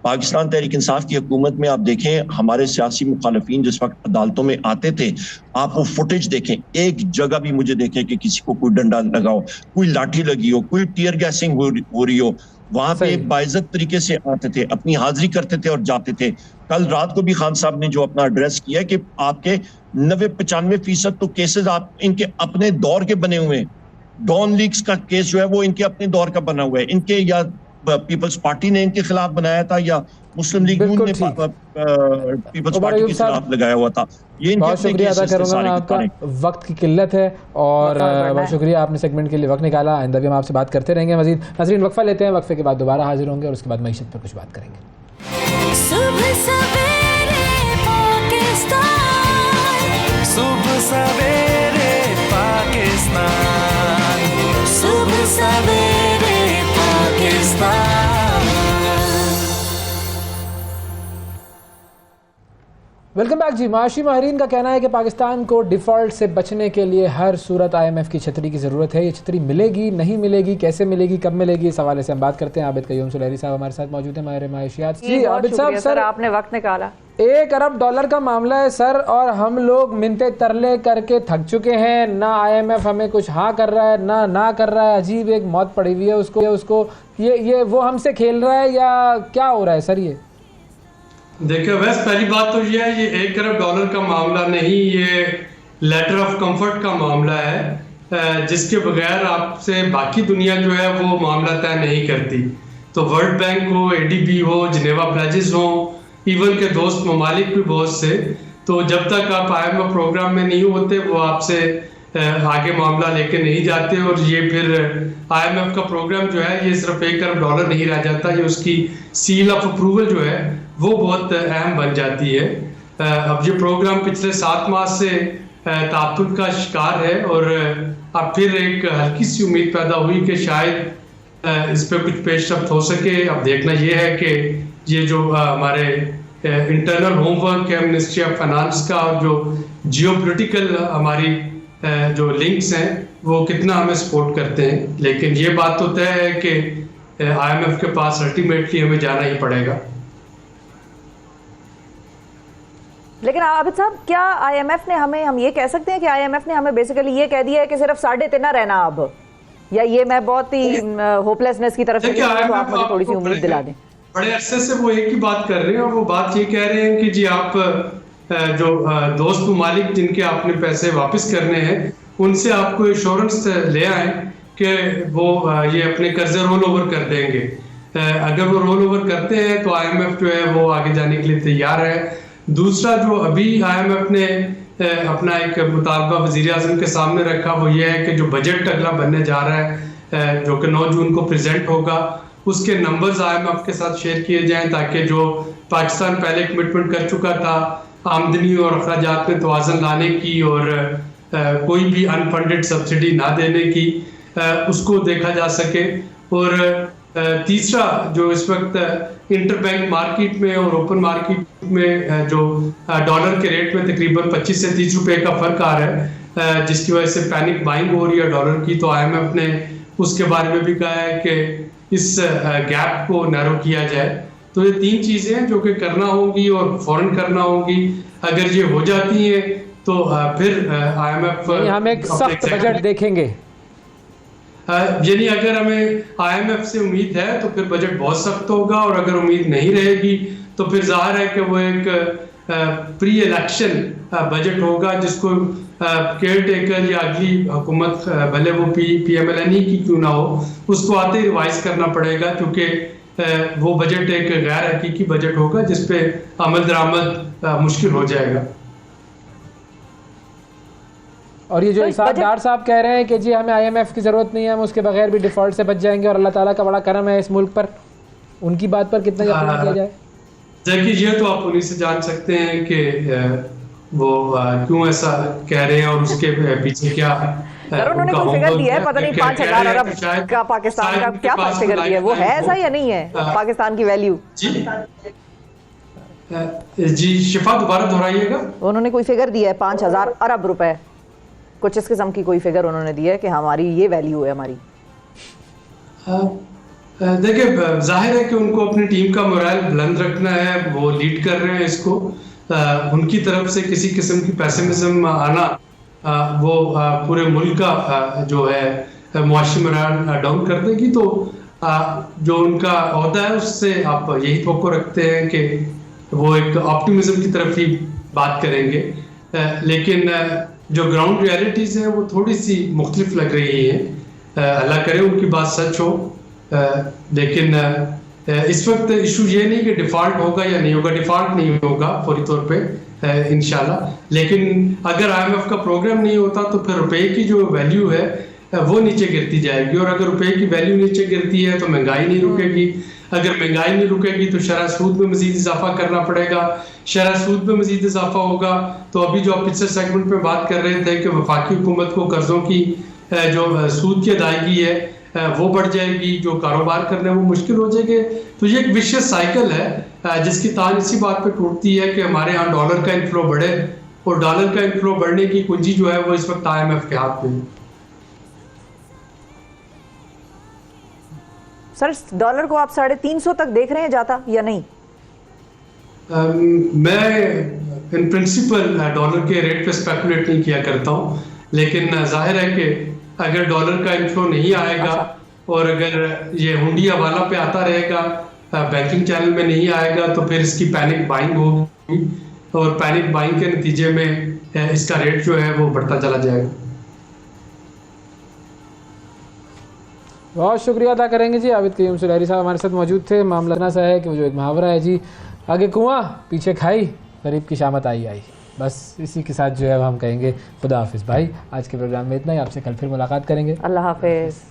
पाकिस्तान तहरीक इंसाफ की हुकूमत में आप देखें, हमारे सियासी मुखालफीन जिस वक्त अदालतों में आते थे, आप वो फुटेज देखें, एक जगह भी मुझे देखें कि किसी को कोई डंडा लगाओ, कोई लाठी लगी हो, कोई टीयर गैसिंग हो रही हो। वहां पे बाइज्जत तरीके से आते थे, अपनी हाजिरी करते थे और जाते थे। कल रात को भी खान साहब ने जो अपना एड्रेस किया कि आपके 90-95% तो केसेस आप इनके अपने दौर के बने हुए हैं। डॉन लीक्स का केस जो है वो इनके अपने दौर का बना हुआ है, इनके या पीपल्स पार्टी ने इनके खिलाफ बनाया था या मुस्लिम लीग ने पीपल्स पार्टी के खिलाफ लगाया हुआ था। ये बहुत शुक्रिया अदा करूंगा मैं आपका, वक्त की किल्लत है और बहुत शुक्रिया आपने सेगमेंट के लिए वक्त निकाला। आइंदा भी हम आपसे बात करते रहेंगे मजीद। नाज़रीन वक्फा लेते हैं, वक्फे के बाद दोबारा हाजिर होंगे और उसके बाद मईशत पर कुछ बात करेंगे। सुबह सवेरे पाकिस्तान, सुबह सवेरे पाकिस्तान, सुबह सवेरे पाकिस्तान। वेलकम बैक जी। माशी माहिरीन का कहना है कि पाकिस्तान को डिफ़ॉल्ट से बचने के लिए हर सूरत IMF की छतरी की ज़रूरत है। ये छतरी मिलेगी, नहीं मिलेगी, कैसे मिलेगी, कब मिलेगी, इस हवाले से हम बात करते हैं। आबिद कयूम सुलहरी साहब हमारे साथ मौजूद हैं, माहिर माशियात। जी आबिद साहब, सर आपने वक्त निकाला। $1 अरब का मामला है सर, और हम लोग मिनते तरले करके थक चुके हैं। ना IMF हमें कुछ हाँ कर रहा है, ना कर रहा है। अजीब एक मौत पड़ी हुई है उसको ये वो हमसे खेल रहा है या क्या हो रहा है सर? ये देखिए, वैसे पहली बात तो ये है, ये $1 अरब का मामला नहीं, ये लेटर ऑफ कंफर्ट का मामला है, जिसके बगैर आपसे बाकी दुनिया जो है वो मामला तय नहीं करती। तो वर्ल्ड बैंक हो, ADB हो, जिनेवा प्लेजेस हो, इवन के दोस्त ममालिक भी बहुत से, तो जब तक आप IMF प्रोग्राम में नहीं होते वो आपसे आगे मामला लेके नहीं जाते। और ये फिर IMF का प्रोग्राम जो है ये सिर्फ $1 अरब नहीं रह जाता, ये उसकी सील ऑफ अप्रूवल जो है वो बहुत अहम बन जाती है। अब ये प्रोग्राम पिछले 7 माह से तातुल का शिकार है, और अब फिर एक हल्की सी उम्मीद पैदा हुई कि शायद इस पर कुछ पेशरफ्त हो सके। अब देखना ये है कि ये जो हमारे इंटरनल होमवर्क है मिनिस्ट्री ऑफ फाइनेंस का, और जो जियोपॉलिटिकल हमारी जो लिंक्स हैं वो कितना हमें सपोर्ट करते हैं। लेकिन ये बात तो तय है कि IMF के पास अल्टीमेटली हमें जाना ही पड़ेगा। लेकिन आबिद साहब, क्या IMF ने हम ये कह सकते हैं कि IMF ने हमें बेसिकली ये कह दिया है कि सिर्फ 3.5 रहना अब, या ये मैं बहुत ही होपलेसनेस की तरफ से, तो आप मुझे थोड़ी सी उम्मीद दिला दें। बड़े अरसे से वो एक ही बात कर रहे हैं, और वो बात ये कह रहे हैं कि जी आप जो दोस्त ममालिक जिनके आपने पैसे वापस करने हैं उनसे आपको एश्योरेंस ले आए कि वो ये अपने कर्जे रोल ओवर कर देंगे। अगर वो रोल ओवर करते हैं तो IMF जो है वो आगे जाने के लिए तैयार है। दूसरा जो अभी IMF ने अपना एक मुतालबा वज़ीर आज़म के सामने रखा वो ये है कि जो बजट अगला बनने जा रहा है जो कि 9 जून को प्रेजेंट होगा, उसके नंबर्स IMF के साथ शेयर किए जाएं, ताकि जो पाकिस्तान पहले कमिटमेंट कर चुका था आमदनी और अखराजात में तवाज़ुन लाने की और कोई भी अनफंडेड सब्सिडी ना देने की, उसको देखा जा सके। और तीसरा जो इस वक्त इंटरबैंक मार्केट में और ओपन मार्केट में जो डॉलर के रेट में तकरीबन 25 से 30 रुपए का फ़र्क आ रहा है, जिसकी वजह से पैनिक बाइंग हो रही है डॉलर की, तो IMF ने उसके बारे में भी कहा है कि इस गैप को नैरो किया जाए। तो ये 3 चीज़ें हैं जो कि करना होंगी और फौरन करना होंगी। अगर ये हो जाती हैं तो फिर IMF हम एक सख्त बजट देखेंगे। यानी अगर हमें IMF से उम्मीद है तो फिर बजट बहुत सख्त होगा, और अगर उम्मीद नहीं रहेगी तो फिर जाहिर है कि वो एक प्री इलेक्शन बजट होगा, जिसको केयर टेकर या अगली हुकूमत भले वो PMLNE की क्यों ना हो, उसको आते ही रिवाइज करना पड़ेगा, क्योंकि वो बजट एक गैर हकीकी बजट होगा जिस पे अमल दरामद मुश्किल हो जाएगा। और ये जो इसाद डार साहब कह रहे हैं कि जी हमें IMF की ज़रूरत नहीं है, हम उसके बगैर भी डिफ़ॉल्ट से बच जाएंगे और अल्लाह ताला का बड़ा करम है इस मुल्क पर, उनकी बात पर कितना यकीन किया जाए? देखिए, ये तो आप उन्हीं से जान सकते हैं कि वो क्यों ऐसा कह रहे हैं और उसके पीछे क्या उन्होंने कोई फिगर दिया है, पता नहीं 5,000 अरब का पाकिस्तान का क्या फिगर दिया है, वो है ऐसा या नहीं है पाकिस्तान की वैल्यू? जी शिफा दोबारा दोहराइएगा। उन्होंने कोई फिगर दिया है 5,000 अरब रुपए, कुछ इस किस्म की कोई फिगर उन्होंने दिया है कि हमारी ये वैल्यू है हमारी? देखिए, जाहिर है कि उनको अपनी टीम का मोरल बुलंद रखना है, वो लीड कर रहे हैं इसको। उनकी तरफ से किसी किस्म की पैसिमिज्म आना वो पूरे मुल्क का जो है मुआशी मोरल डाउन कर देगी। तो जो उनका ओहदा है उससे आप यही तवक्को रखते हैं कि वो एक ऑप्टिमिज्म की तरफ ही बात करेंगे, लेकिन जो ग्राउंड रियलिटीज़ हैं वो थोड़ी सी मुख्तलिफ लग रही हैं। अल्लाह करे उनकी बात सच हो, लेकिन इस वक्त इशू ये नहीं कि डिफ़ॉल्ट होगा या नहीं होगा। डिफ़ॉल्ट नहीं होगा फौरी तौर पे इंशाल्लाह, लेकिन अगर IMF का प्रोग्राम नहीं होता तो फिर रुपए की जो वैल्यू है वो नीचे गिरती जाएगी, और अगर रुपए की वैल्यू नीचे गिरती है तो महंगाई नहीं रुकेगी। अगर महंगाई नहीं रुकेगी तो शरह सूद में मज़ीद इजाफा करना पड़ेगा। शरह सूद में मज़ीद इजाफा होगा तो अभी जो आप पिछले सेगमेंट में बात कर रहे थे कि वफाकी हुकूमत को कर्ज़ों की जो सूद की अदायगी है वो बढ़ जाएगी, जो कारोबार करने वो मुश्किल हो जाएंगे। तो ये एक विशियस साइकिल है जिसकी तान इसी बात पे टूटती है कि हमारे यहाँ डॉलर का इनफ्लो बढ़े, और डॉलर का इनफ्लो बढ़ने की कुंजी जो है वो इस वक्त IMF के हाथ में। सर, डॉलर को आप 350 तक देख रहे हैं जाता या नहीं? मैं इन प्रिंसिपल डॉलर के रेट पे स्पेकुलेट नहीं किया करता हूँ, लेकिन जाहिर है कि अगर डॉलर का इनफ्लो नहीं आएगा और अगर ये हुंडी हवाला पे आता रहेगा, बैंकिंग चैनल में नहीं आएगा, तो फिर इसकी पैनिक बाइंग होगी और पैनिक बाइंग के नतीजे में इसका रेट जो है वो बढ़ता चला जाएगा। बहुत शुक्रिया अदा करेंगे जी। आबिद क़य्यूम सुलहरी साहब हमारे साथ मौजूद थे। मामला इतना सा है कि वो जो एक मुहावरा है जी, आगे कुआं पीछे खाई, गरीब की शामत आई आई। बस इसी के साथ जो है हम कहेंगे खुदा हाफिज़ भाई। आज के प्रोग्राम में इतना ही, आपसे कल फिर मुलाकात करेंगे। अल्लाह हाफिज़।